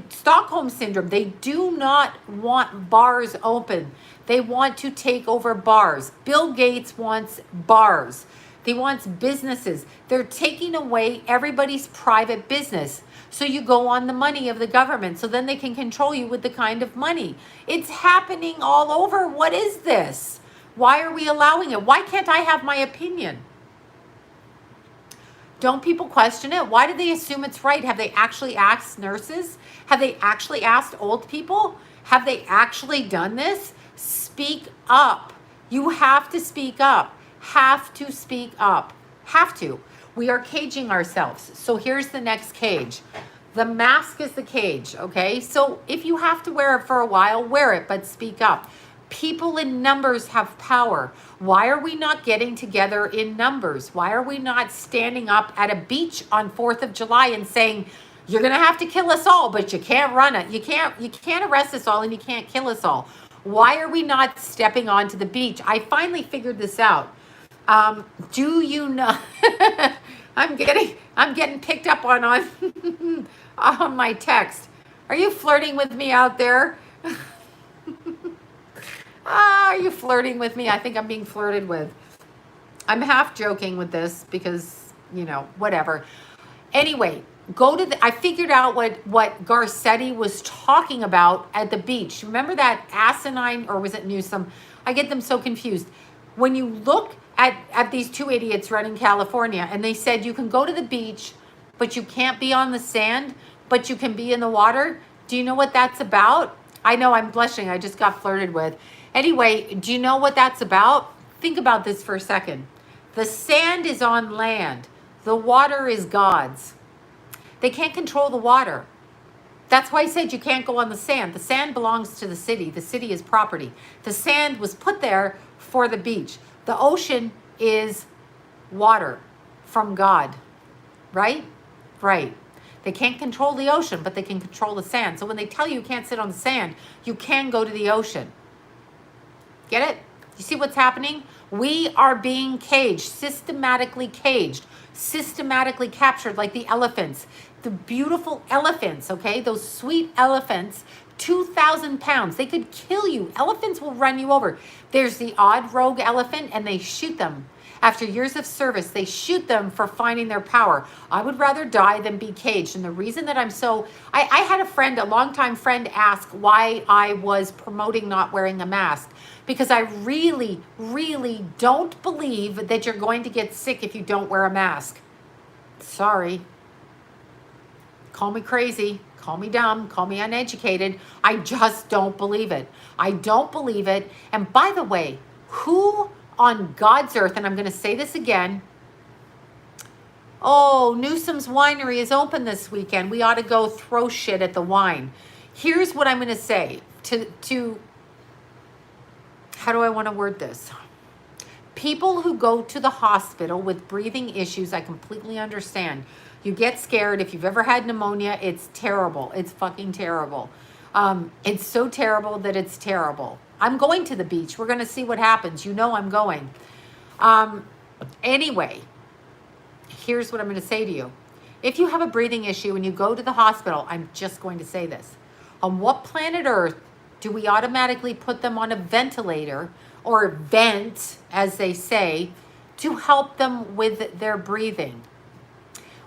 Stockholm syndrome, they do not want bars open. They want to take over bars. Bill Gates wants bars. He wants businesses. They're taking away everybody's private business. So you go on the money of the government, so then they can control you with the kind of money. It's happening all over. What is this? Why are we allowing it? Why can't I have my opinion? Don't people question it? Why do they assume it's right? Have they actually asked nurses? Have they actually asked old people? Have they actually done this? Speak up. You have to speak up. Have to speak up. Have to. We are caging ourselves. So here's the next cage. The mask is the cage, okay? So if you have to wear it for a while, wear it, but speak up. People in numbers have power. Why are we not getting together in numbers? Why are we not standing up at a beach on 4th of July and saying, You're going to have to kill us all, but you can't run it. You can't arrest us all and you can't kill us all. Why are we not stepping onto the beach? I finally figured this out. Do you know? I'm getting picked up on on my text. Are you flirting with me out there? Are you flirting with me? I think I'm being flirted with. I'm half joking with this because, whatever. Anyway, I figured out what Garcetti was talking about at the beach. Remember that asinine, or was it Newsom? I get them so confused. When you look at these two idiots running California, and they said you can go to the beach, but you can't be on the sand, but you can be in the water. Do you know what that's about? I know, I'm blushing. I just got flirted with. Anyway, do you know what that's about? Think about this for a second. The sand is on land. The water is God's. They can't control the water. That's why I said you can't go on the sand. The sand belongs to the city. The city is property. The sand was put there for the beach. The ocean is water from God, right? Right. They can't control the ocean, but they can control the sand. So when they tell you you can't sit on the sand, you can go to the ocean. Get it? You see what's happening? We are being caged, systematically captured like the elephants. The beautiful elephants, okay? Those sweet elephants, 2,000 pounds. They could kill you. Elephants will run you over. There's the odd rogue elephant, and they shoot them. After years of service, they shoot them for finding their power. I would rather die than be caged. And the reason that I had a longtime friend, ask why I was promoting not wearing a mask. Because I really, really don't believe that you're going to get sick if you don't wear a mask. Sorry. Call me crazy. Call me dumb. Call me uneducated. I just don't believe it. I don't believe it. And by the way, who on God's earth, and I'm going to say this again, Newsom's Winery is open this weekend. We ought to go throw shit at the wine. Here's what I'm going to say to how do I want to word this? People who go to the hospital with breathing issues, I completely understand. You get scared. If you've ever had pneumonia, it's terrible. It's fucking terrible. It's so terrible that it's terrible. I'm going to the beach. We're going to see what happens. I'm going. Anyway, here's what I'm going to say to you. If you have a breathing issue and you go to the hospital, I'm just going to say this. On what planet Earth do we automatically put them on a ventilator or vent, as they say, to help them with their breathing?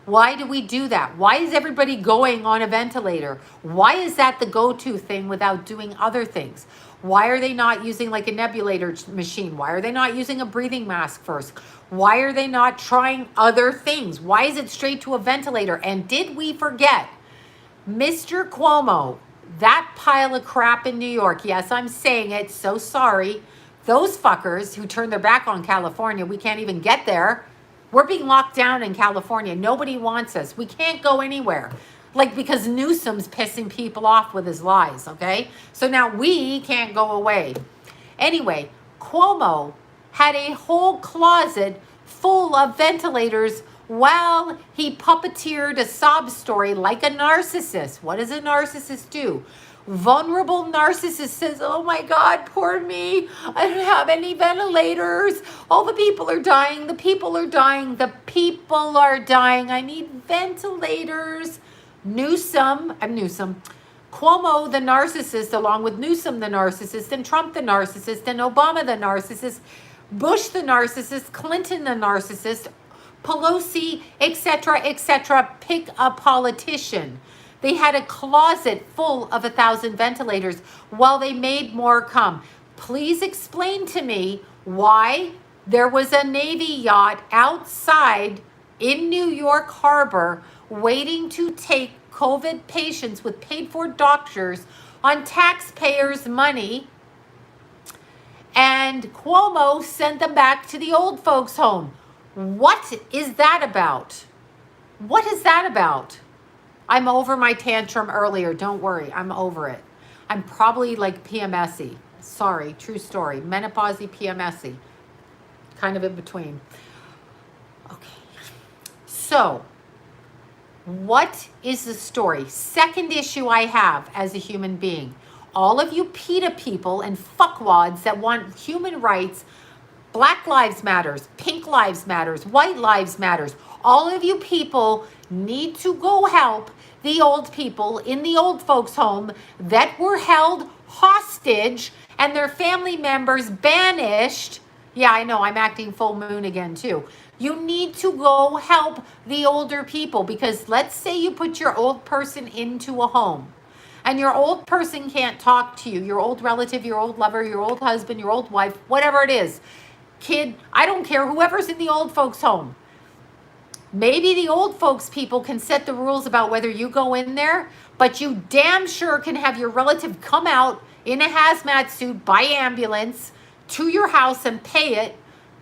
Why do we do that? Why is everybody going on a ventilator? Why is that the go-to thing without doing other things? Why are they not using like a nebulator machine? Why are they not using a breathing mask first? Why are they not trying other things? Why is it straight to a ventilator? And did we forget Mr. Cuomo, that pile of crap in New York? Yes, I'm saying it. So sorry. Those fuckers who turned their back on California, we can't even get there. We're being locked down in California. Nobody wants us. We can't go anywhere. Because Newsom's pissing people off with his lies, okay? So now we can't go away. Anyway, Cuomo had a whole closet full of ventilators while he puppeteered a sob story like a narcissist. What does a narcissist do? Vulnerable narcissist says, oh my God, poor me. I don't have any ventilators. All the people are dying. The people are dying. The people are dying. I need ventilators. Cuomo the narcissist, along with Newsom the narcissist, and Trump the narcissist, and Obama the narcissist, Bush the narcissist, Clinton the narcissist, Pelosi, etc., pick a politician. They had a closet full of 1,000 ventilators while they made more come. Please explain to me why there was a Navy yacht outside in New York Harbor waiting to take COVID patients with paid-for doctors on taxpayers' money, and Cuomo sent them back to the old folks' home. What is that about? What is that about? I'm over my tantrum earlier. Don't worry. I'm over it. I'm probably like PMS-y. Sorry, true story. Menopause-y, PMS-y. Kind of in between. Okay. So, What is the story? Second issue I have as a human being. All of you PETA people and fuckwads that want human rights, Black Lives Matters, Pink Lives Matters, White Lives Matters. All of you people need to go help the old people in the old folks' home that were held hostage and their family members banished. Yeah, I know, I'm acting full moon again too. You need to go help the older people, because let's say you put your old person into a home and your old person can't talk to you, your old relative, your old lover, your old husband, your old wife, whatever it is, kid, I don't care, whoever's in the old folks' home. Maybe the old folks people can set the rules about whether you go in there, but you damn sure can have your relative come out in a hazmat suit by ambulance to your house and pay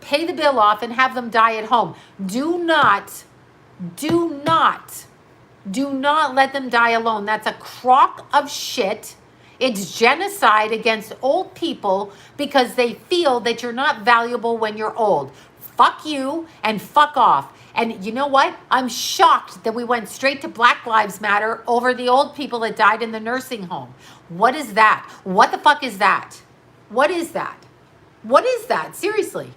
the bill off and have them die at home. Do not let them die alone. That's a crock of shit. It's genocide against old people because they feel that you're not valuable when you're old. Fuck you and fuck off. And you know what? I'm shocked that we went straight to Black Lives Matter over the old people that died in the nursing home. What is that? What the fuck is that? What is that? What is that? Seriously.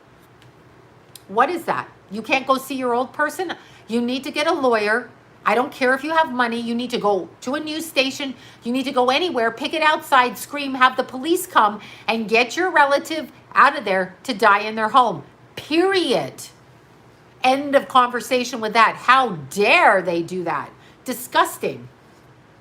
What is that? You can't go see your old person? You need to get a lawyer. I don't care if you have money. You need to go to a news station. You need to go anywhere, pick it outside, scream, have the police come and get your relative out of there to die in their home. Period. End of conversation with that. How dare they do that? Disgusting.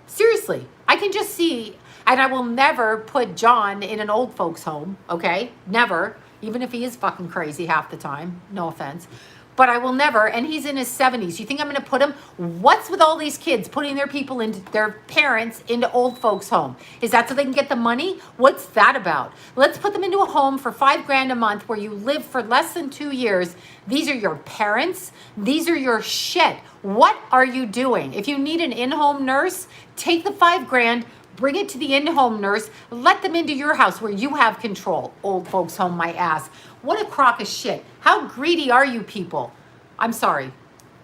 Seriously, I can just see, and I will never put John in an old folks home, okay? Never, even if he is fucking crazy half the time, no offense. But I will never, and he's in his 70s. You think I'm going to put him? What's with all these kids putting their people into their parents into old folks' home? Is that so they can get the money? What's that about? Let's put them into a home for $5,000 a month where you live for less than 2 years. These are your parents. These are your shit. What are you doing? If you need an in-home nurse, take the $5,000. Bring it to the in-home nurse. Let them into your house where you have control. Old folks home, my ass. What a crock of shit. How greedy are you people? I'm sorry.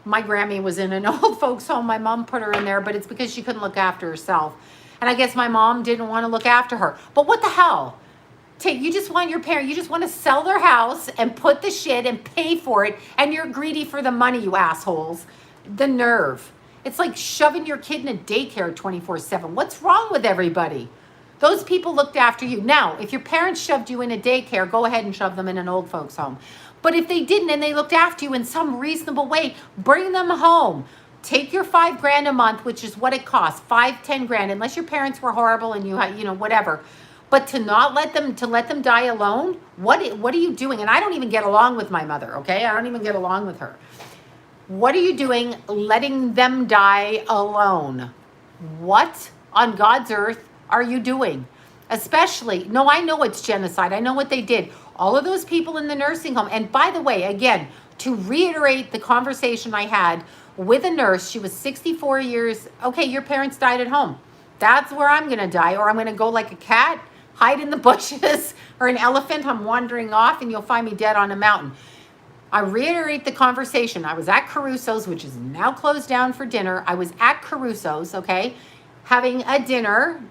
My Grammy was in an old folks home. My mom put her in there, but it's because she couldn't look after herself. And I guess my mom didn't want to look after her. But what the hell? You just want your parent, you just want to sell their house and put the shit and pay for it. And you're greedy for the money, you assholes. The nerve. It's like shoving your kid in a daycare 24/7. What's wrong with everybody? Those people looked after you. Now, if your parents shoved you in a daycare, go ahead and shove them in an old folks home. But if they didn't and they looked after you in some reasonable way, bring them home. Take your $5,000 a month, which is what it costs, 5, 10 grand, unless your parents were horrible and you had, whatever. But to not let them die alone, what are you doing? And I don't even get along with my mother, okay? I don't even get along with her. What are you doing letting them die alone? What on God's earth are you doing? Especially, no, I know it's genocide. I know what they did. All of those people in the nursing home. And by the way, again, to reiterate the conversation I had with a nurse, she was 64 years. Okay, your parents died at home. That's where I'm going to die. Or I'm going to go like a cat, hide in the bushes, or an elephant. I'm wandering off and you'll find me dead on a mountain. I reiterate the conversation. I was at Caruso's, which is now closed down for dinner. I was at Caruso's, okay, having a dinner.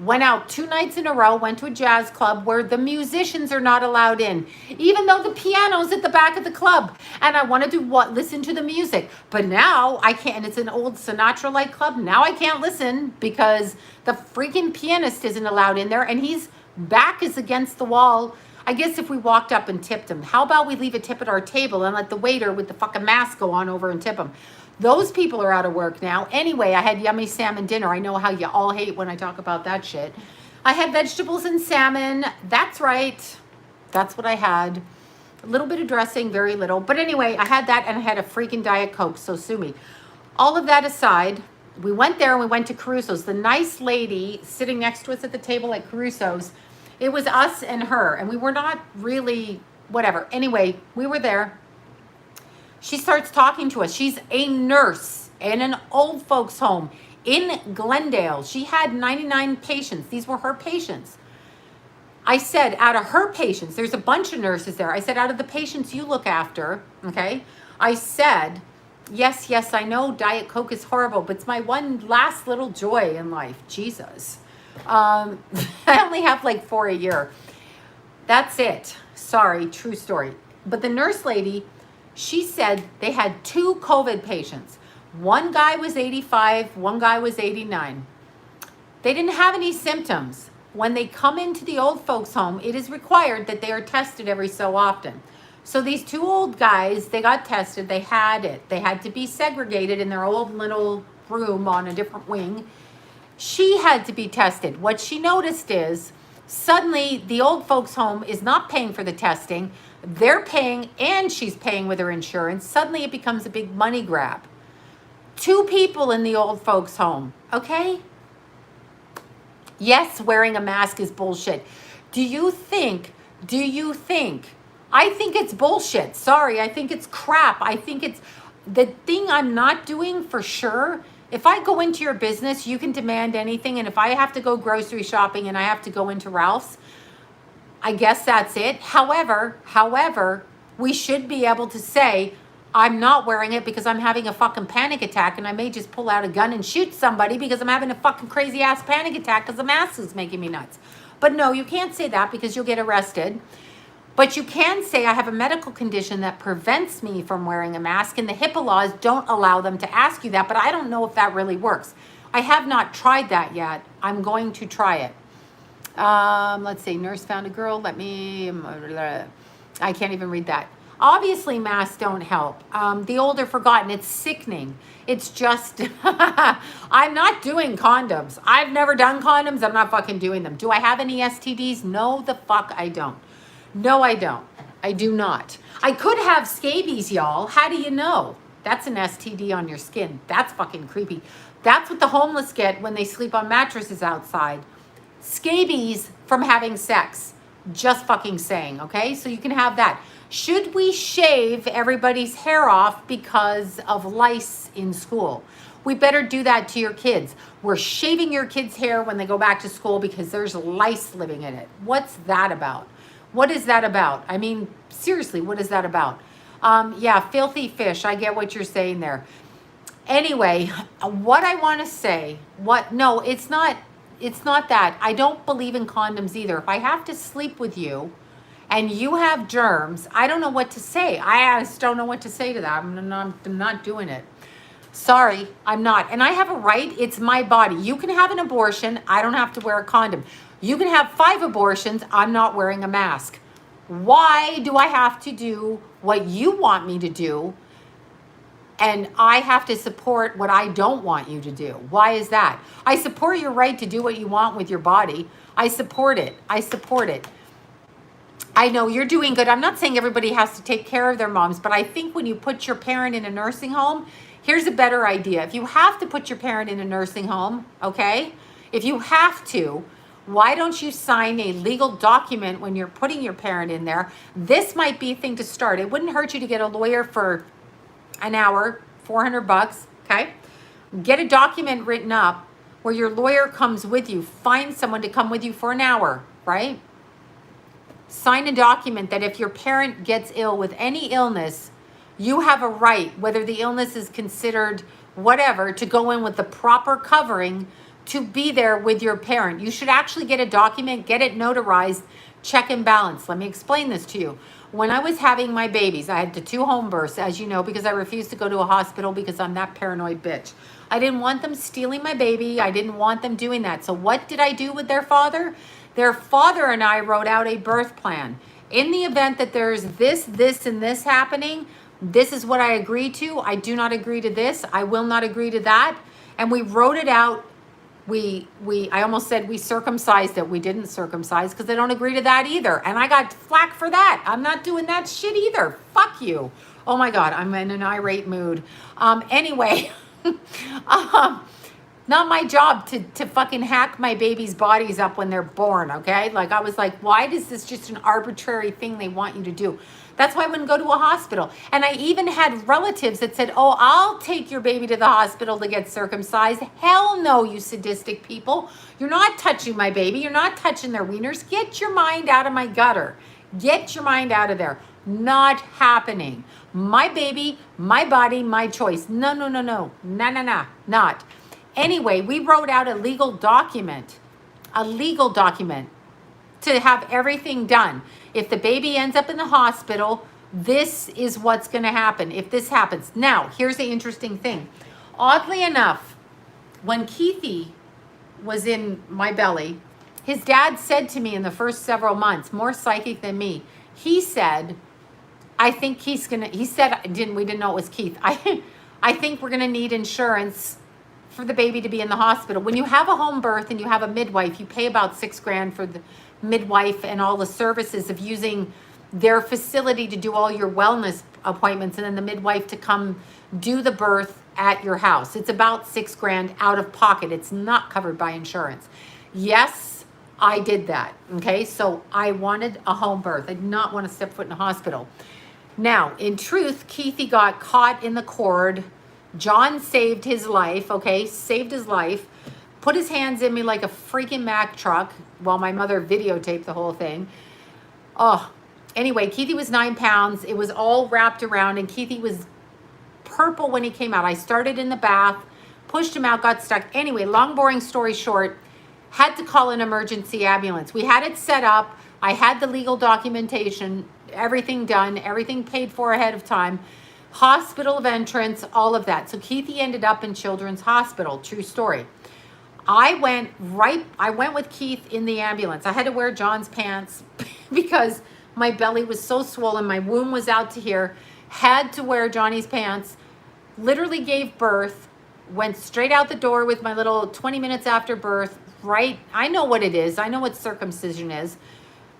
Went out 2 nights in a row, went to a jazz club where the musicians are not allowed in, even though the piano's at the back of the club. And I wanted to listen to the music. But now I can't, and it's an old Sinatra-like club. Now I can't listen because the freaking pianist isn't allowed in there and his back is against the wall. I guess if we walked up and tipped him, how about we leave a tip at our table and let the waiter with the fucking mask go on over and tip him? Those people are out of work now. Anyway, I had yummy salmon dinner. I know how you all hate when I talk about that shit. I had vegetables and salmon. That's right. That's what I had. A little bit of dressing, very little. But anyway, I had that and I had a freaking Diet Coke, so sue me. All of that aside, we went there and we went to Caruso's. The nice lady sitting next to us at the table at Caruso's, it was us and her, and we were not really whatever. Anyway, we were there. She starts talking to us. She's a nurse in an old folks home in Glendale. She had 99 patients. These were her patients. I said, out of her patients, there's a bunch of nurses there. I said, out of the patients you look after, okay, I said, Yes, I know Diet Coke is horrible, but it's my one last little joy in life. Jesus. I only have like 4 a year. That's it. Sorry, true story. But the nurse lady, she said they had 2 COVID patients. One guy was 85, one guy was 89. They didn't have any symptoms. When they come into the old folks' home, it is required that they are tested every so often. So these 2 old guys, they got tested, they had it. They had to be segregated in their old little room on a different wing. She had to be tested. What she noticed is suddenly the old folks' home is not paying for the testing. They're paying and she's paying with her insurance. Suddenly it becomes a big money grab. 2 people in the old folks' home, okay? Yes, wearing a mask is bullshit. Do you think, I think it's bullshit. Sorry, I think it's crap. I think it's the thing I'm not doing for sure. If I go into your business, you can demand anything. And if I have to go grocery shopping and I have to go into Ralph's, I guess that's it. However, we should be able to say, I'm not wearing it because I'm having a fucking panic attack and I may just pull out a gun and shoot somebody because I'm having a fucking crazy ass panic attack because the mask is making me nuts. But no, you can't say that because you'll get arrested. But you can say I have a medical condition that prevents me from wearing a mask, and the HIPAA laws don't allow them to ask you that, but I don't know if that really works. I have not tried that yet. I'm going to try it. Let's see, nurse found a girl. I can't even read that. Obviously, masks don't help. The old are forgotten. It's sickening. It's just, I'm not doing condoms. I've never done condoms. I'm not fucking doing them. Do I have any STDs? No, the fuck I don't. No, I don't. I do not. I could have scabies, y'all. How do you know? That's an STD on your skin. That's fucking creepy. That's what the homeless get when they sleep on mattresses outside. Scabies from having sex. Just fucking saying, okay? So you can have that. Should we shave everybody's hair off because of lice in school? We better do that to your kids. We're shaving your kids' hair when they go back to school because there's lice living in it. What's that about? What is that about? I mean, seriously, what is that about? Yeah, filthy fish. I get what you're saying there. Anyway, what I want to say, no, it's not that. I don't believe in condoms either. If I have to sleep with you and you have germs, I don't know what to say. I just don't know what to say to that. I'm not doing it. Sorry, I'm not. And I have a right. It's my body. You can have an abortion. I don't have to wear a condom. You can have 5 abortions. I'm not wearing a mask. Why do I have to do what you want me to do? And I have to support what I don't want you to do. Why is that? I support your right to do what you want with your body. I support it. I know you're doing good. I'm not saying everybody has to take care of their moms, but I think when you put your parent in a nursing home, here's a better idea. If you have to put your parent in a nursing home, okay? If you have to, why don't you sign a legal document when you're putting your parent in there? This might be a thing to start. It wouldn't hurt you to get a lawyer for an hour, $400, okay? Get a document written up where your lawyer comes with you. Find someone to come with you for an hour, right? Sign a document that if your parent gets ill with any illness, you have a right, whether the illness is considered whatever, to go in with the proper covering to be there with your parent. You should actually get a document, get it notarized, check and balance. Let me explain this to you. When I was having my babies, I had the 2 home births, as you know, because I refused to go to a hospital because I'm that paranoid bitch. I didn't want them stealing my baby. I didn't want them doing that. So what did I do with their father? Their father and I wrote out a birth plan. In the event that there's this, and this happening, this is what I agree to. I do not agree to this. I will not agree to that. And we wrote it out. I almost said we circumcised it. We didn't circumcise because I don't agree to that either. And I got flack for that. I'm not doing that shit either. Fuck you. Oh my God, I'm in an irate mood. Anyway, not my job to fucking hack my baby's bodies up when they're born, okay? Like I was like, why is this just an arbitrary thing they want you to do? That's why I wouldn't go to a hospital. And I even had relatives that said, oh, I'll take your baby to the hospital to get circumcised. Hell no, you sadistic people. You're not touching my baby. You're not touching their wieners. Get your mind out of my gutter. Get your mind out of there. Not happening. My baby, my body, my choice. No, no, no, no. No, no, no, not. Anyway, we wrote out a legal document to have everything done. If the baby ends up in the hospital, this is what's going to happen if this happens. Now, here's the interesting thing. Oddly enough, when Keithy was in my belly, his dad said to me in the first several months, more psychic than me, he said, I think we didn't know it was Keith. I think we're gonna need insurance for the baby to be in the hospital. When you have a home birth and you have a midwife, you pay about $6,000 for the midwife and all the services of using their facility to do all your wellness appointments, and then the midwife to come do the birth at your house. It's about $6,000 out of pocket. It's not covered by insurance. Yes, I did that. Okay, so I wanted a home birth. I did not want to step foot in a hospital. Now, in truth, Keithy got caught in the cord. John saved his life, okay? Saved his life. Put his hands in me like a freaking Mack truck while my mother videotaped the whole thing. Oh, anyway, Keithy was 9 pounds. It was all wrapped around, and Keithy was purple when he came out. I started in the bath, pushed him out, got stuck. Anyway, long, boring story short, had to call an emergency ambulance. We had it set up. I had the legal documentation, everything done, everything paid for ahead of time, hospital of entrance, all of that. So Keithy ended up in Children's Hospital, true story. I went with Keith in the ambulance. I had to wear John's pants because my belly was so swollen. My womb was out to here. Had to wear Johnny's pants. Literally gave birth. Went straight out the door with my little 20 minutes after birth. Right? I know what it is. I know what circumcision is.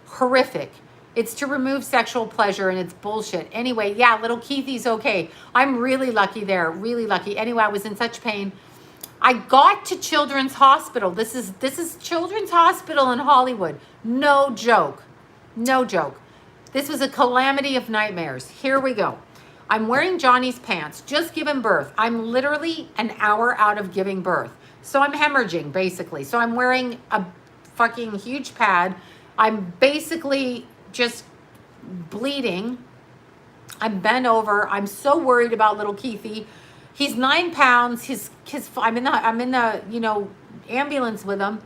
Horrific. It's to remove sexual pleasure, and it's bullshit. Anyway, yeah, little Keithy's okay. I'm really lucky there. Really lucky. Anyway, I was in such pain. I got to Children's Hospital. This is Children's Hospital in Hollywood. No joke. No joke. This was a calamity of nightmares. Here we go. I'm wearing Johnny's pants, just giving birth. I'm literally an hour out of giving birth. So I'm hemorrhaging, basically. So I'm wearing a fucking huge pad. I'm basically just bleeding. I'm bent over. I'm so worried about little Keithy. He's 9 pounds. I'm in the ambulance with him.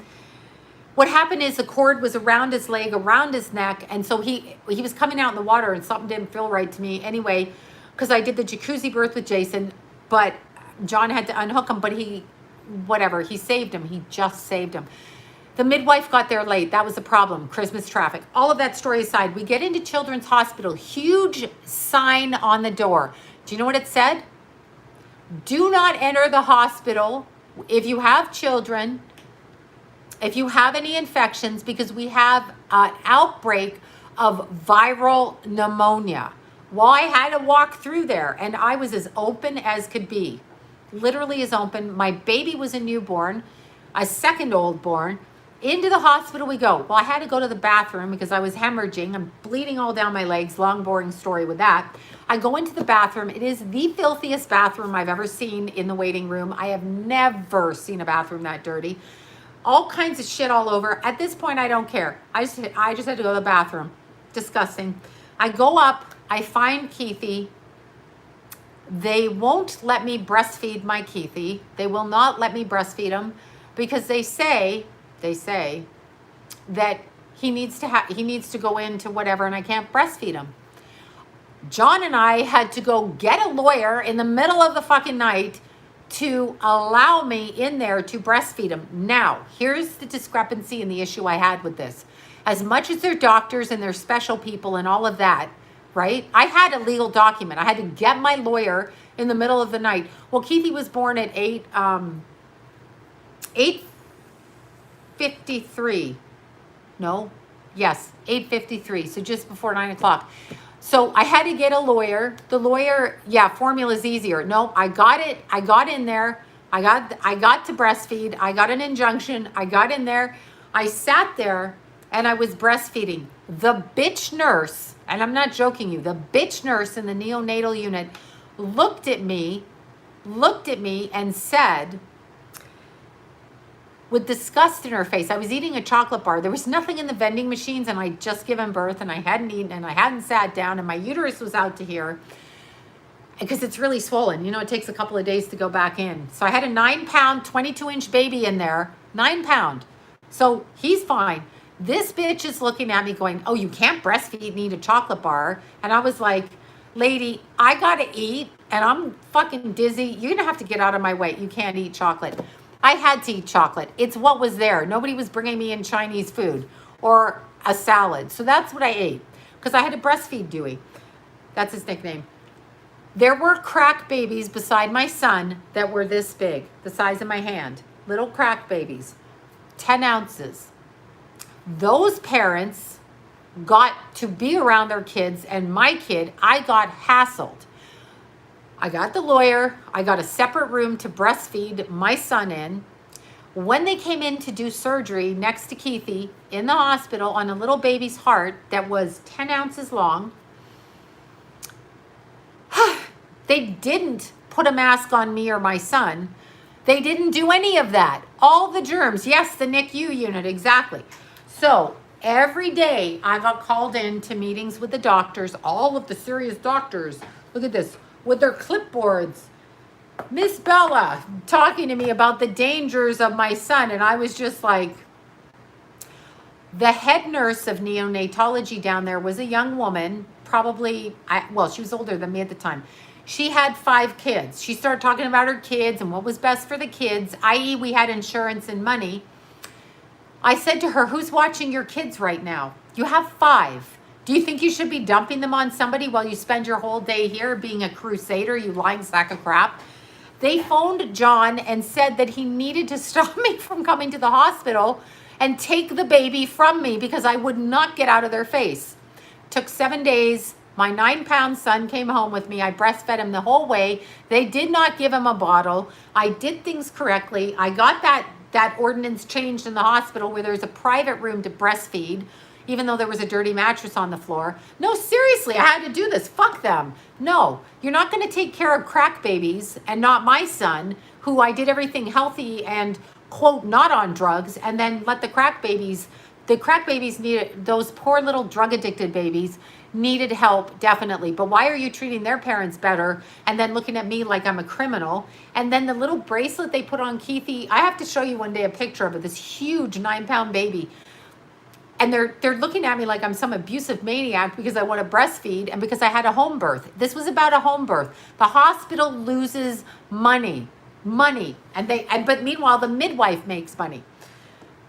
What happened is the cord was around his leg, around his neck, and so he was coming out in the water, and something didn't feel right to me anyway, because I did the jacuzzi birth with Jason, but John had to unhook him, but he saved him. He just saved him. The midwife got there late. That was the problem. Christmas traffic. All of that story aside, we get into Children's Hospital. Huge sign on the door. Do you know what it said? Do not enter the hospital if you have children, if you have any infections, because we have an outbreak of viral pneumonia. Well, I had to walk through there, and I was as open as could be. Literally as open. My baby was a newborn, a second old born. Into the hospital we go. Well, I had to go to the bathroom because I was hemorrhaging. I'm bleeding all down my legs. Long, boring story with that. I go into the bathroom. It is the filthiest bathroom I've ever seen in the waiting room. I have never seen a bathroom that dirty. All kinds of shit all over. At this point, I don't care. I just had to go to the bathroom. Disgusting. I go up. I find Keithy. They won't let me breastfeed my Keithy. They will not let me breastfeed him because they say that he needs to go into whatever, and I can't breastfeed him. John and I had to go get a lawyer in the middle of the fucking night to allow me in there to breastfeed him. Now, here's the discrepancy and the issue I had with this. As much as they're doctors and they're special people and all of that, right? I had a legal document. I had to get my lawyer in the middle of the night. Well, Keithy was born at 8:53. No, yes, 8:53. So just before 9 o'clock. So I had to get a lawyer. The lawyer, formula's easier. No, I got it. I got in there. I got to breastfeed. I got an injunction. I got in there. I sat there and I was breastfeeding. The bitch nurse, and I'm not joking you, the bitch nurse in the neonatal unit looked at me and said, with disgust in her face. I was eating a chocolate bar. There was nothing in the vending machines, and I'd just given birth, and I hadn't eaten, and I hadn't sat down, and my uterus was out to here because it's really swollen. You know, it takes a couple of days to go back in. So I had a 9-pound, 22-inch baby in there, 9 pound. So he's fine. This bitch is looking at me going, oh, you can't breastfeed and eat a chocolate bar. And I was like, lady, I gotta eat, and I'm fucking dizzy. You're gonna have to get out of my way. You can't eat chocolate. I had to eat chocolate. It's what was there. Nobody was bringing me in Chinese food or a salad. So that's what I ate because I had to breastfeed Dewey. That's his nickname. There were crack babies beside my son that were this big, the size of my hand. Little crack babies, 10 ounces. Those parents got to be around their kids, and my kid, I got hassled. I got the lawyer. I got a separate room to breastfeed my son in. When they came in to do surgery next to Keithy in the hospital on a little baby's heart that was 10 ounces long, they didn't put a mask on me or my son. They didn't do any of that. All the germs. Yes, the NICU unit, exactly. So every day I got called in to meetings with the doctors, all of the serious doctors. Look at this, with their clipboards. Miss Bella talking to me about the dangers of my son. And I was just like, the head nurse of neonatology down there was a young woman, probably, she was older than me at the time. She had 5 kids. She started talking about her kids and what was best for the kids, i.e. we had insurance and money. I said to her, who's watching your kids right now? You have 5. Do you think you should be dumping them on somebody while you spend your whole day here being a crusader, you lying sack of crap? They phoned John and said that he needed to stop me from coming to the hospital and take the baby from me because I would not get out of their face. Took 7 days. My 9-pound son came home with me. I breastfed him the whole way. They did not give him a bottle. I did things correctly. I got that ordinance changed in the hospital where there's a private room to breastfeed, even though there was a dirty mattress on the floor. No, seriously, I had to do this. Fuck them. No, you're not going to take care of crack babies and not my son, who I did everything healthy and, quote, not on drugs, and then let the crack babies needed, those poor little drug addicted babies needed help, definitely. But why are you treating their parents better and then looking at me like I'm a criminal? And then the little bracelet they put on Keithy, I have to show you one day a picture of it, this huge 9-pound baby. And they're looking at me like I'm some abusive maniac because I want to breastfeed and because I had a home birth. This was about a home birth. The hospital loses money, but meanwhile the midwife makes money.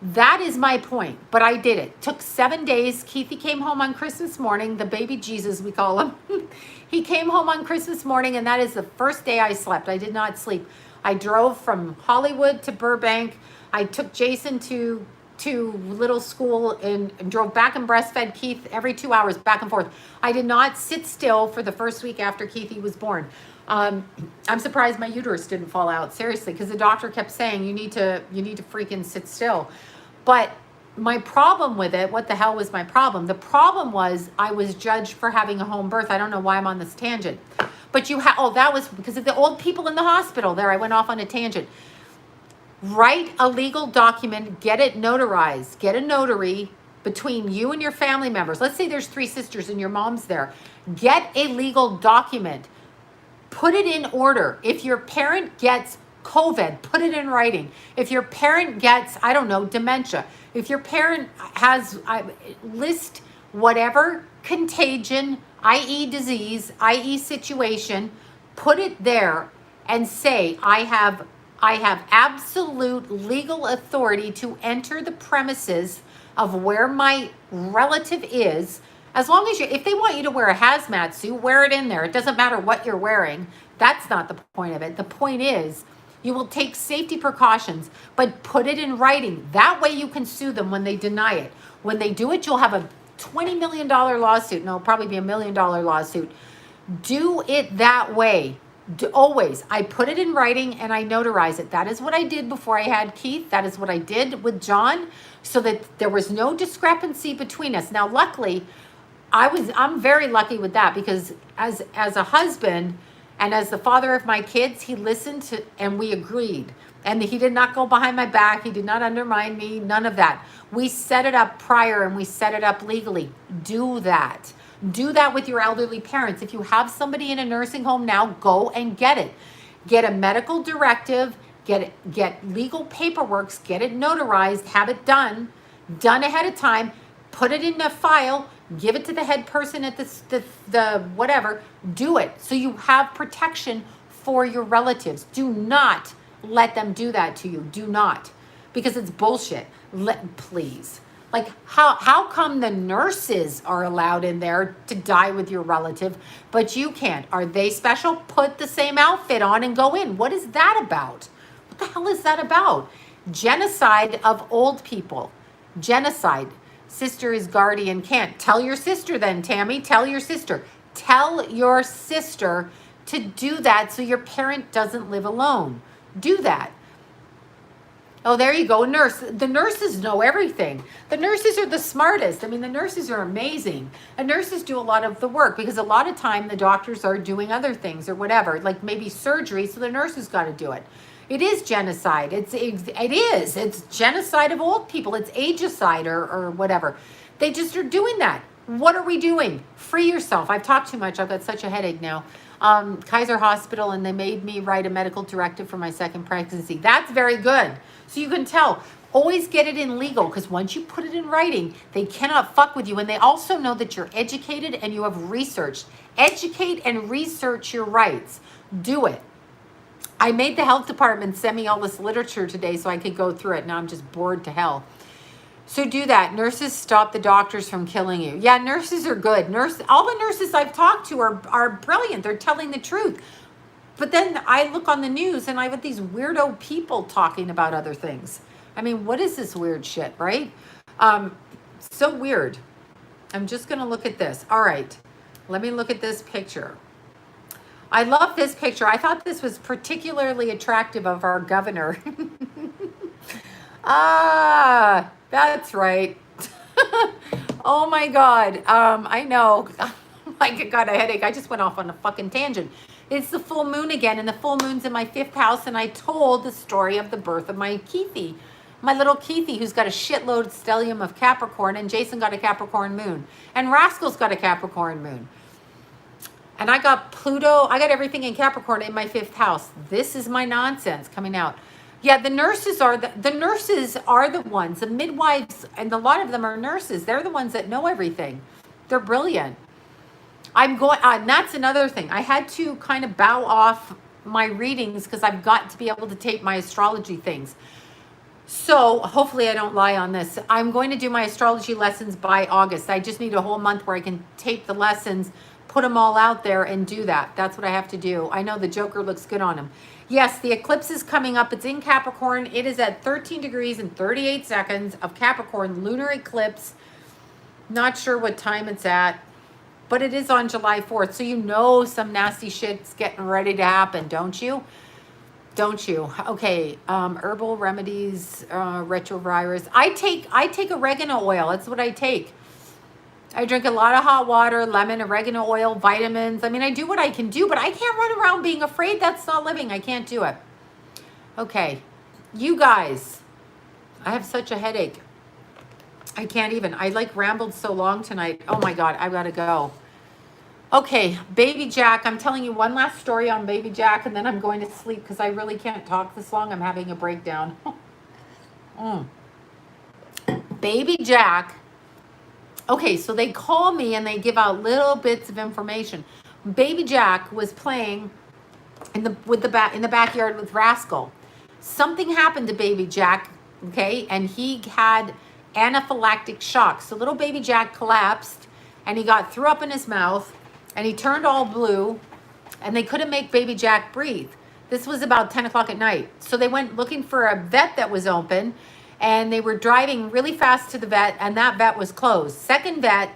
That is my point, but I did it. Took 7 days. Keithy came home on Christmas morning, the baby Jesus, we call him. He came home on Christmas morning, and that is the first day I slept. I did not sleep. I drove from Hollywood to Burbank. I took Jason to little school and drove back and breastfed Keith every 2 hours, back and forth. I did not sit still for the first week after Keithy was born. I'm surprised my uterus didn't fall out, seriously, because the doctor kept saying you need to freaking sit still. But my problem with it, what the hell was my problem? The problem was I was judged for having a home birth. I don't know why I'm on this tangent. But that was because of the old people in the hospital. There, I went off on a tangent. Write a legal document, get it notarized, get a notary between you and your family members. Let's say there's 3 sisters and your mom's there. Get a legal document. Put it in order. If your parent gets COVID, put it in writing. If your parent gets, I don't know, dementia. If your parent has, list whatever contagion, i.e. disease, i.e. situation, put it there and say, I have absolute legal authority to enter the premises of where my relative is. As long as if they want you to wear a hazmat suit, wear it in there. It doesn't matter what you're wearing. That's not the point of it. The point is you will take safety precautions, but put it in writing. That way you can sue them when they deny it. When they do it, you'll have a $20 million lawsuit. No, it'll probably be $1 million lawsuit. Do it that way. Always. I put it in writing and I notarize it. That is what I did before I had Keith. That is what I did with John, so that there was no discrepancy between us. Now, luckily, I'm very lucky with that, because as a husband and as the father of my kids, he listened to, and we agreed. And he did not go behind my back. He did not undermine me. None of that. We set it up prior and we set it up legally. Do that. Do that with your elderly parents. If you have somebody in a nursing home now, go and get it. Get a medical directive, get legal paperwork, get it notarized, have it done ahead of time, put it in a file, give it to the head person at the whatever, do it. So you have protection for your relatives. Do not let them do that to you. Do not, because it's bullshit. Please. Like, how come the nurses are allowed in there to die with your relative, but you can't? Are they special? Put the same outfit on and go in. What is that about? What the hell is that about? Genocide of old people. Genocide. Sister is guardian can't. Tell your sister then, Tammy. Tell your sister. Tell your sister to do that so your parent doesn't live alone. Do that. Oh, there you go, nurse. The nurses know everything. The nurses are the smartest. I mean, the nurses are amazing. And nurses do a lot of the work because a lot of time the doctors are doing other things or whatever, like maybe surgery, so the nurses got to do it. It is genocide. It is. It's genocide of old people. It's ageicide or whatever. They just are doing that. What are we doing? Free yourself. I've talked too much. I've got such a headache now. Kaiser Hospital, and they made me write a medical directive for my second pregnancy. That's very good. So you can tell. Always get it in legal, because once you put it in writing, they cannot fuck with you. And they also know that you're educated and you have researched. Educate and research your rights. Do it. I made the health department send me all this literature today so I could go through it. Now I'm just bored to hell. So do that. Nurses stop the doctors from killing you. Yeah, nurses are good. All the nurses I've talked to are brilliant. They're telling the truth. But then I look on the news and I have these weirdo people talking about other things. I mean, what is this weird shit, right? So weird. I'm just going to look at this. All right. Let me look at this picture. I love this picture. I thought this was particularly attractive of our governor. That's right. Oh my God. I know. I got a headache. I just went off on a fucking tangent. It's the full moon again, and the full moon's in my 5th house, and I told the story of the birth of my Keithy, my little Keithy, who's got a shitload stellium of Capricorn, and Jason got a Capricorn moon, and Rascal's got a Capricorn moon. And I got Pluto, I got everything in Capricorn in my 5th house. This is my nonsense coming out. Yeah, the nurses are the ones, the midwives, and a lot of them are nurses. They're the ones that know everything. They're brilliant. And that's another thing. I had to kind of bow off my readings because I've got to be able to tape my astrology things. So hopefully I don't lie on this. I'm going to do my astrology lessons by August. I just need a whole month where I can tape the lessons, put them all out there and do that. That's what I have to do. I know the Joker looks good on him. Yes, the eclipse is coming up. It's in Capricorn. It is at 13 degrees and 38 seconds of Capricorn lunar eclipse. Not sure what time it's at, but it is on July 4th. So you know some nasty shit's getting ready to happen, don't you? Don't you? Okay, herbal remedies, retrovirus. I take oregano oil. That's what I take. I drink a lot of hot water, lemon, oregano oil, vitamins. I mean, I do what I can do, but I can't run around being afraid. That's not living. I can't do it. Okay, you guys, I have such a headache. I can't even. I rambled so long tonight. Oh my God, I gotta go. Okay, Baby Jack. I'm telling you one last story on Baby Jack, and then I'm going to sleep because I really can't talk this long. I'm having a breakdown. Baby Jack. Okay, so they call me and they give out little bits of information. Baby Jack was playing in the backyard with Rascal. Something happened to Baby Jack, okay, and he had anaphylactic shock. So little Baby Jack collapsed, and he got threw up in his mouth, and he turned all blue, and they couldn't make Baby Jack breathe. This was about 10 o'clock at night. So they went looking for a vet that was open, and they were driving really fast to the vet, and that vet was closed. Second vet,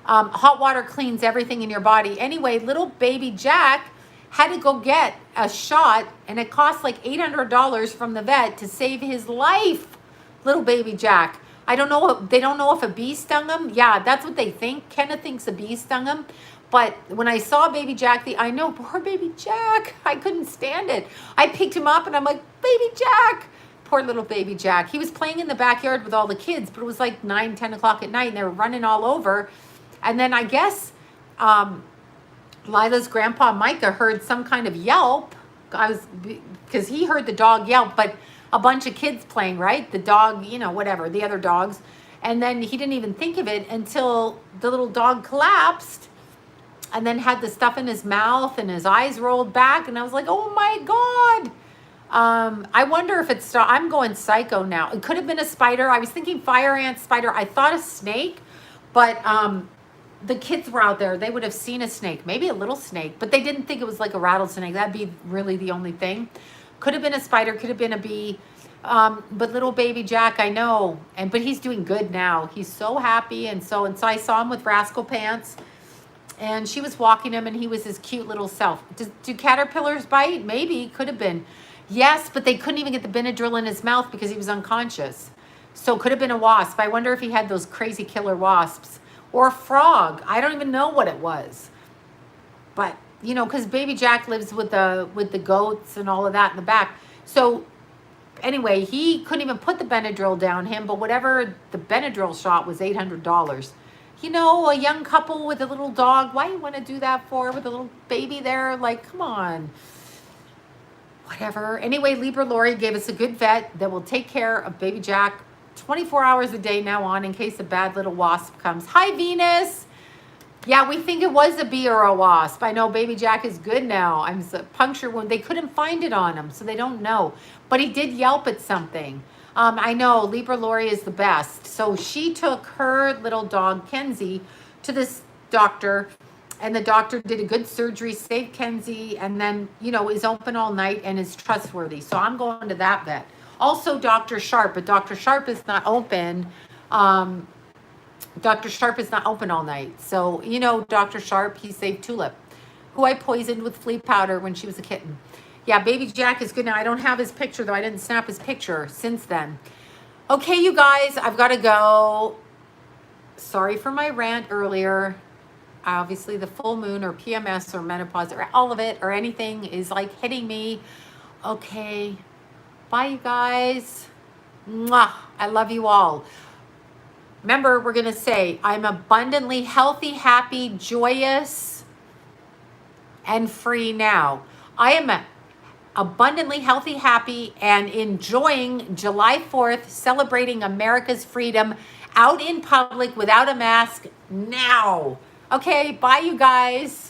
hot water cleans everything in your body. Anyway, little Baby Jack had to go get a shot, and it cost like $800 from the vet to save his life. Little Baby Jack. I don't know. They don't know if a bee stung him. Yeah, that's what they think. Kenneth thinks a bee stung him. But when I saw baby Jack, I know, poor baby Jack, I couldn't stand it. I picked him up and I'm like, baby Jack, poor little baby Jack. He was playing in the backyard with all the kids, but it was like 9, 10 o'clock at night and they were running all over. And then I guess Lila's grandpa Micah heard some kind of yelp. Because he heard the dog yelp, but a bunch of kids playing, right? The dog, you know, whatever, the other dogs. And then he didn't even think of it until the little dog collapsed and then had the stuff in his mouth and his eyes rolled back. And I was like, oh my God. I wonder if it's, I'm going psycho now. It could have been a spider. I was thinking fire ant, spider. I thought a snake, but the kids were out there. They would have seen a snake, maybe a little snake, but they didn't think it was like a rattlesnake. That'd be really the only thing. Could have been a spider, could have been a bee. But little baby Jack, I know, but he's doing good now. He's so happy. And so I saw him with Rascal Pants and she was walking him and he was his cute little self. Do caterpillars bite? Maybe, could have been. Yes, but they couldn't even get the Benadryl in his mouth because he was unconscious. So could have been a wasp. I wonder if he had those crazy killer wasps or a frog. I don't even know what it was. But, you know, because baby Jack lives with the goats and all of that in the back. So anyway, he couldn't even put the Benadryl down him, but whatever the Benadryl shot was $800. You know, a young couple with a little dog, why you want to do that for with a little baby there? Like, come on. Whatever. Anyway, Libra Lori gave us a good vet that will take care of baby Jack 24 hours a day now on in case a bad little wasp comes. Hi, Venus. Yeah, we think it was a bee or a wasp. I know baby Jack is good now. I'm a puncture wound. They couldn't find it on him, so they don't know. But he did yelp at something. I know Libra Lori is the best. So she took her little dog, Kenzie, to this doctor. And the doctor did a good surgery, saved Kenzie, and then, you know, is open all night and is trustworthy. So I'm going to that vet. Also, Dr. Sharp, but Dr. Sharp is not open. Dr. Sharp is not open all night. So, you know, Dr. Sharp, he saved Tulip, who I poisoned with flea powder when she was a kitten. Yeah, baby Jack is good now. I don't have his picture, though. I didn't snap his picture since then. Okay, you guys, I've got to go. Sorry for my rant earlier. Obviously, the full moon or PMS or menopause or all of it or anything is like hitting me. Okay. Bye, you guys. Mwah. I love you all. Remember, we're going to say, I'm abundantly healthy, happy, joyous, and free now. I am abundantly healthy, happy, and enjoying July 4th, celebrating America's freedom out in public without a mask now. Okay, bye, you guys.